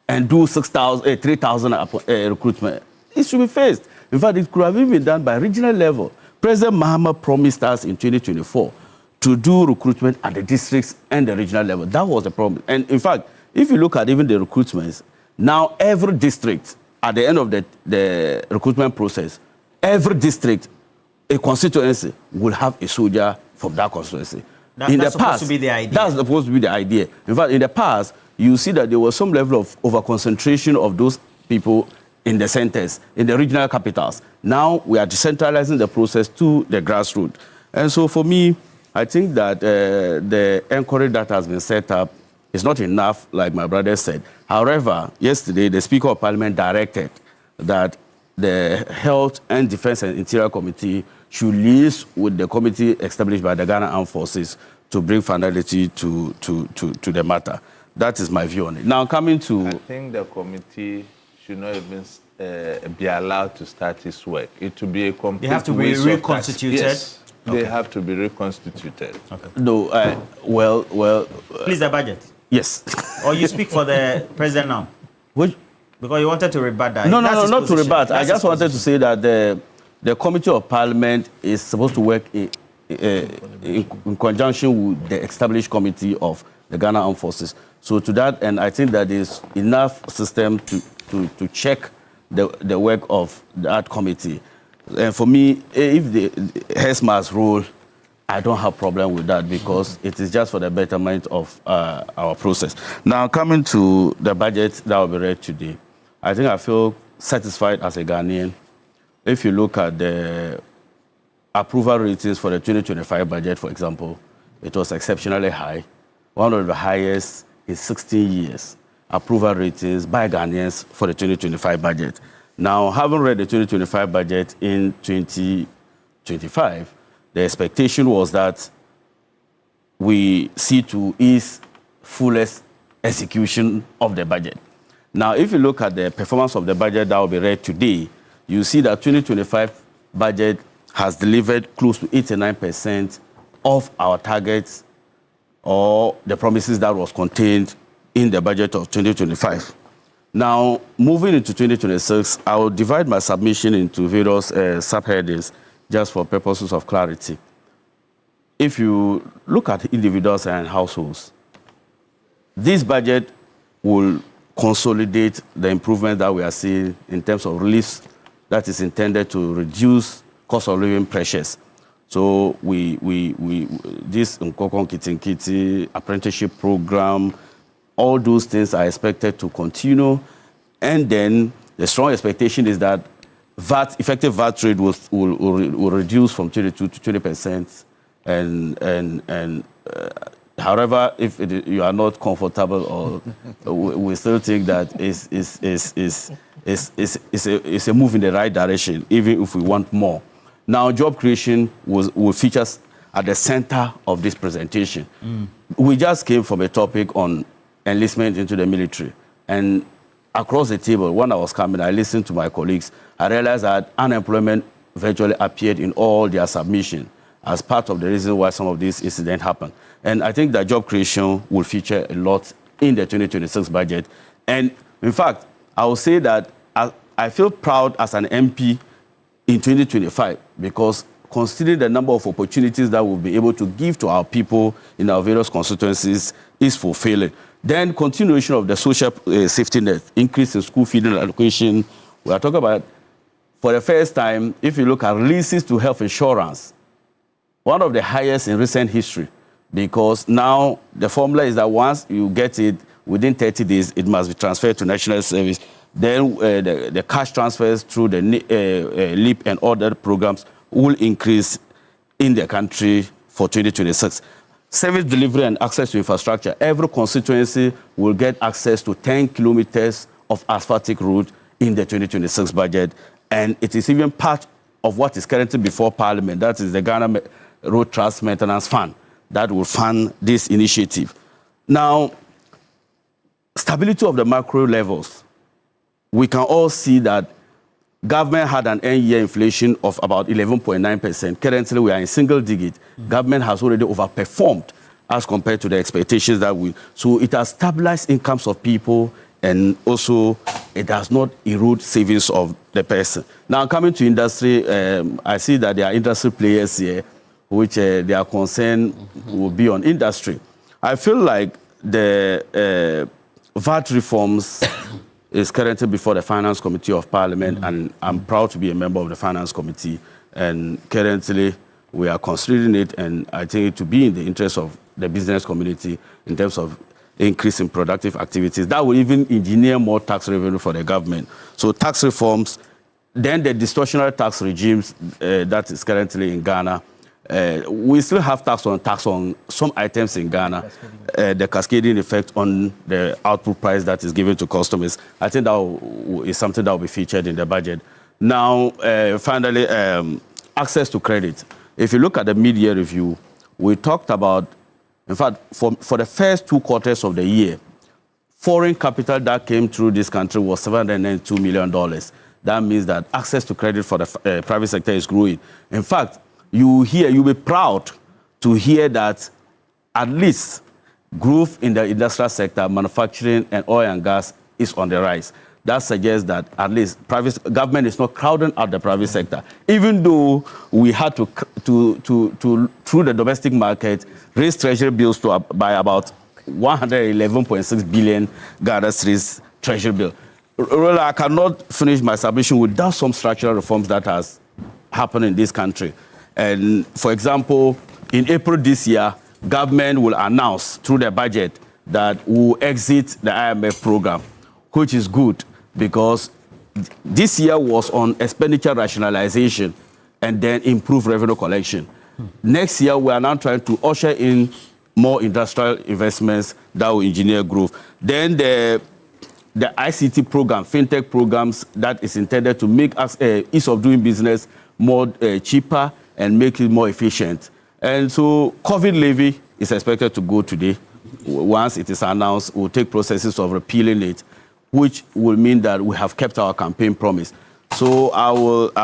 and do 3,000 recruitment? It should be phased. In fact, it could have even been done by regional level. President Mahama promised us in 2024 to do recruitment at the districts and the regional level. That was the problem. And in fact, if you look at even the recruitments, now every district, at the end of the recruitment process, every district, a constituency, will have a soldier from that constituency. That's supposed to be the idea. That's supposed to be the idea. In fact, in the past, you see that there was some level of over-concentration of those people in the centers, in the regional capitals. Now, we are decentralizing the process to the grassroots. And so for me, I think that the inquiry that has been set up is not enough, like my brother said. However, yesterday, the Speaker of Parliament directed that the Health and Defense and Interior Committee should liaise with the committee established by the Ghana Armed Forces to bring finality to the matter. That is my view on it. Now, coming to... I think the committee should not even be allowed to start its work. It will be a complete... They have to be reconstituted? Yes. Okay. They have to be reconstituted. Okay. No, well... Please, the budget. Yes. Or you speak for the president now? Which Because you wanted to rebut that. No, That's his not to position. rebut. I That's just his wanted to say that the Committee of Parliament is supposed to work in conjunction with the established committee of the Ghana Armed Forces. So to that, and I think that there's enough system to check the work of that committee. And for me, if the HESMA's role, I don't have problem with that because it is just for the betterment of our process. Now, coming to the budget that will be read today, I think I feel satisfied as a Ghanaian. If you look at the approval ratings for the 2025 budget, for example, it was exceptionally high, one of the highest in 16 years. Approval ratings by Ghanaians for the 2025 budget. Now, having read the 2025 budget in 2025, the expectation was that we see to its fullest execution of the budget. Now, if you look at the performance of the budget that will be read today, you see that 2025 budget has delivered close to 89% of our targets or the promises that was contained in the budget of 2025. Now, moving into 2026, I will divide my submission into various subheadings just for purposes of clarity. If you look at individuals and households, this budget will consolidate the improvement that we are seeing in terms of relief that is intended to reduce cost of living pressures. So this Nkokon Kitinkiti apprenticeship program, all those things are expected to continue. And then the strong expectation is that effective VAT rate will reduce from 22 to 20%. And however, if you are not comfortable, or we still think that it's a move in the right direction, even if we want more. Now, job creation will feature at the center of this presentation. We just came from a topic on enlistment into the military. And across the table, when I was coming, I listened to my colleagues. I realized that unemployment virtually appeared in all their submissions as part of the reason why some of these incidents happened. And I think that job creation will feature a lot in the 2026 budget. And in fact, I will say that I feel proud as an MP in 2025 because considering the number of opportunities that we'll be able to give to our people in our various constituencies is fulfilling. Then continuation of the social safety net, increase in school feeding allocation. We are talking about, for the first time, if you look at releases to health insurance, one of the highest in recent history, because now the formula is that once you get it, within 30 days, it must be transferred to national service. Then the cash transfers through the LEAP and other programs will increase in the country for 2026. Service delivery and access to infrastructure. Every constituency will get access to 10 kilometers of asphaltic road in the 2026 budget. And it is even part of what is currently before Parliament. That is the Ghana Road Trust Maintenance Fund that will fund this initiative. Now, stability of the macro levels. We can all see that government had an end-year inflation of about 11.9%. Currently, we are in single digit. Government has already overperformed as compared to the expectations that so it has stabilized incomes of people, and also it does not erode savings of the person. Now, coming to industry, I see that there are industry players here, which their concern will be on industry. I feel like the VAT reforms is currently before the Finance Committee of Parliament, and I'm proud to be a member of the Finance Committee. And currently, we are considering it, and I think it to be in the interest of the business community in terms of increasing productive activities. That will even engineer more tax revenue for the government. So tax reforms, then the distortionary tax regimes that is currently in Ghana. We still have tax on some items in Ghana, the cascading effect on the output price that is given to customers. I think that is something that will be featured in the budget. Now, finally, access to credit. If you look at the mid-year review, we talked about, in fact, for the first 2 quarters of the year, foreign capital that came through this country was $792 million. That means that access to credit for the private sector is growing. In fact, you'll be proud to hear that at least growth in the industrial sector, manufacturing, and oil and gas is on the rise. that suggests that at least government is not crowding out the private sector. Even though we had to through the domestic market, raise treasury bills by about 111.6 billion Ghana cedis treasury bill. Really, I cannot finish my submission without some structural reforms that has happened in this country. And for example, in April this year, government will announce through the budget that we will exit the IMF program, which is good because this year was on expenditure rationalization and then improve revenue collection. Next year, we are now trying to usher in more industrial investments that will engineer growth. Then the ICT program, fintech programs that is intended to make us ease of doing business more cheaper and make it more efficient. And so COVID levy is expected to go today. Once it is announced, we'll take processes of repealing it, which will mean that we have kept our campaign promise. So I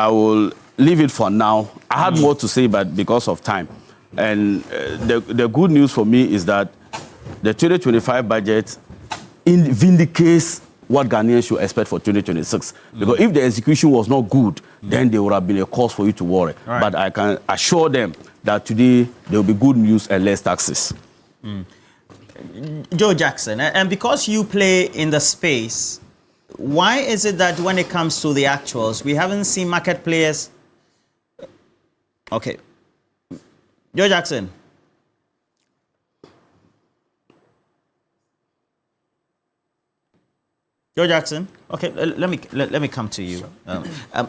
will leave it for now. I had more to say, but because of time. And the good news for me is that the 2025 budget vindicates what Ghanaians should expect for 2026. Because if the execution was not good, then there would have been a cause for you to worry. Right. But I can assure them that today there will be good news and less taxes. Joe Jackson, and because you play in the space, why is it that when it comes to the actuals, we haven't seen market players? Okay. Joe Jackson. Joe Jackson. Okay, let me come to you.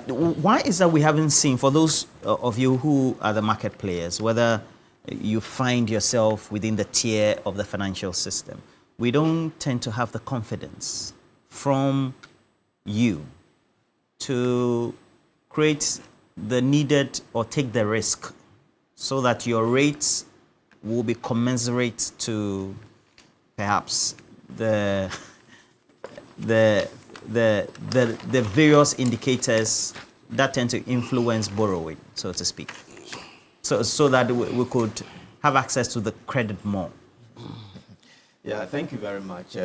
Why is that we haven't seen, for those of you who are the market players, whether you find yourself within the tier of the financial system, we don't tend to have the confidence from you to create the needed or take the risk so that your rates will be commensurate to perhaps the various indicators that tend to influence borrowing, so to speak, so that we could have access to the credit more. Yeah, thank you very much.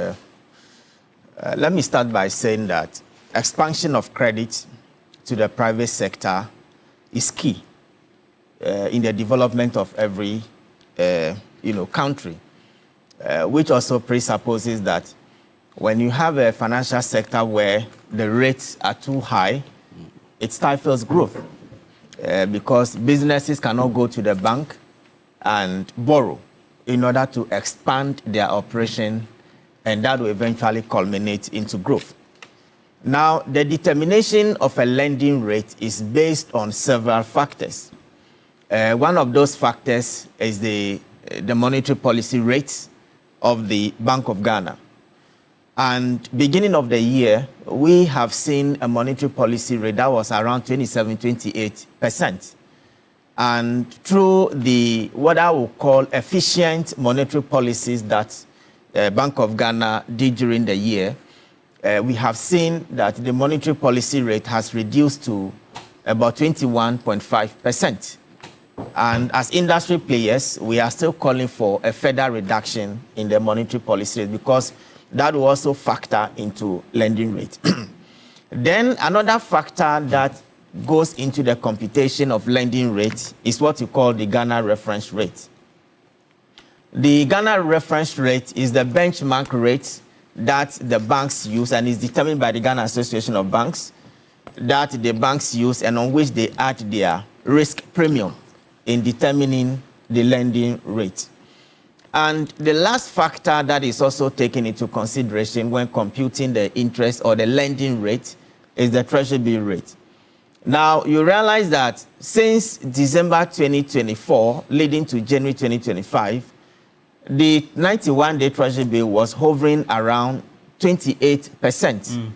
Let me start by saying that expansion of credit to the private sector is key in the development of every country, which also presupposes that when you have a financial sector where the rates are too high, it stifles growth because businesses cannot go to the bank and borrow in order to expand their operation, and that will eventually culminate into growth. Now, the determination of a lending rate is based on several factors. One of those factors is the monetary policy rate of the Bank of Ghana. And beginning of the year, we have seen a monetary policy rate that was around 27-28%. And through what I would call efficient monetary policies that Bank of Ghana did during the year, we have seen that the monetary policy rate has reduced to about 21.5%. And as industry players, we are still calling for a further reduction in the monetary policy rate because that will also factor into lending rate. Then another factor that goes into the computation of lending rate is what you call the Ghana reference rate. The Ghana reference rate is the benchmark rate that the banks use and is determined by the Ghana Association of Banks, that the banks use and on which they add their risk premium in determining the lending rate. And the last factor that is also taken into consideration when computing the interest or the lending rate is the treasury bill rate. Now, you realize that since December 2024, leading to January 2025, the 91-day treasury bill was hovering around 28%.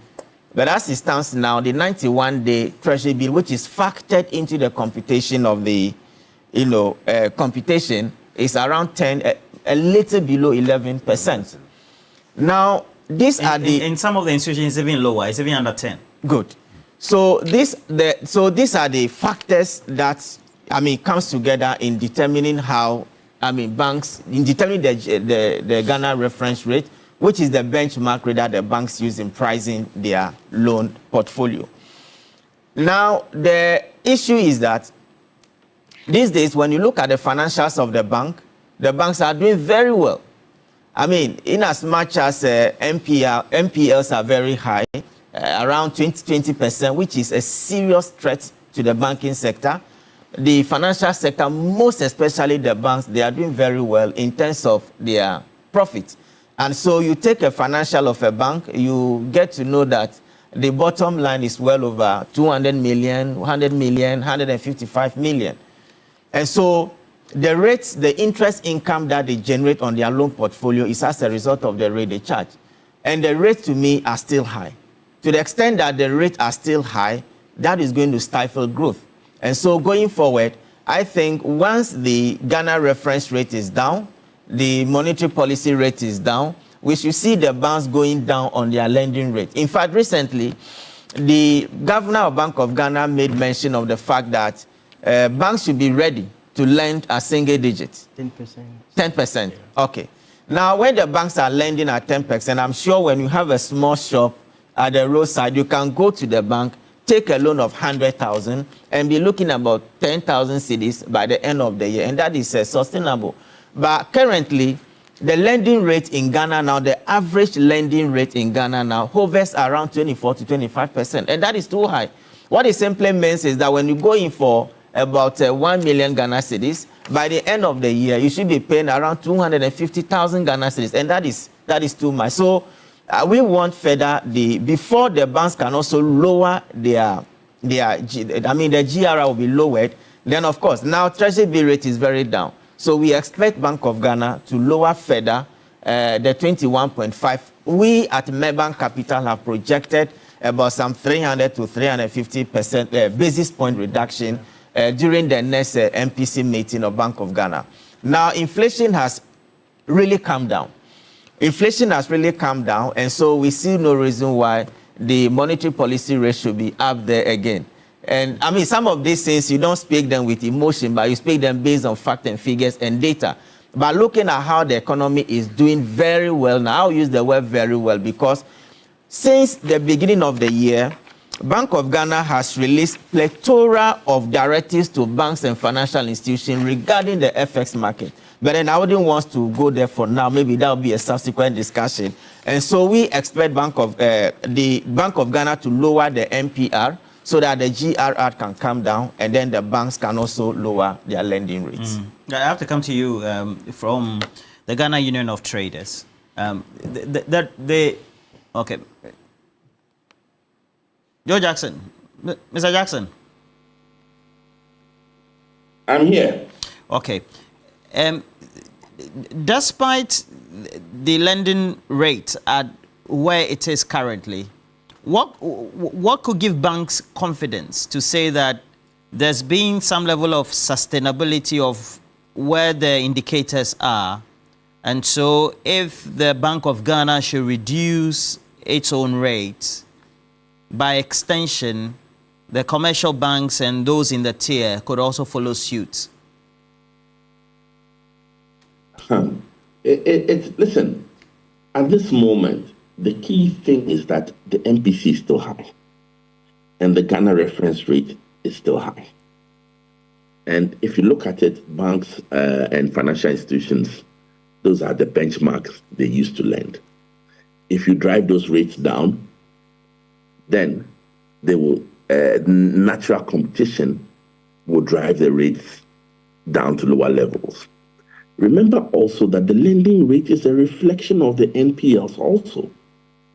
But as it stands now, the 91-day treasury bill, which is factored into the computation of the computation, is around 10, a little below 11%. Now, these are in some of the institutions, it's even lower. It's even under 10. Good. So these are the factors that comes together in determining how banks in determining the Ghana reference rate, which is the benchmark rate that the banks use in pricing their loan portfolio. Now, the issue is that these days, when you look at the financials of the banks are doing very well. I mean, in as much as NPLs are very high, around 20%, which is a serious threat to the banking sector. The financial sector, most especially the banks, they are doing very well in terms of their profit. And so you take a financial of a bank, you get to know that the bottom line is well over 200 million, 100 million, 155 million. And so the rates, the interest income that they generate on their loan portfolio is as a result of the rate they charge. And the rates to me are still high. To the extent that the rates are still high, that is going to stifle growth. And so going forward, I think once the Ghana reference rate is down, the monetary policy rate is down, we should see the banks going down on their lending rate. In fact, recently, the governor of Bank of Ghana made mention of the fact that banks should be ready to lend a single digit. 10%. 10%. Okay. Now, when the banks are lending at 10%, I'm sure when you have a small shop at the roadside, you can go to the bank, take a loan of 100,000 and be looking about 10,000 cedis by the end of the year, and that is sustainable. But currently, the lending rate in Ghana now, the average lending rate in Ghana now hovers around 24 to 25%, and that is too high. What it simply means is that when you go in for about 1 million Ghana cedis, by the end of the year, you should be paying around 250,000 Ghana cedis, and that is too much. So we want further, before the banks can also lower the GRR will be lowered, then of course, now Treasury bill rate is very down. So we expect Bank of Ghana to lower further the 21.5. We at Mebank Capital have projected about some 300 to 350% basis point reduction during the next MPC meeting of Bank of Ghana. Now, inflation has really come down. Inflation has really come down, and so we see no reason why the monetary policy rate should be up there again. And I mean, some of these things, you don't speak them with emotion, but you speak them based on fact and figures and data. But looking at how the economy is doing very well, now I'll use the word very well, because since the beginning of the year, Bank of Ghana has released plethora of directives to banks and financial institutions regarding the FX market. But then I wouldn't want to go there for now. Maybe that will be a subsequent discussion. And so we expect the Bank of Ghana to lower the MPR so that the GRR can come down, and then the banks can also lower their lending rates. I have to come to you from the Ghana Union of Traders. Okay. Joe Jackson. Mr. Jackson. I'm here. Okay. Despite the lending rate at where it is currently, what could give banks confidence to say that there's been some level of sustainability of where the indicators are? And so if the Bank of Ghana should reduce its own rate, by extension, the commercial banks and those in the tier could also follow suit. Listen, at this moment, the key thing is that the MPC is still high, and the Ghana reference rate is still high. And if you look at it, banks and financial institutions, those are the benchmarks they use to lend. If you drive those rates down, then they will natural competition will drive the rates down to lower levels. Remember also that the lending rate is a reflection of the NPLs also,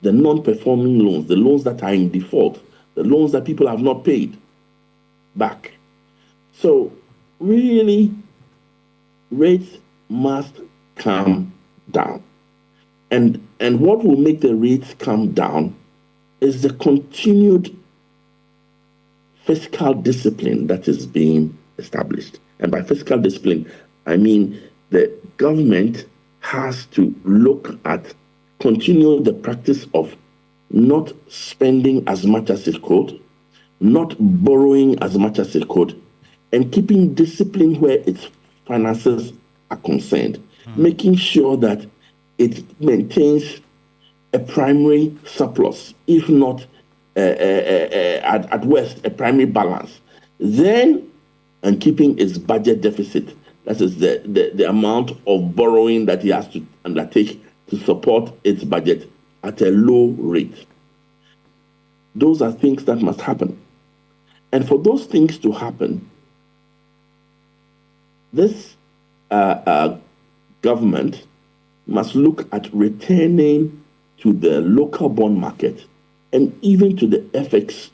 the non-performing loans, the loans that are in default, the loans that people have not paid back. So really, rates must come down. And what will make the rates come down is the continued fiscal discipline that is being established. And by fiscal discipline, I mean the government has to look at, continue the practice of not spending as much as it could, not borrowing as much as it could, and keeping discipline where its finances are concerned, making sure that it maintains a primary surplus, if not at worst a primary balance, then and keeping its budget deficit, that is the amount of borrowing that he has to undertake to support its budget at a low rate. Those are things that must happen. And for those things to happen, this government must look at returning to the local bond market and even to the FX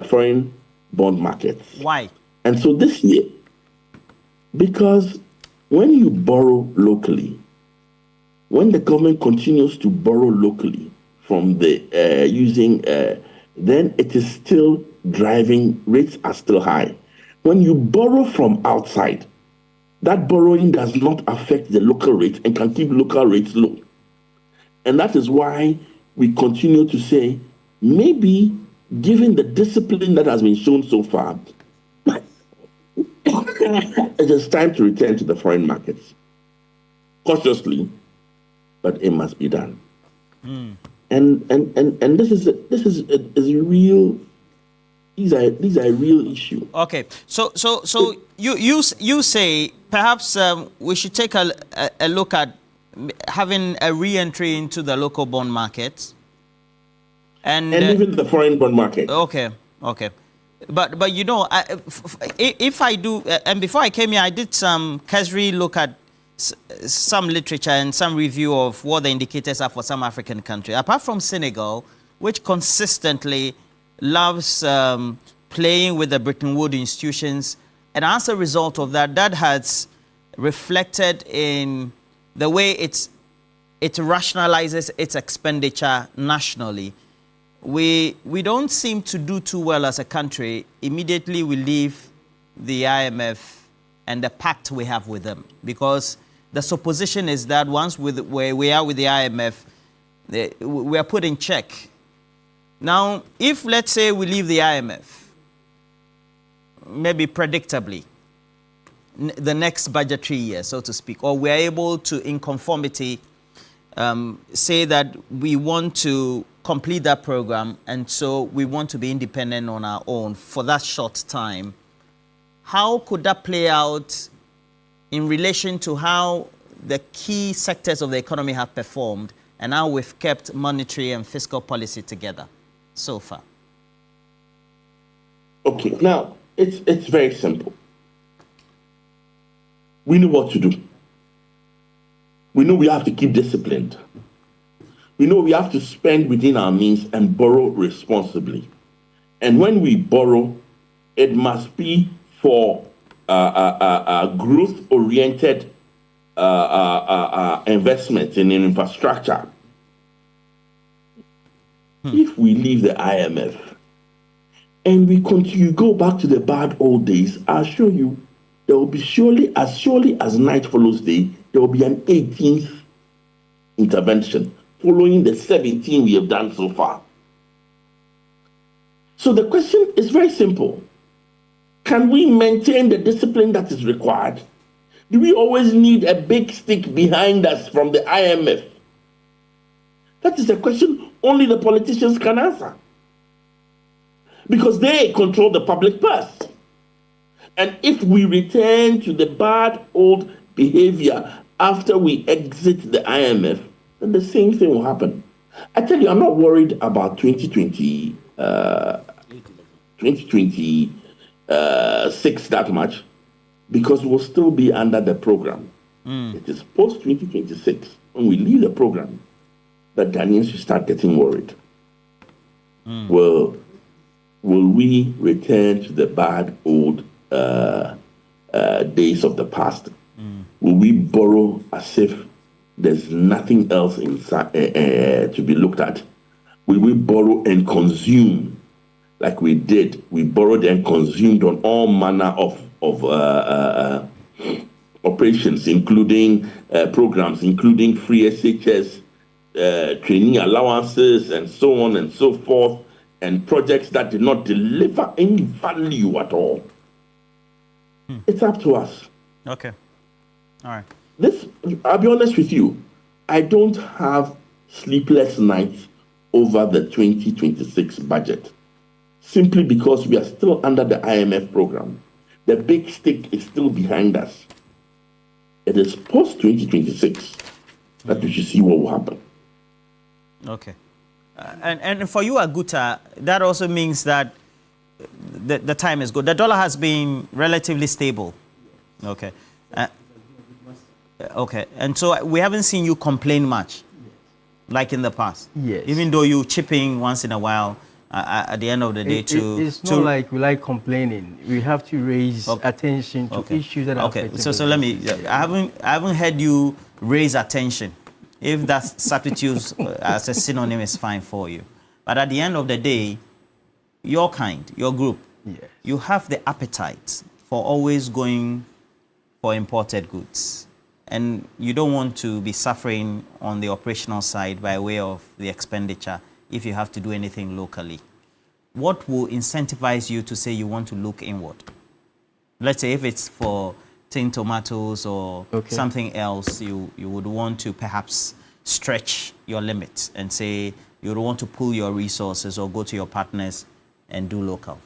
foreign bond markets. Why? And so this year, because when you borrow locally, when the government continues to borrow locally from the then it is still driving, rates are still high. When you borrow from outside, that borrowing does not affect the local rate and can keep local rates low. And that is why we continue to say, maybe given the discipline that has been shown so far, it is time to return to the foreign markets. Cautiously, but it must be done. Mm. And this is a real. These are a real issue. Okay, so you say perhaps we should take a look at having a re-entry into the local bond market, and even the foreign bond market. Okay. But you know, if I do, and before I came here, I did some cursory look at some literature and some review of what the indicators are for some African countries. Apart from Senegal, which consistently loves playing with the Bretton Woods institutions, and as a result of that, that has reflected in the way it rationalizes its expenditure nationally. We don't seem to do too well as a country. Immediately we leave the IMF and the pact we have with them, because the supposition is that once where we are with the IMF, we are put in check. Now, if let's say we leave the IMF, maybe predictably, the next budgetary year, so to speak, or we are able to, in conformity, say that we want to complete that program, and so we want to be independent on our own for that short time, how could that play out in relation to how the key sectors of the economy have performed and how we've kept monetary and fiscal policy together so far? Okay, now it's very simple. We know what to do. We know we have to keep disciplined. We know we have to spend within our means and borrow responsibly. And when we borrow, it must be for growth-oriented investments in infrastructure. If we leave the IMF and we continue, go back to the bad old days, I'll show you, there will be surely as night follows day, there will be an 18th intervention following the 17 we have done so far. So the question is very simple. Can we maintain the discipline that is required? Do we always need a big stick behind us from the IMF? That is a question only the politicians can answer, because they control the public purse. And if we return to the bad old behavior after we exit the IMF, then the same thing will happen. I tell you, I'm not worried about 2026 that much, because we'll still be under the program. It is post-2026, when we leave the program, that Ghanaians should start getting worried. Will we return to the bad old days of the past? Will we borrow as if there's nothing else inside to be looked at? Will we borrow and consume like we did? We borrowed and consumed on all manner of operations, including programs, including free SHS, training allowances, and so on and so forth, and projects that did not deliver any value at all. It's up to us. Okay. All right. I'll be honest with you, I don't have sleepless nights over the 2026 budget, simply because we are still under the IMF program. The big stick is still behind us. It is post-2026 that we should see what will happen. Okay. And for you, Aguta, that also means that the time is good. The dollar has been relatively stable. Okay. Okay. And so we haven't seen you complain much, like in the past. Yes. Even though you chip in once in a while at the end of the day it's not like we like complaining. We have to raise attention to issues that are affecting. So let me, I haven't heard you raise attention. If that substitutes as a synonym is fine for you. But at the end of the day, your kind, your group, you have the appetite for always going for imported goods. And you don't want to be suffering on the operational side by way of the expenditure if you have to do anything locally. What will incentivize you to say you want to look inward? Let's say if it's for tin tomatoes or something else, you would want to perhaps stretch your limit and say you would want to pull your resources or go to your partners and do local.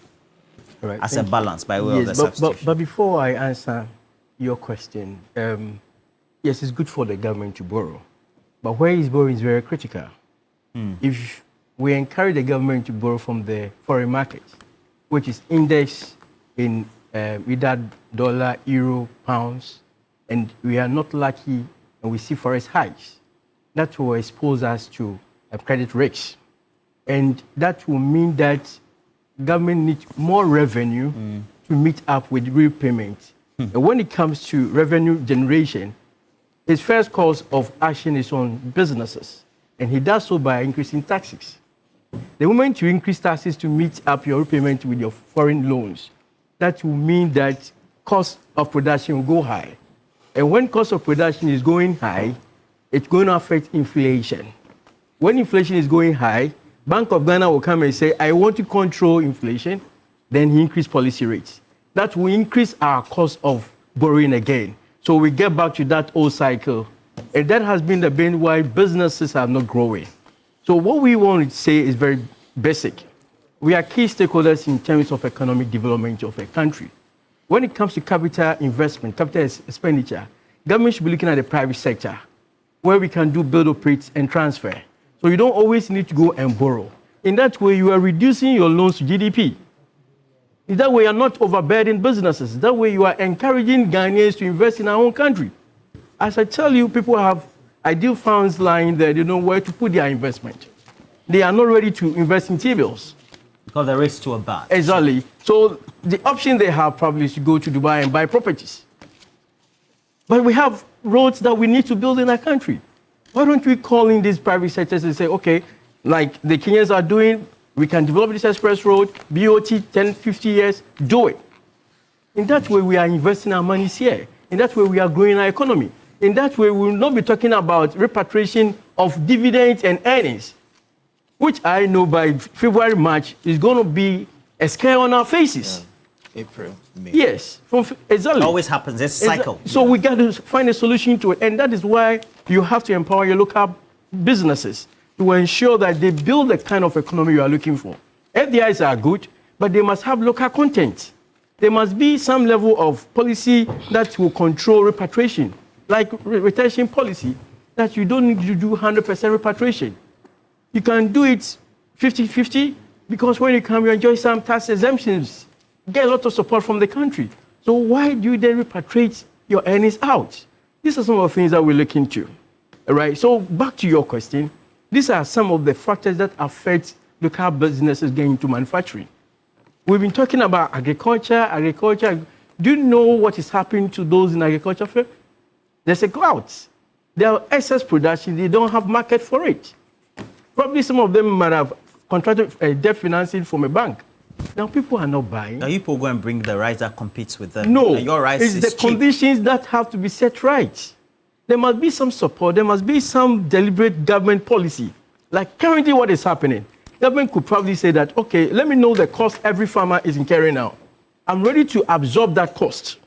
Right, as a balance by way of the substitution. But before I answer your question, yes, it's good for the government to borrow. But where is borrowing is very critical. If we encourage the government to borrow from the foreign market, which is indexed in either dollar, euro, pounds, and we are not lucky and we see forex highs, that will expose us to credit risks. And that will mean that government needs more revenue to meet up with repayment. And when it comes to revenue generation, his first course of action is on businesses. And he does so by increasing taxes. The moment you increase taxes to meet up your repayment with your foreign loans, that will mean that cost of production will go high. And when cost of production is going high, it's going to affect inflation. When inflation is going high, Bank of Ghana will come and say, I want to control inflation, then he increase policy rates. That will increase our cost of borrowing again. So we get back to that old cycle. And that has been the bane why businesses are not growing. So what we want to say is very basic. We are key stakeholders in terms of economic development of a country. When it comes to capital investment, capital expenditure, government should be looking at the private sector, where we can do build, operate, and transfer. So you don't always need to go and borrow. In that way, you are reducing your loans to GDP. In that way, you are not overburdening businesses. That way, you are encouraging Ghanaians to invest in our own country. As I tell you, people have ideal funds lying there. They know where to put their investment. They are not ready to invest in T-bills. Because the risks too bad. Exactly. So the option they have probably is to go to Dubai and buy properties. But we have roads that we need to build in our country. Why don't we call in these private sectors and say, okay, like the Kenyans are doing, we can develop this express road, BOT, 10, 50 years, do it. In that way, we are investing our money here. In that way, we are growing our economy. In that way, we will not be talking about repatriation of dividends and earnings, which I know by February, March is going to be a scare on our faces. April, May. Yes, exactly. It always happens, it's a cycle. So we got to find a solution to it. And that is why you have to empower your local businesses to ensure that they build the kind of economy you are looking for. FDIs are good, but they must have local content. There must be some level of policy that will control repatriation, like retention policy, that you don't need to do 100% repatriation. You can do it 50-50, because when you come, you enjoy some tax exemptions, get a lot of support from the country. So why do you then repatriate your earnings out? These are some of the things that we look into. All right, so back to your question. These are some of the factors that affect local businesses getting into manufacturing. We've been talking about agriculture. Do you know what is happening to those in agriculture? There's a glut. There are excess production. They don't have market for it. Probably some of them might have contracted debt financing from a bank. Now people are not buying. Now you people go and bring the rice that competes with them. No, and your rice it's is the cheap. conditions that have to be set right. There must be some support. There must be some deliberate government policy. Like currently what is happening, government could probably say that, okay, let me know the cost every farmer is incurring now. I'm ready to absorb that cost,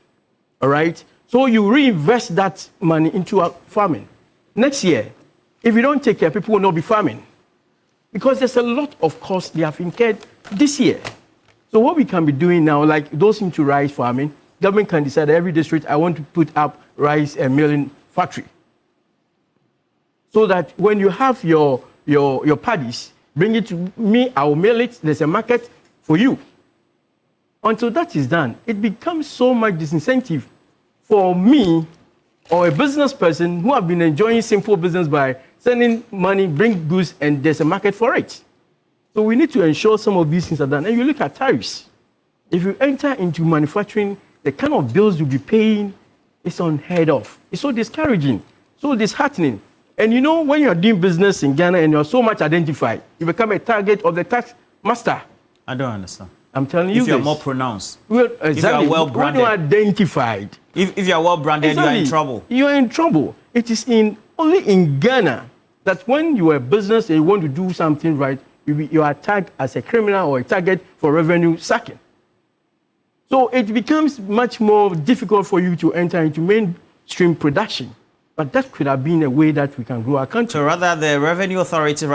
all right? So you reinvest that money into farming. Next year, If you don't take care, people will not be farming. Because there's a lot of costs they have incurred this year. So what we can be doing now, like those into rice farming, government can decide that every district, I want to put up rice and milling factory. So that when you have your paddies, bring it to me, I will mill it, there's a market for you. Until that is done, it becomes so much disincentive for me or a business person who have been enjoying simple business by sending money, bring goods, and there's a market for it. So we need to ensure some of these things are done. And you look at tariffs. If you enter into manufacturing, the kind of bills you'll be paying is unheard of. It's so discouraging, so disheartening. And you know, when you're doing business in Ghana and you're so much identified, you become a target of the tax master. I don't understand. I'm telling you, if you're more pronounced, well, exactly. If you're well branded, when you're identified, if you're well branded, exactly, you're in trouble. You're in trouble. It is only in Ghana that when you are a business and you want to do something right, you are tagged as a criminal or a target for revenue sacking. So it becomes much more difficult for you to enter into mainstream production. But that could have been a way that we can grow our country. So rather, the revenue authority,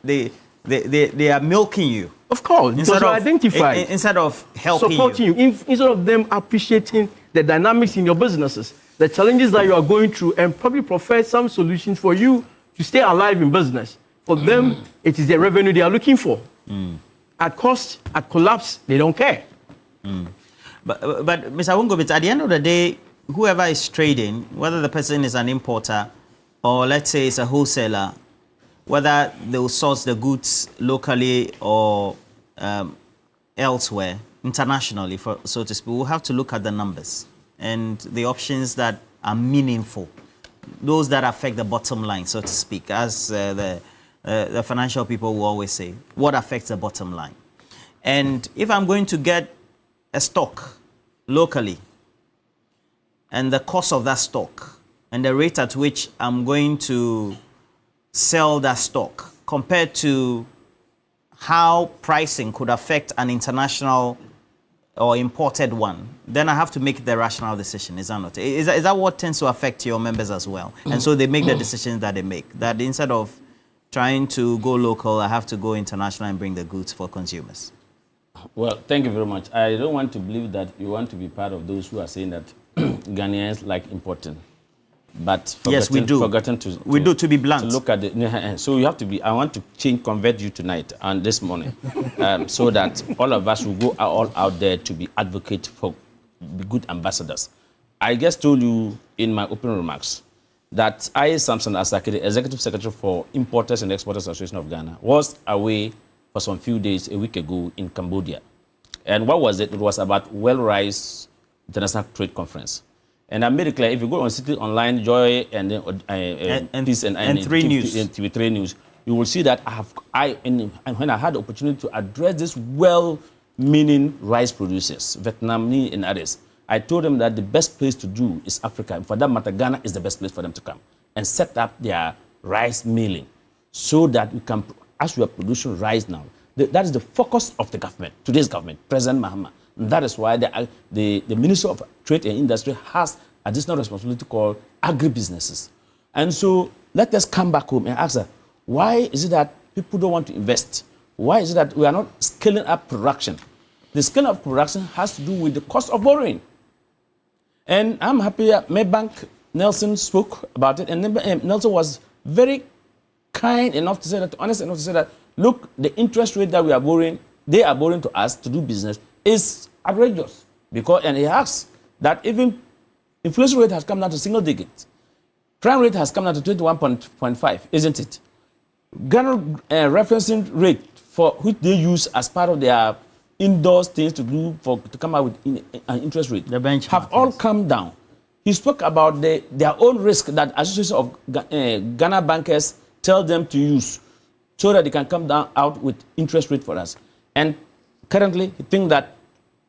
they are milking you. Of course, instead of identifying, instead of helping supporting you, instead of them appreciating the dynamics in your businesses, the challenges that you are going through, and probably provide some solutions for you to stay alive in business. For them, it is the revenue they are looking for. At cost, at collapse, they don't care. But Mr. Wungobit, at the end of the day, whoever is trading, whether the person is an importer or let's say it's a wholesaler, whether they will source the goods locally or elsewhere, internationally, so to speak, we'll have to look at the numbers and the options that are meaningful, those that affect the bottom line, so to speak, as the financial people will always say, what affects the bottom line. And if I'm going to get a stock locally, and the cost of that stock, and the rate at which I'm going to sell that stock compared to how pricing could affect an international or imported one, then I have to make the rational decision, is that not? Is that what tends to affect your members as well? And so they make the decisions that they make, that instead of trying to go local, I have to go international and bring the goods for consumers. Well, thank you very much. I don't want to believe that you want to be part of those who are saying that Ghanaians like importing. But yes, we do. We do, to be blunt. To look at the, so you have to be, I want to convert you tonight and this morning so that all of us will go all out there to be advocates for good ambassadors. I just told you in my opening remarks that I, Samson Asake, Executive Secretary for Importers and Exporters Association of Ghana, was away for some few days a week ago in Cambodia. And what was it? It was about Well Rice International Trade Conference. And I made it clear, if you go on City Online, Joy, and TV3 News. TV3 News, you will see that when I had the opportunity to address this well-meaning rice producers, Vietnamese and others, I told them that the best place to do is Africa. And for that matter, Ghana is the best place for them to come and set up their rice milling so that we can, as we are producing rice now, that is the focus of the government, today's government, President Mahama. And that is why the Minister of Trade and Industry has additional responsibility called agribusinesses. And so let us come back home and ask her, why is it that people don't want to invest? Why is it that we are not scaling up production? The scale of production has to do with the cost of borrowing. And I'm happy that Maybank Nelson spoke about it, and Nelson was very kind enough to say that, honest enough to say that, look, the interest rate that we are borrowing, they are borrowing to us to do business, is outrageous. And he asks that even inflation rate has come down to single digits. Prime rate has come down to 21.5, isn't it? Ghana referencing rate, for which they use as part of their indoors things to do to come out with an interest rate, have all come down. He spoke about their own risk that Association of Ghana bankers tell them to use so that they can come down out with interest rate for us. And currently, he thinks that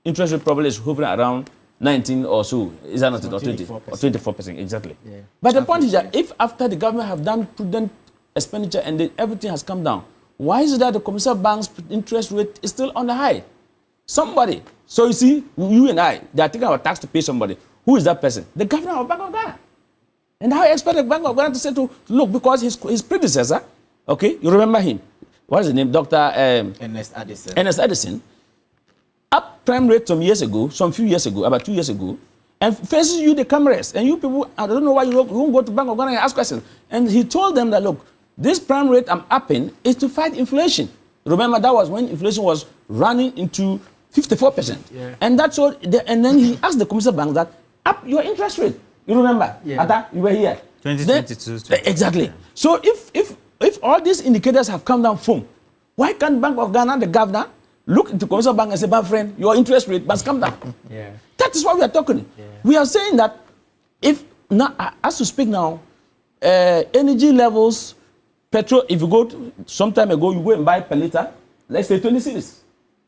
interest rate probably is hovering around 19 or so. Is that not it? Or 20? Or 24%, exactly. Yeah. But the point is that if after the government have done prudent expenditure and everything has come down, why is it that the commercial bank's interest rate is still on the high? Somebody. So you see, you and I, they are taking our tax to pay somebody. Who is that person? The governor of Bank of Ghana. And I expect the Bank of Ghana to say to look, because his predecessor, okay, you remember him, what's his name, Dr. Ernest Addison, up prime rate some few years ago, about 2 years ago, and faces you the cameras, and you people, I don't know why you won't go to Bank of Ghana and ask questions. And he told them that, look, this prime rate I'm upping is to fight inflation. Remember, that was when inflation was running into 54%. Yeah. And that's all, and then he asked the commercial bank that, up your interest rate. You remember? Yeah. Ata, you were here. 2022. Exactly. Yeah. So if all these indicators have come down, why can't Bank of Ghana, the governor, look into commercial bank and say, my friend, your interest rate must come down? Yeah. That is what we are talking. Yeah. We are saying that if now, as to speak now, energy levels, petrol, if you go some time ago, you go and buy per liter, let's say 20 cedis.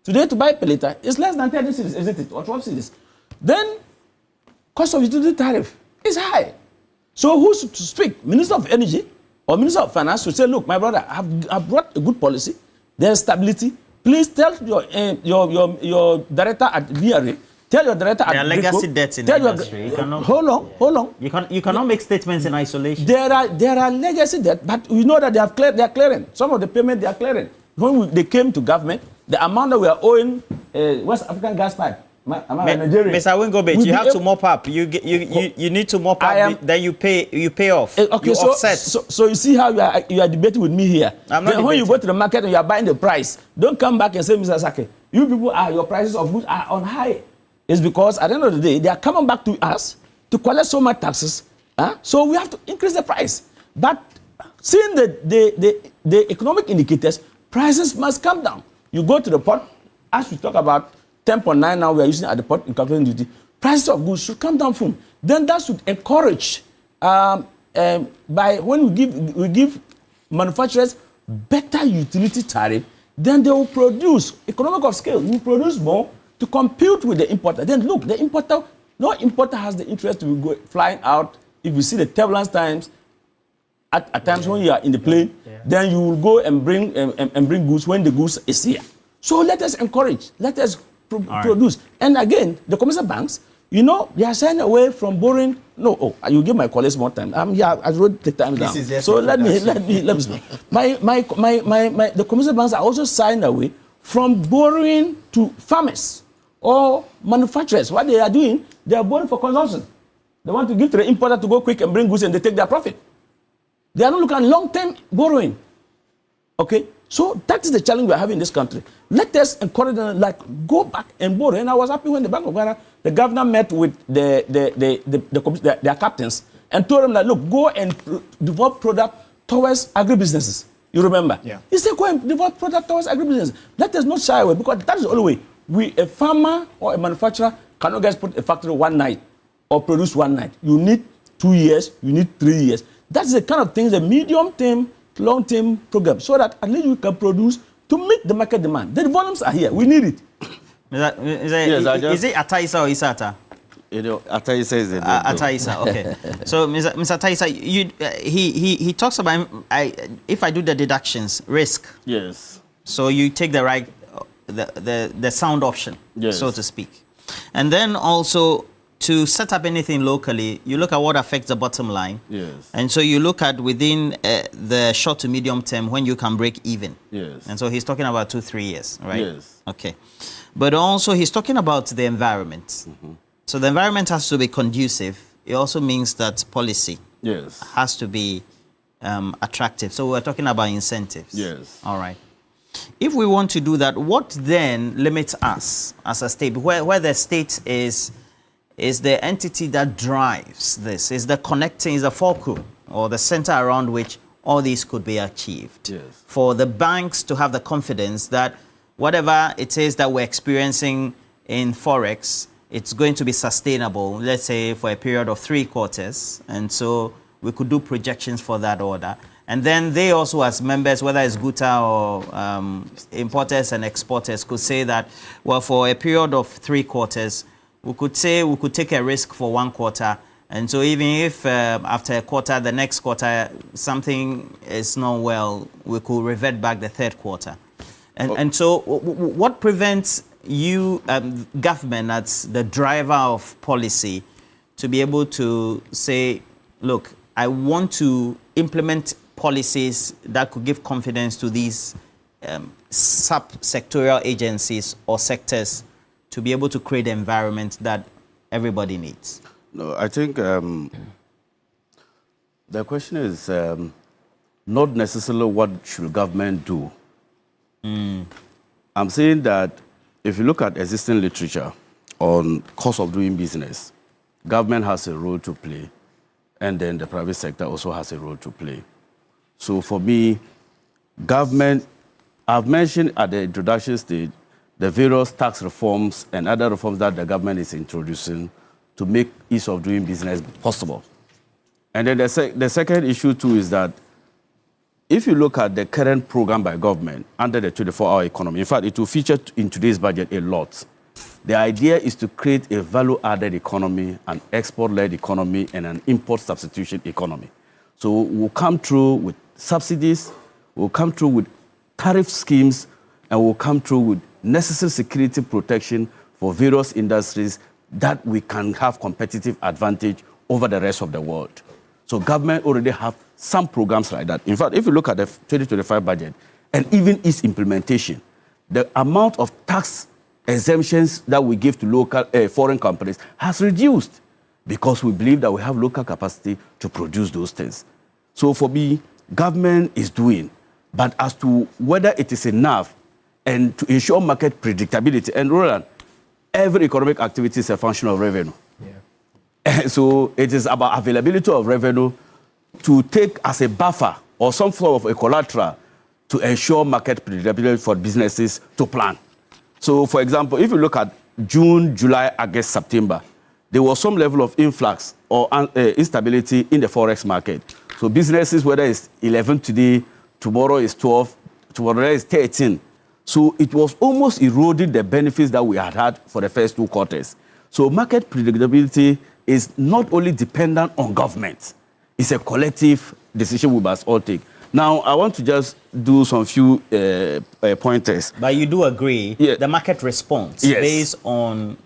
Today to buy per liter is less than 30 cedis, isn't it? Or 12 cedis. Then cost of utility tariff is high. So who's to speak? Minister of Energy or Minister of Finance to say, look, my brother, I've brought a good policy. There's stability. Please tell your director at VRA, tell your director at there are legacy debts in the industry. Hold on. You cannot make statements in isolation. There are legacy debts, but we know that they are clearing. Some of the payment they are clearing. When they came to government, the amount that we are owing West African gas pipe. Nigeria. Mr. Wingobet, you have to mop up. You need to mop up. Then you pay off. Okay, you so offset. So you see how you are debating with me here. I'm not then when you go to the market and you are buying the price, don't come back and say, Mr. Sake, you people your prices of goods are on high. It's because at the end of the day, they are coming back to us to collect so much taxes. So we have to increase the price. But seeing the economic indicators, prices must come down. You go to the port, as we talk about 10.9 now we are using at the port in calculating duty. Prices of goods should come down from. Then that should encourage by when we give manufacturers better utility tariff, then they will produce economic of scale. We will produce more to compete with the importer. Then look, the importer, no importer has the interest to go flying out. If you see the turbulence times, at times when you are in the plane, then you will go and bring goods when the goods is here. So let us encourage, let us produce. And again, the commercial banks, they are shying away from borrowing. No, you give my colleagues more time. I wrote the time down. So let me speak. The commercial banks are also shying away from borrowing to farmers or manufacturers. What they are doing, they are borrowing for consumption. They want to give to the importer to go quick and bring goods and they take their profit. They are not looking at long-term borrowing. Okay? So that is the challenge we are having in this country. Let us encourage them, go back and borrow. And I was happy when the Bank of Ghana, the governor met with their captains and told them that, look, go and develop product towards agribusinesses. You remember? Yeah. He said, go and develop product towards agribusinesses. Let us not shy away, because that is the only way. A farmer or a manufacturer cannot just put a factory one night or produce one night. You need 2 years, you need 3 years. That's the kind of things, the medium-term, long-term program, so that at least we can produce to meet the market demand. The volumes are here. We need it. Is it Ataisa or Isata? Ataisa is it. Ataisa, okay. So, Mr. Ataisa, he talks about, if I do the deductions, risk. Yes. So you take the right, the sound option, yes, so to speak. And then also, to set up anything locally, you look at what affects the bottom line. Yes. And so you look at within the short to medium term when you can break even. Yes. And so he's talking about 2-3 years, right? Yes. Okay. But also he's talking about the environment. Mm-hmm. So the environment has to be conducive. It also means that policy has to be attractive. So we're talking about incentives. Yes. All right. If we want to do that, what then limits us as a state? Where the state is the entity that drives this, is the connecting, is the fulcrum or the center around which all these could be achieved. Yes. For the banks to have the confidence that whatever it is that we're experiencing in Forex, it's going to be sustainable, let's say for a period of 3 quarters. And so we could do projections for that order. And then they also, as members, whether it's GUTA or importers and exporters, could say that, well, for a period of 3 quarters, we could say we could take a risk for 1 quarter. And so even if after a quarter, the next quarter, something is not well, we could revert back the 3rd quarter. And so what prevents you, government, as the driver of policy, to be able to say, look, I want to implement policies that could give confidence to these sub-sectorial agencies or sectors to be able to create the environment that everybody needs? No, I think the question is not necessarily what should government do. I'm saying that if you look at existing literature on cost of doing business, government has a role to play, and then the private sector also has a role to play. So for me, government, I've mentioned at the introduction stage the various tax reforms and other reforms that the government is introducing to make ease of doing business possible. And then the second issue too is that if you look at the current program by government under the 24-hour economy, in fact, it will feature in today's budget a lot. The idea is to create a value-added economy, an export-led economy, and an import substitution economy. So we'll come through with subsidies, we'll come through with tariff schemes, and we'll come through with necessary security protection for various industries that we can have competitive advantage over the rest of the world. So government already have some programs like that. In fact, if you look at the 2025 budget and even its implementation, the amount of tax exemptions that we give to local foreign companies has reduced because we believe that we have local capacity to produce those things. So for me, government is doing, but as to whether it is enough and to ensure market predictability, and Roland, every economic activity is a function of revenue. Yeah. So it is about availability of revenue to take as a buffer or some sort of a collateral to ensure market predictability for businesses to plan. So, for example, if you look at June, July, August, September, there was some level of influx or instability in the forex market. So businesses, whether it's 11 today, tomorrow is 12, tomorrow is 13. So it was almost eroding the benefits that we had for the first 2 quarters. So market predictability is not only dependent on government, it's a collective decision we must all take. Now, I want to just do some few pointers. But you do agree the market response based on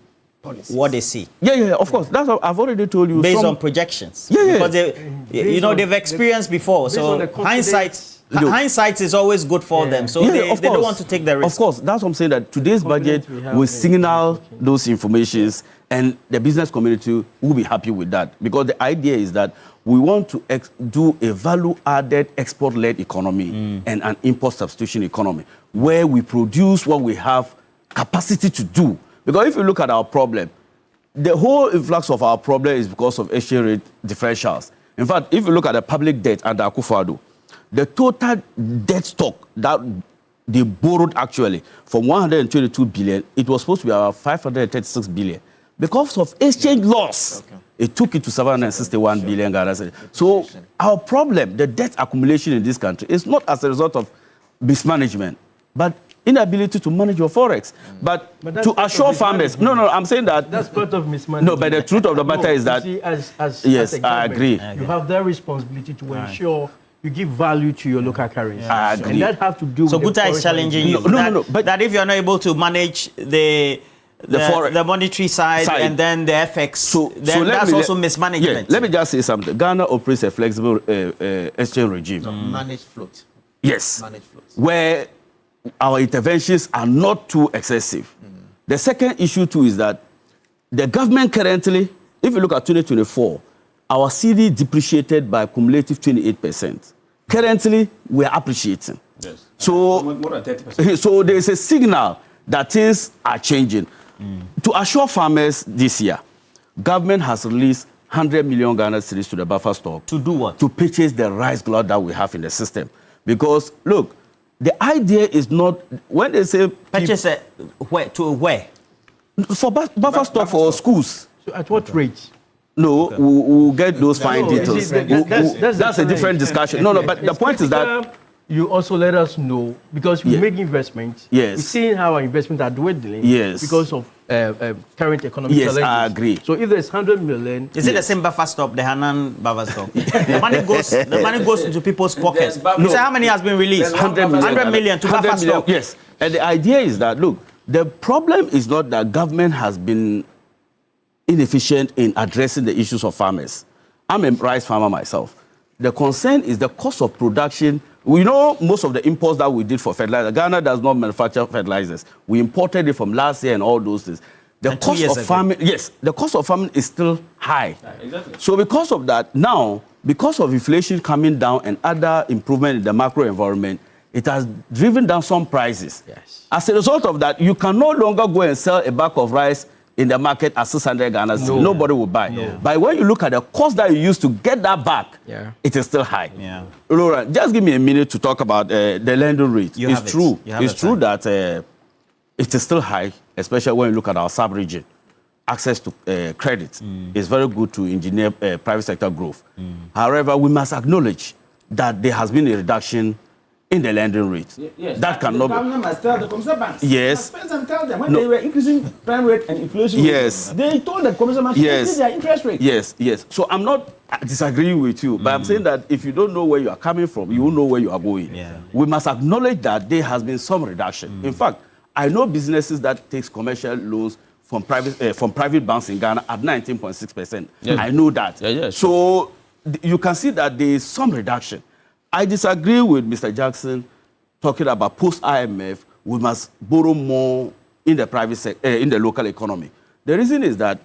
what they see? Yeah, of course. That's what I've already told you. Based on projections? Because they've experienced before. So hindsight is always good for them. So they don't want to take the risk. Of course. That's what I'm saying, that today's budget will signal those informations and the business community will be happy with that. Because the idea is that we want to do a value-added export-led economy and an import substitution economy where we produce what we have capacity to do. Because if you look at our problem, the whole influx of our problem is because of exchange rate differentials. In fact, if you look at the public debt under Akufo-Addo, the total debt stock that they borrowed actually from 122 billion, it was supposed to be about 536 billion. Because of exchange loss, it took it to 761 billion Ghana cedis. So our problem, the debt accumulation in this country, is not as a result of mismanagement, but inability to manage your forex. But to assure farmers, I'm saying that that's part of mismanagement. No, but the truth of the matter is that see, as yes, a I agree. You have that responsibility to ensure you give value to your local currency. I agree. And that has to do so with Guta is challenging you. But that if you're not able to manage the monetary side and then the FX, then that's also mismanagement. Yeah, let me just say something. Ghana operates a flexible exchange regime. Managed float. Yes. Managed float. Where our interventions are not too excessive. The second issue too is that the government currently, if you look at 2024, our CD depreciated by cumulative 28%. Currently, we are appreciating. Yes. So, more than 30%. So there is a signal that things are changing. To assure farmers this year, government has released 100 million Ghana cedis to the buffer stock. To do what? To purchase the rice glut that we have in the system. Because, look, the idea is not, when they say... Purchase where? For buffer stock for schools. So at what rate? No, we'll get those fine details. That's a different discussion. No, but the point is that... You also let us know, because we make investments. Yes. We're seeing how our investments are dwindling. Yes. Because of current economic challenges. Yes, I agree. So if there's 100 million... Is it the same buffer stop, the Hanan buffer stop? the money goes into people's pockets. You say how many has been released? 100 million to buffer stop. Yes. And the idea is that, look, the problem is not that government has been inefficient in addressing the issues of farmers. I'm a rice farmer myself. The concern is the cost of production. We know most of the imports that we did for fertilizer. Ghana does not manufacture fertilizers. We imported it from last year and all those things. The And 2 cost years of ago. farming, yes, the cost of farming is still high. Exactly. So because of that, now, because of inflation coming down and other improvement in the macro environment, it has driven down some prices. Yes. As a result of that, you can no longer go and sell a bag of rice in the market at 600 Ghana. No. Nobody will buy. No. But when you look at the cost that you used to get that back, Yeah. it is still high. Yeah. Laura, just give me a minute to talk about the lending rate. You It's have it. true. You have It's the true time. that it is still high, especially when you look at our sub-region. Access to credit is very good to engineer private sector growth. However, we must acknowledge that there has been a reduction in the lending rate. Yes. That cannot The be. government must tell the commercial banks. Yes. Must spend some tell them when No. they were increasing prime rate and inflation. Yes. They told the commercial banks to increase their interest rate. Yes. So I'm not disagreeing with you, but I'm saying that if you don't know where you are coming from, you won't know where you are going. Yeah. We must acknowledge that there has been some reduction. In fact, I know businesses that takes commercial loans from private banks in Ghana at 19.6%. Yes. I know that. Yeah, sure. So you can see that there is some reduction. I disagree with Mr. Jackson talking about post-IMF, we must borrow more in the in the local economy. The reason is that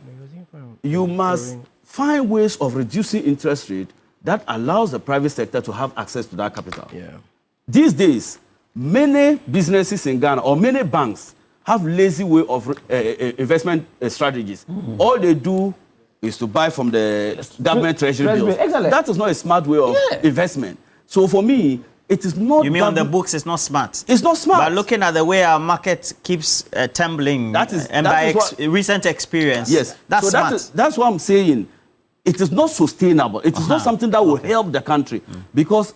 you must find ways of reducing interest rate that allows the private sector to have access to that capital. Yeah. These days, many businesses in Ghana or many banks have lazy way of investment strategies. All they do is to buy from the government treasury bills. Excellent. That is not a smart way of investment. So for me, it is not. You mean on the books, it's not smart? It's not smart. But looking at the way our market keeps tumbling, and by recent experience, yes, that's so smart. That's what I'm saying. It is not sustainable. It is not something that will help the country because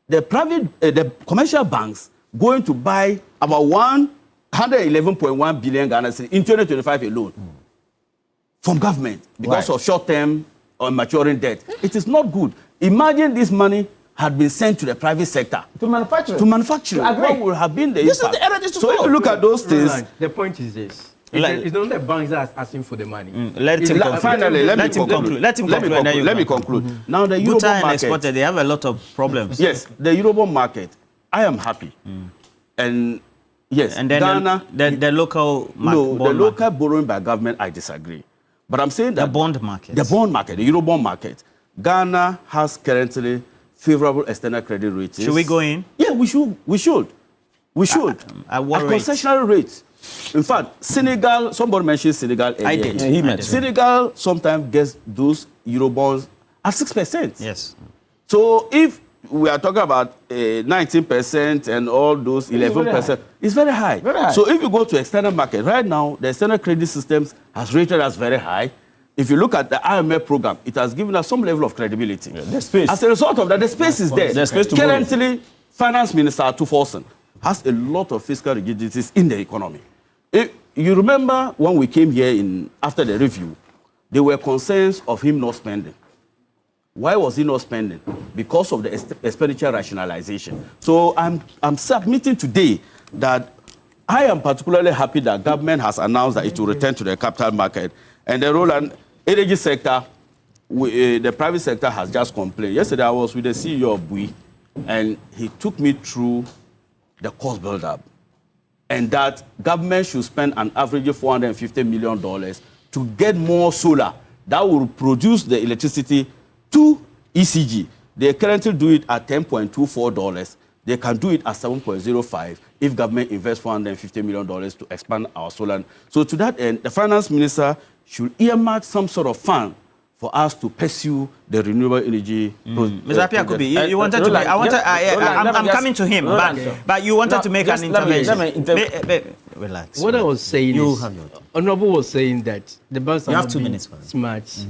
the the commercial banks going to buy about 111.1 billion Ghana cedis in 2025 alone from government because of short-term or maturing debt. It is not good. Imagine this money had been sent to the private sector. To manufacture. What would have been the This impact? is the era to So if you look at those things... The point is this. It's not the banks that are asking for the money. Let him conclude. Finally, let me conclude. Let me conclude. Now the Buta Eurobond and market... exported, they have a lot of problems. Yes, the Eurobond market, I am happy. And yes, and then Ghana... the local local borrowing by government, I disagree. But I'm saying that... The bond market. The bond market, the Eurobond market. Ghana has currently favorable external credit rates. Should we go in? Yeah, we should. We should. At what rate? concessional rate. In fact, Senegal, somebody mentioned Senegal earlier. I did. Yeah, he mentioned. Senegal sometimes gets those Eurobonds at 6%. Yes. So if we are talking about 19% and all those 11%, it's very high. Very high. So if you go to external market, right now, the external credit systems has rated us very high. If you look at the IMF program, it has given us some level of credibility. The space. As a result of that, the space is there. There's space to borrow. Currently, Finance Minister Atuforsen has a lot of fiscal rigidities in the economy. You remember when we came here after the review, there were concerns of him not spending. Why was he not spending? Because of the expenditure rationalization. So I'm submitting today that I am particularly happy that government has announced that it will return to the capital market. And the role and energy sector, the private sector has just complained. Yesterday I was with the CEO of Bui, and he took me through the cost build-up, and that government should spend an average of $450 million to get more solar that will produce the electricity to ECG. They currently do it at $10.24. They can do it at 7.05 if government invests $450 million to expand our solar. So to that end, the finance minister should earmark some sort of fund for us to pursue the renewable energy. Mr. Piakubi, you wanted to make... I'm coming to him, but you wanted to make an intervention. Relax. What I was saying is, Honorable was saying that the banks are You have not 2 being minutes for it. smart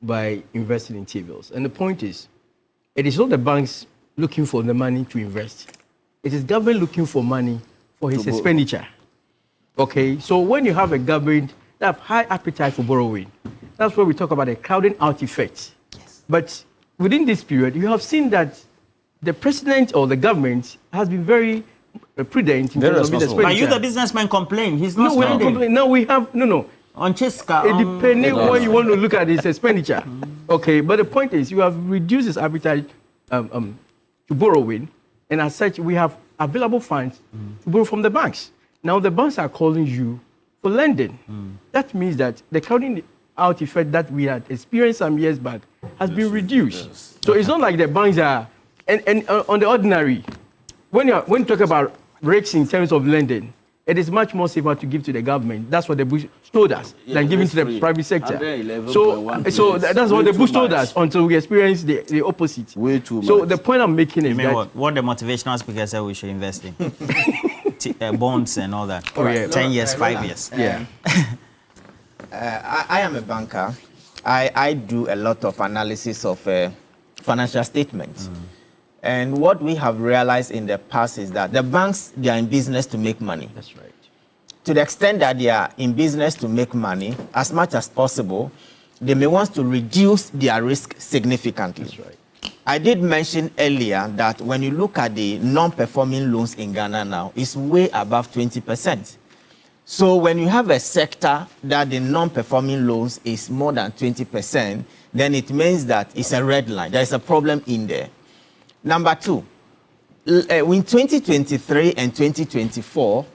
by investing in T-bills. And the point is, it is not the banks looking for the money to invest. It is government looking for money for his expenditure. Okay, so when you have a government that have high appetite for borrowing, that's where we talk about a crowding out effect. Yes. But within this period, you have seen that the president or the government has been very prudent in terms of expenditure. But you, the businessman, complain. He's not spending. No, we have, no. On Chiska. Depending on what you want to look at his expenditure. Okay, but the point is, you have reduced his appetite to borrowing, and as such, we have available funds to borrow from the banks. Now, the banks are calling you for lending. That means that the crowding out effect that we had experienced some years back has been reduced. Yes. So it's not like the banks are, and on the ordinary, when you talk about rates in terms of lending, it is much more safer to give to the government. That's what the Bush told us than giving to the private sector. So that's what the Bush told us until we experienced the opposite. Way too much. So the point I'm making is that what the motivational speaker said we should invest in bonds and all that. Oh, yeah. 10 years, 5 years. Yeah. I am a banker. I do a lot of analysis of financial statements. And what we have realized in the past is that the banks, they are in business to make money. That's right. To the extent that they are in business to make money, as much as possible, they may want to reduce their risk significantly. That's right. I did mention earlier that when you look at the non-performing loans in Ghana now, it's way above 20%. So when you have a sector that the non-performing loans is more than 20%, then it means that it's a red line. There's a problem in there. Number two, in 2023 and 2024,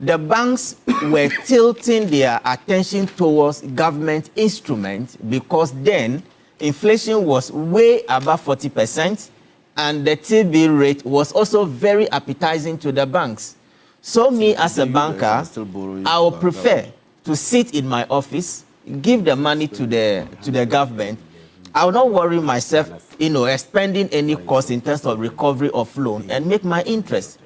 the banks were tilting their attention towards government instruments because then inflation was way above 40% and the TB rate was also very appetizing to the banks. So me as a banker, I would prefer to sit in my office, give the money to the government. I will not worry myself, expending any cost in terms of recovery of loan and make my interest.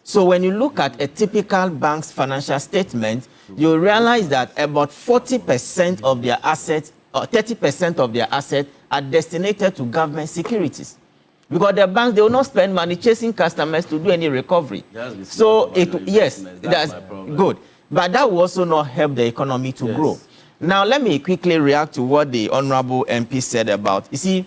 So when you look at a typical bank's financial statement, you realize that about 40% of their assets or 30% of their assets are designated to government securities. Because the banks, they will not spend money chasing customers to do any recovery. So, that's good. But that will also not help the economy to grow. Now, let me quickly react to what the Honorable MP said about, you see,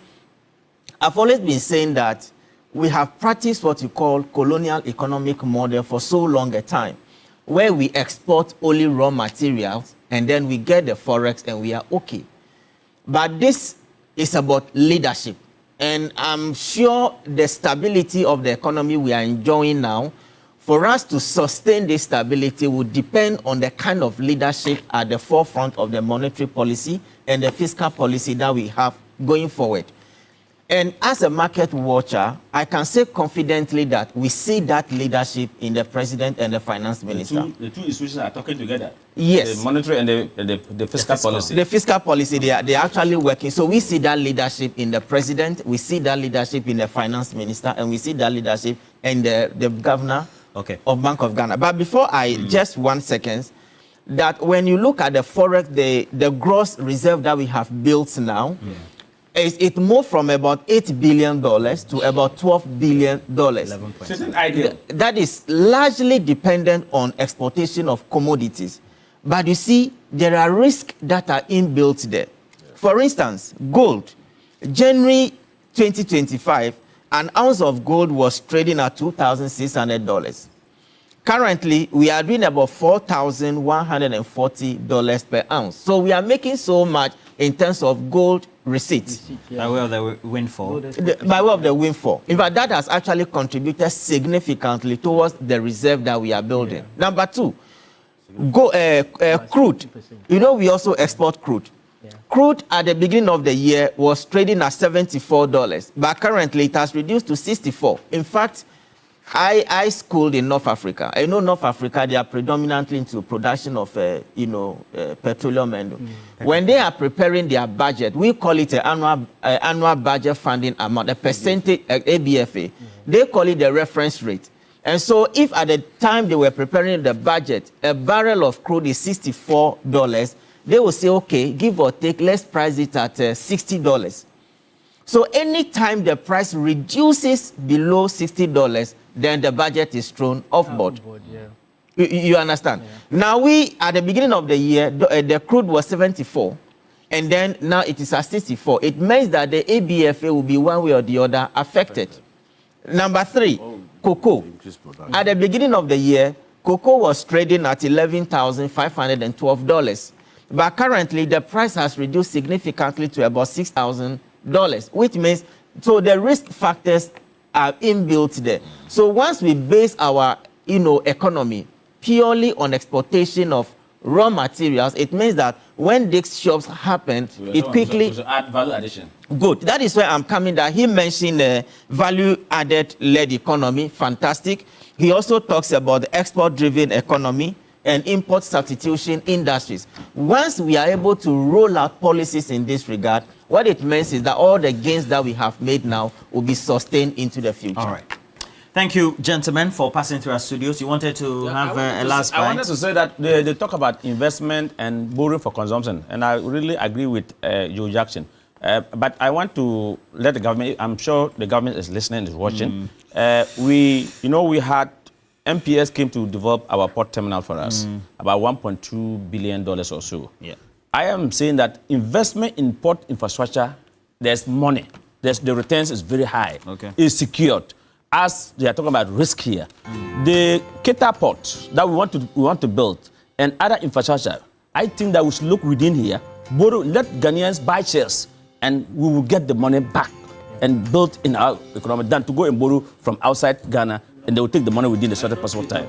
I've always been saying that we have practiced what you call colonial economic model for so long a time, where we export only raw materials and then we get the forex and we are okay. But this is about leadership. And I'm sure the stability of the economy we are enjoying now, for us to sustain this stability will depend on the kind of leadership at the forefront of the monetary policy and the fiscal policy that we have going forward. And as a market watcher, I can say confidently that we see that leadership in the president and the finance minister. The two institutions are talking together. Yes. The monetary and the fiscal policy. The fiscal policy, they are actually working. So we see that leadership in the president, we see that leadership in the finance minister, and we see that leadership in the governor of Bank of Ghana. But before just 1 second, that when you look at the forex, the gross reserve that we have built now, it moved from about $8 billion to about $12 billion. That is largely dependent on exportation of commodities. But you see, there are risks that are inbuilt there. For instance, gold. January 2025, an ounce of gold was trading at $2,600. Currently, we are doing about $4,140 per ounce. So we are making so much in terms of gold receipts. By way of the windfall. By way of the windfall. In fact, that has actually contributed significantly towards the reserve that we are building. Number two, crude. We also export crude. Crude at the beginning of the year was trading at $74, but currently it has reduced to $64. In fact, I schooled in North Africa. I know North Africa, they are predominantly into production of, petroleum. And when they are preparing their budget, we call it an annual budget funding amount, a percentage, ABFA. They call it the reference rate. And so if at the time they were preparing the budget, a barrel of crude is $64, they will say, okay, give or take, let's price it at $60. So anytime the price reduces below $60, then the budget is thrown off board. You understand? Now at the beginning of the year, the crude was 74, and then now it is at 64. It means that the ABFA will be one way or the other affected. Number three, cocoa. At the beginning of the year, cocoa was trading at $11,512. But currently, the price has reduced significantly to about $6,000 which means, so the risk factors are inbuilt there. So once we base our, economy purely on exportation of raw materials, it means that when these shocks happen, it quickly add value addition. Good. That is where I'm coming. That he mentioned value-added led economy. Fantastic. He also talks about the export-driven economy and import substitution industries. Once we are able to roll out policies in this regard, what it means is that all the gains that we have made now will be sustained into the future. All right. Thank you, gentlemen, for passing through our studios. You wanted to have a last bite? I wanted to say that they talk about investment and borrowing for consumption, and I really agree with Joe Jackson. But I want to let the government, I'm sure the government is listening, is watching. We had, MPS came to develop our port terminal for us, about $1.2 billion or so. Yeah. I am saying that investment in port infrastructure, there's money. The returns is very high. Okay. It's secured. As they are talking about risk here, the Keta port that we want to build and other infrastructure, I think that we should look within here, borrow, let Ghanaians buy shares, and we will get the money back and build in our economy than to go and borrow from outside Ghana, and they will take the money within the shortest possible time.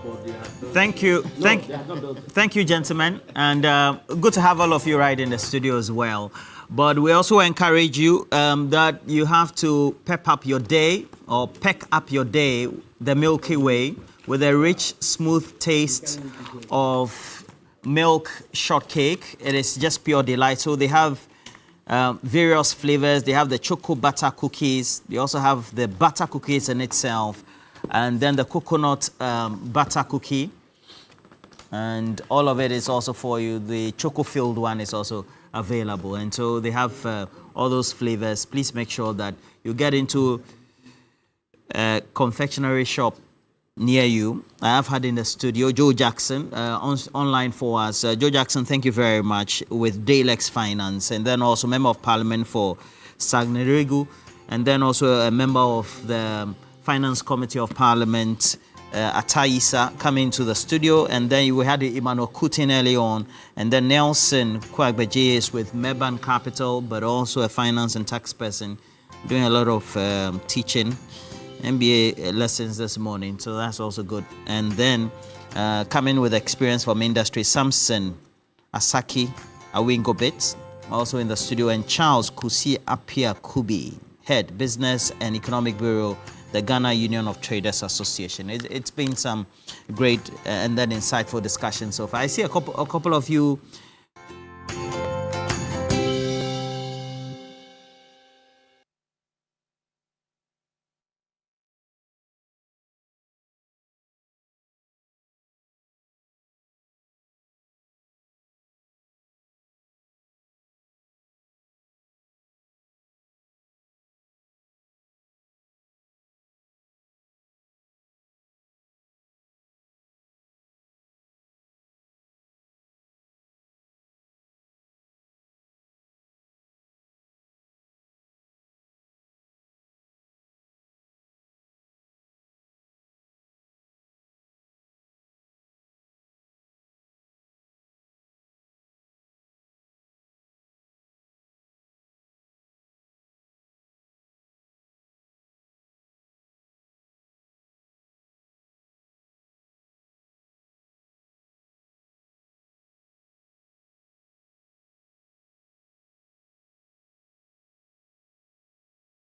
Thank you. Thank you, gentlemen. And good to have all of you right in the studio as well. But we also encourage you that you have to pep up your day or peck up your day the Milky Way with a rich, smooth taste of milk shortcake. It is just pure delight. So they have various flavors. They have the choco butter cookies. They also have the butter cookies in itself. And then the coconut butter cookie. And all of it is also for you. The choco-filled one is also available. And so they have all those flavors. Please make sure that you get into a confectionery shop near you. I have had in the studio Joe Jackson online for us. Joe Jackson, thank you very much, with Dalex Finance, and then also Member of Parliament for Sagneregu, and then also a member of the Finance Committee of Parliament, Ataisa, coming to the studio. And then you had Emmanuel Kutin early on, and then Nelson Kwagbeje is with Meban Capital, but also a finance and tax person, doing a lot of teaching, MBA lessons this morning, so that's also good. And then coming with experience from industry, Samson Asaki Awingobit, also in the studio, and Charles Kusi Apia Kubi, Head Business and Economic Bureau, the Ghana Union of Traders Association. It's been some great and then insightful discussions. So I see a couple of you